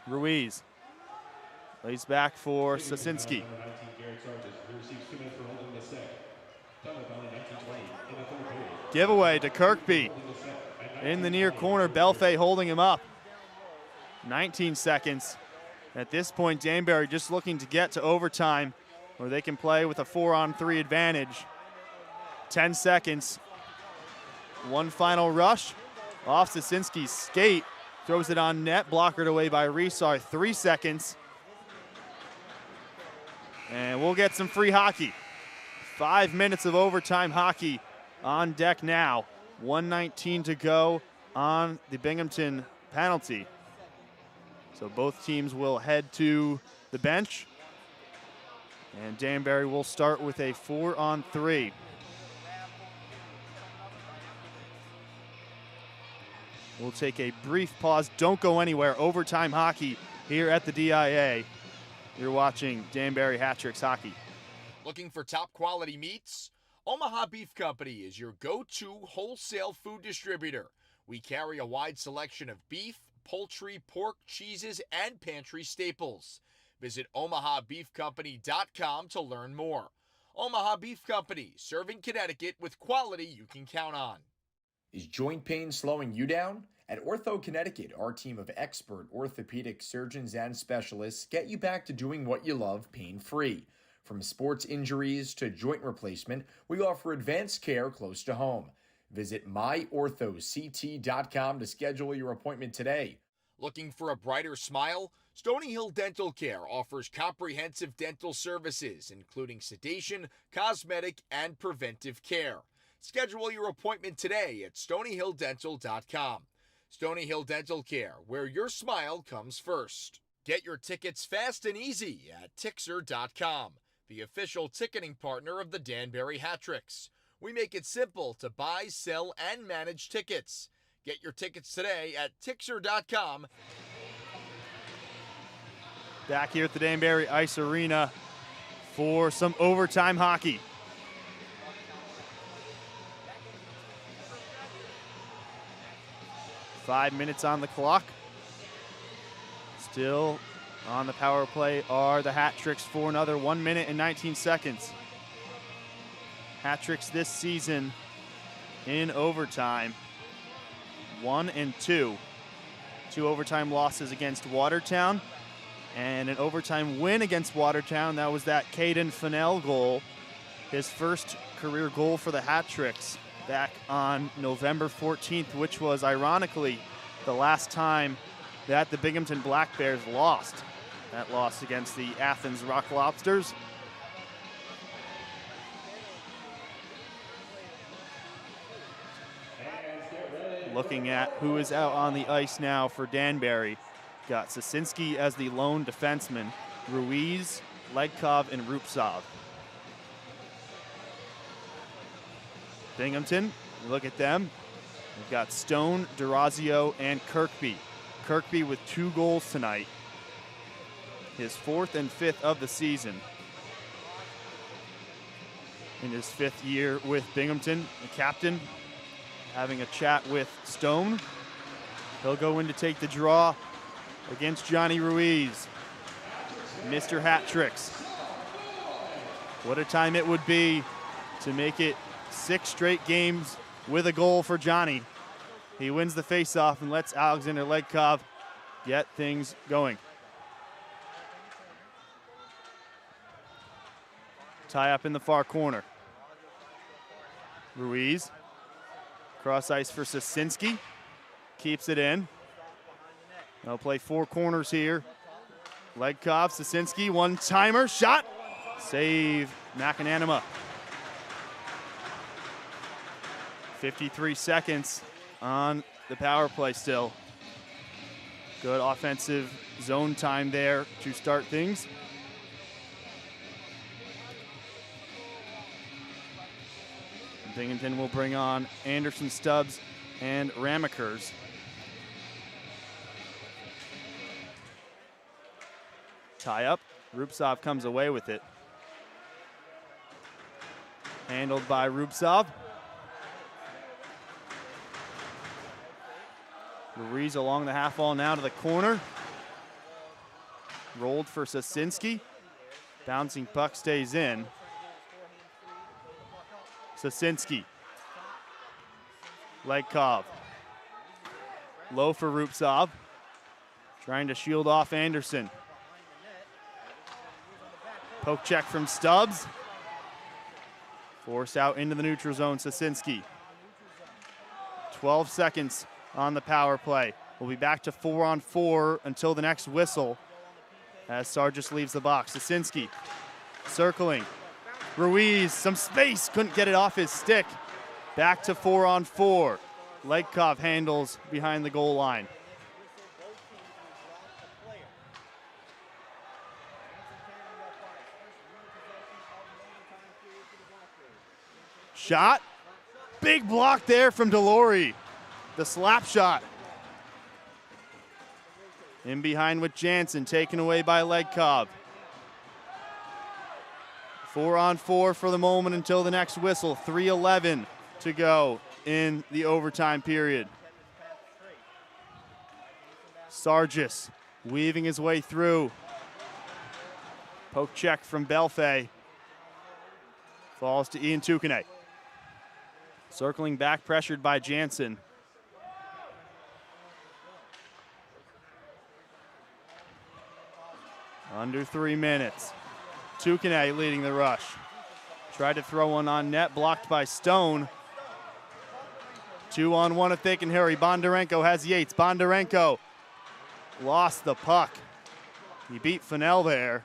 Ruiz lays back for Sasinski. Giveaway to Kirkby. In the near corner, Belfay holding him up. 19 seconds. At this point, Danbury just looking to get to overtime where they can play with a 4-on-3 advantage. 10 seconds. One final rush. Off Sasinski's skate. Throws it on net, blockered away by Resar. 3 seconds. And we'll get some free hockey. 5 minutes of overtime hockey on deck now. 1:19 to go on the Binghamton penalty. So both teams will head to the bench. And Danbury will start with a 4-on-3. We'll take a brief pause. Don't go anywhere. Overtime hockey here at the DIA. You're watching Danbury Hat Tricks Hockey.
Looking for top quality meats? Omaha Beef Company is your go-to wholesale food distributor. We carry a wide selection of beef, poultry, pork, cheeses, and pantry staples. Visit omahabeefcompany.com to learn more. Omaha Beef Company, serving Connecticut with quality you can count on. Is joint pain slowing you down? At Ortho Connecticut, our team of expert orthopedic surgeons and specialists get you back to doing what you love pain-free. From sports injuries to joint replacement, we offer advanced care close to home. Visit myorthoct.com to schedule your appointment today. Looking for a brighter smile? Stony Hill Dental Care offers comprehensive dental services, including sedation, cosmetic, and preventive care. Schedule your appointment today at stonyhilldental.com. Stony Hill Dental Care, where your smile comes first. Get your tickets fast and easy at Tixer.com, the official ticketing partner of the Danbury Hat-Tricks. We make it simple to buy, sell, and manage tickets. Get your tickets today at Tixer.com.
Back here at the Danbury Ice Arena for some overtime hockey. Five minutes on the clock. Still on the power play are the Hat-Tricks for another 1 minute and 19 seconds. Hat-Tricks this season in overtime, 1-2. 2 overtime losses against Watertown and an overtime win against Watertown. That was that Caden Fennell goal, his first career goal for the Hat-Tricks back on November 14th, which was ironically the last time that the Binghamton Black Bears lost. That loss against the Athens Rock Lobsters. Looking at who is out on the ice now for Danbury. Got Sasinski as the lone defenseman, Ruiz, Legkov, and Rupsov. Binghamton, look at them. We've got Stone, Durazio, and Kirkby. Kirkby with 2 goals tonight. His 4th and 5th of the season. In his 5th year with Binghamton, the captain having a chat with Stone. He'll go in to take the draw against Johnny Ruiz. Mr. Hat-Tricks. What a time it would be to make it 6 straight games with a goal for Johnny. He wins the faceoff and lets Alexander Legkov get things going. Tie up in the far corner. Ruiz. Cross ice for Sasinski. Keeps it in. They'll play 4 corners here. Legkov, Sasinski, one-timer, shot. Save, McAnanima. 53 seconds on the power play still. Good offensive zone time there to start things. Binghamton will bring on Anderson, Stubbs, and Ramekers. Tie up. Rupsov comes away with it. Handled by Rupsov. Ruiz along the half wall now to the corner. Rolled for Sasinski. Bouncing puck stays in. Sasinski. Legkov. Low for Rupsov. Trying to shield off Anderson. Poke check from Stubbs. Forced out into the neutral zone, Sasinski. 12 seconds on the power play. We'll be back to 4-on-4 until the next whistle as Sargis leaves the box. Sasinski circling. Ruiz, some space, couldn't get it off his stick. Back to 4-on-4. Legkov handles behind the goal line. Shot. Big block there from Delory. The slap shot. In behind with Jansen, taken away by Legkov. 4-on-4 for the moment until the next whistle. 3:11 to go in the overtime period. Sargis weaving his way through. Poke check from Belfay. Falls to Ian Tukane. Circling back, pressured by Jansen. Under 3 minutes. Tukane leading the rush. Tried to throw one on net, blocked by Stone. 2-on-1 if they can hurry. Bondarenko has Yates. Bondarenko lost the puck. He beat Fennell there.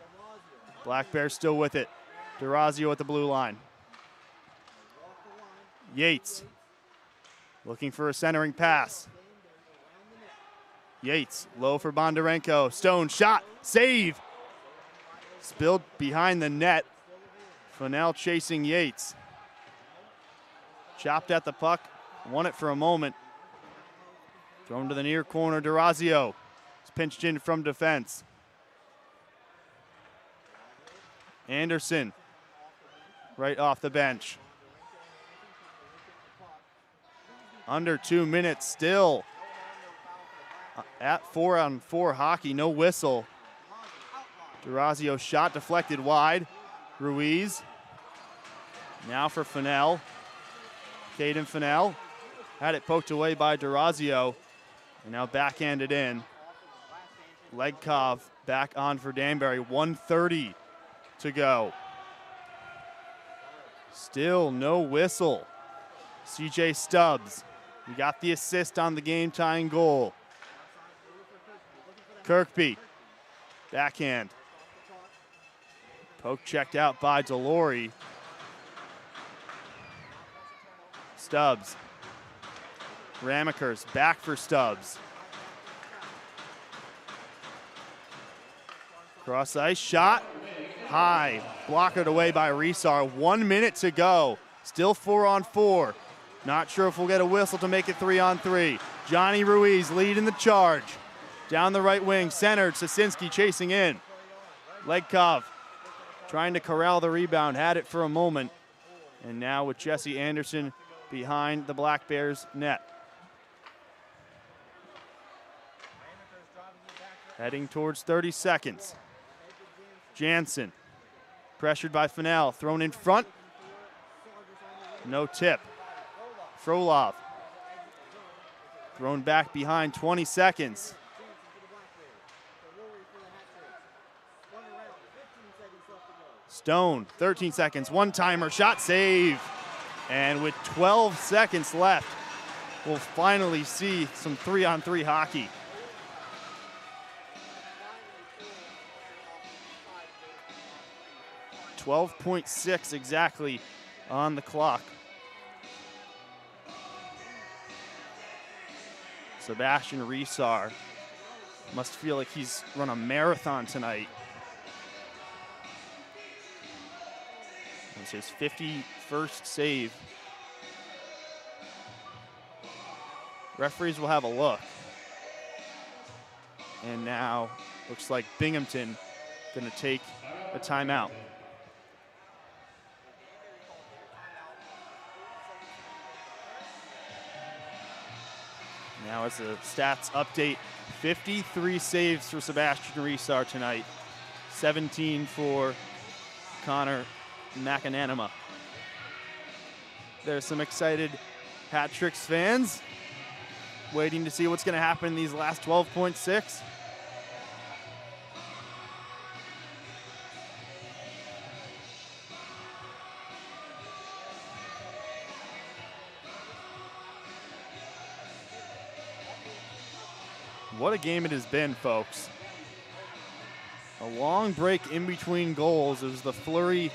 Black Bears still with it. DeRazio at the blue line. Yates looking for a centering pass. Yates low for Bondarenko. Stone shot, save. Spilled behind the net. Fennell chasing Yates. Chopped at the puck, won it for a moment. Thrown to the near corner, DeRazio. It's pinched in from defense. Anderson, right off the bench. Under 2 minutes still. At 4-on-4 hockey, no whistle. DeRazio shot deflected wide. Ruiz. Now for Fennell. Caden Fennell had it poked away by DeRazio. And now backhanded in. Legkov back on for Danbury. 1:30 to go. Still no whistle. CJ Stubbs. He got the assist on the game-tying goal. Kirkby. Backhand. Poke checked out by Delory. Stubbs. Ramekers back for Stubbs. Cross ice shot. High. Blockered away by Resar. 1 minute to go. Still 4-on-4. Not sure if we'll get a whistle to make it 3-on-3. Johnny Ruiz leading the charge. Down the right wing, centered. Sasinski chasing in. Legkov trying to corral the rebound. Had it for a moment. And now with Jesse Anderson behind the Black Bears net. Heading towards 30 seconds. Jansen, pressured by Fennell, thrown in front. No tip. Frolov, thrown back behind, 20 seconds. Stone, 13 seconds, one-timer, shot, save. And with 12 seconds left, we'll finally see some 3-on-3 hockey. .6 exactly on the clock. Sebastian Resar must feel like he's run a marathon tonight. It's his 51st save. Referees will have a look. And now looks like Binghamton gonna take a timeout. Now as the stats update, 53 saves for Sebastian Resar tonight, 17 for Connor McAnanima. There's some excited Hat Tricks fans waiting to see what's going to happen in these last 12.6. What a game it has been, folks. A long break in between goals. It was the flurry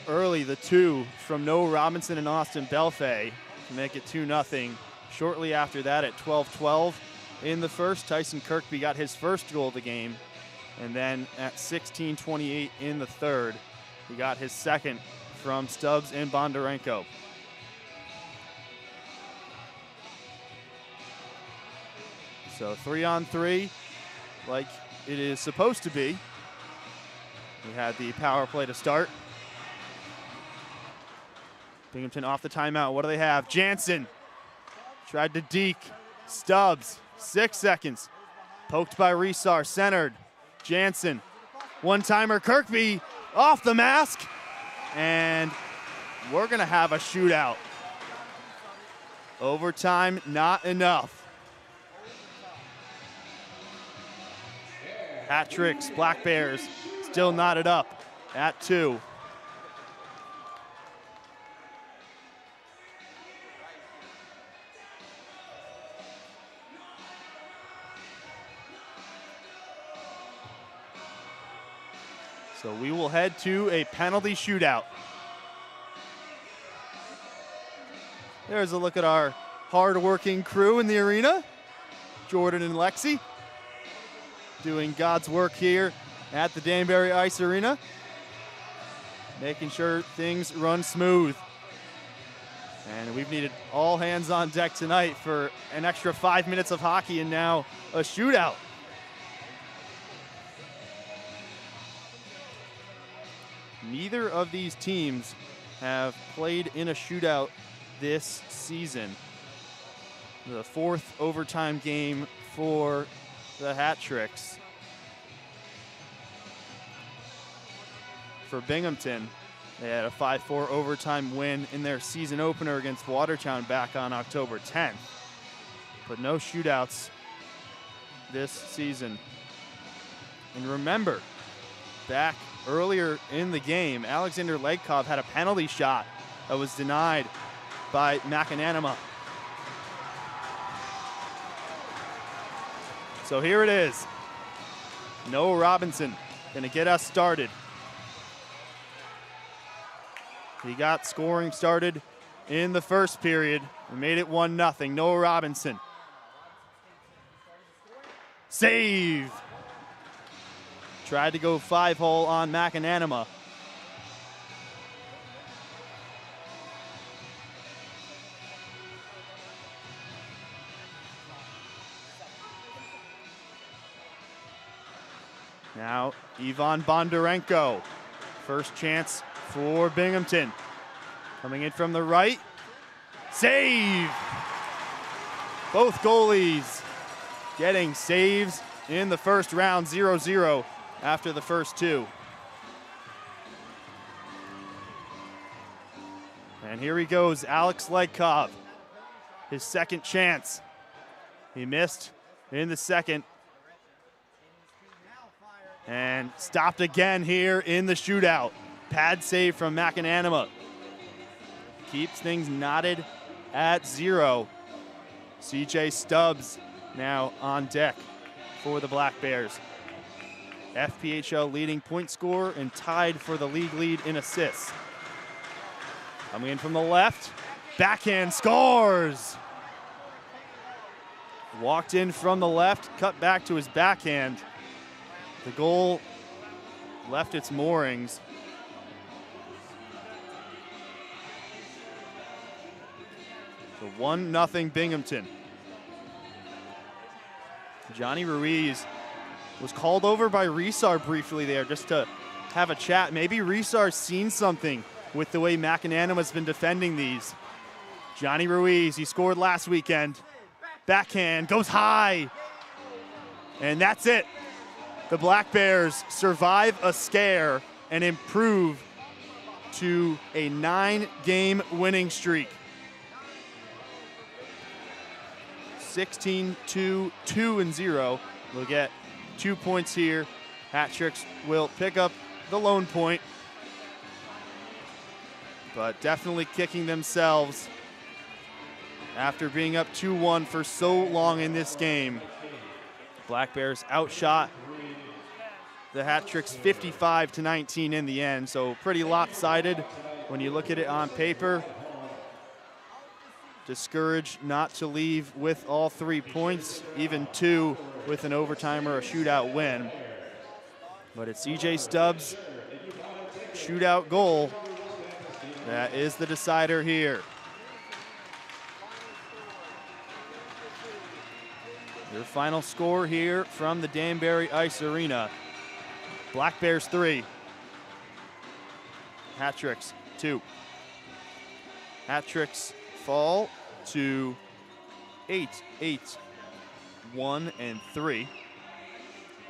early, the two from Noah Robinson and Austin Belfay to make it 2-0. Shortly after that at 12-12 in the first, Tyson Kirkby got his first goal of the game. And then at 16-28 in the third, he got his second from Stubbs and Bondarenko. So 3-on-3, like it is supposed to be. We had the power play to start. Binghamton off the timeout. What do they have? Jansen tried to deke. Stubbs, 6 seconds. Poked by Resar, centered. Jansen, one-timer, Kirkby off the mask, and we're gonna have a shootout. Overtime, not enough. Hat tricks, Black Bears still knotted up at 2. So we will head to a penalty shootout. There's a look at our hard-working crew in the arena. Jordan and Lexi doing God's work here at the Danbury Ice Arena, making sure things run smooth. And we've needed all hands on deck tonight for an extra 5 minutes of hockey and now a shootout. Neither of these teams have played in a shootout this season. The 4th overtime game for the Hat Tricks. For Binghamton, they had a 5-4 overtime win in their season opener against Watertown back on October 10th. But no shootouts this season. And remember, back earlier in the game, Alexander Legkov had a penalty shot that was denied by McAnanama. So here it is. Noah Robinson gonna get us started. He got scoring started in the first period and made it 1-0. Noah Robinson. Save. Tried to go 5-hole on McAnanama. Now Ivan Bondarenko. First chance for Binghamton. Coming in from the right. Save! Both goalies getting saves in the first round, 0-0 after the first 2. And here he goes, Alex Legkov. His second chance. He missed in the second. And stopped again here in the shootout. Pad save from McAnanama. Keeps things knotted at 0. CJ Stubbs now on deck for the Black Bears. FPHL leading point scorer and tied for the league lead in assists. Coming in from the left, backhand scores. Walked in from the left, cut back to his backhand. The goal left its moorings. So 1-0 Binghamton. Johnny Ruiz was called over by Resar briefly there just to have a chat. Maybe Resar's seen something with the way McAnanama's been defending these. Johnny Ruiz, he scored last weekend. Backhand, goes high. And that's it. The Black Bears survive a scare and improve to a 9-game winning streak. 16-2-2-0. We'll get 2 points here. Hat Tricks will pick up the lone point, but definitely kicking themselves after being up 2-1 for so long in this game. Black Bears outshot the Hat Tricks 55-19 in the end, so pretty lopsided when you look at it on paper. Discouraged not to leave with all 3 points, even 2 with an overtime or a shootout win. But it's CJ Stubbs' shootout goal that is the decider here. Your final score here from the Danbury Ice Arena. Black Bears 3. Hat Tricks 2. Hat Tricks fall to 8-1-3.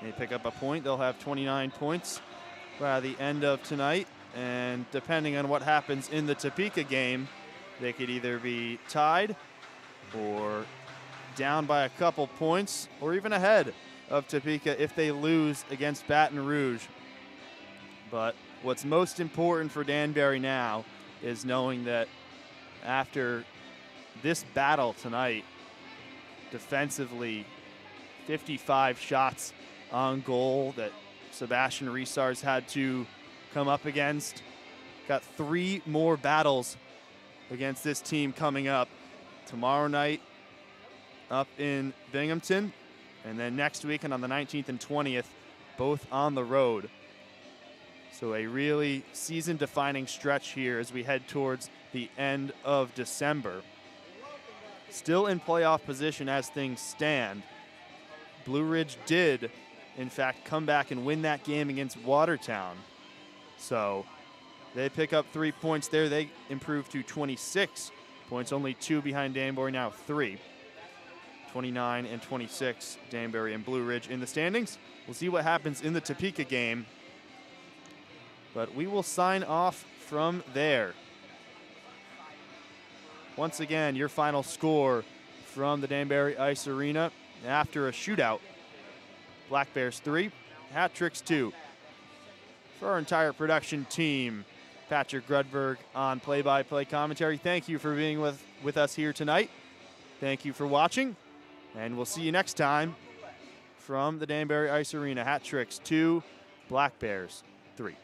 They pick up a point, they'll have 29 points by the end of tonight. And depending on what happens in the Topeka game, they could either be tied or down by a couple points or even ahead of Topeka if they lose against Baton Rouge. But what's most important for Danbury now is knowing that after this battle tonight, defensively, 55 shots on goal that Sebastian Resars had to come up against. Got 3 more battles against this team coming up. Tomorrow night up in Binghamton, and then next weekend on the 19th and 20th, both on the road. So a really season-defining stretch here as we head towards the end of December. Still in playoff position as things stand. Blue Ridge did, in fact, come back and win that game against Watertown. So they pick up 3 points there. They improve to 26 points, only 2 behind Danbury, now 3. 29 and 26, Danbury and Blue Ridge in the standings. We'll see what happens in the Topeka game, but we will sign off from there. Once again, your final score from the Danbury Ice Arena after a shootout. Black Bears 3, Hat Tricks 2. For our entire production team, Patrick Grudberg on play-by-play commentary. Thank you for being with us here tonight. Thank you for watching, and we'll see you next time from the Danbury Ice Arena. Hat Tricks 2, Black Bears 3.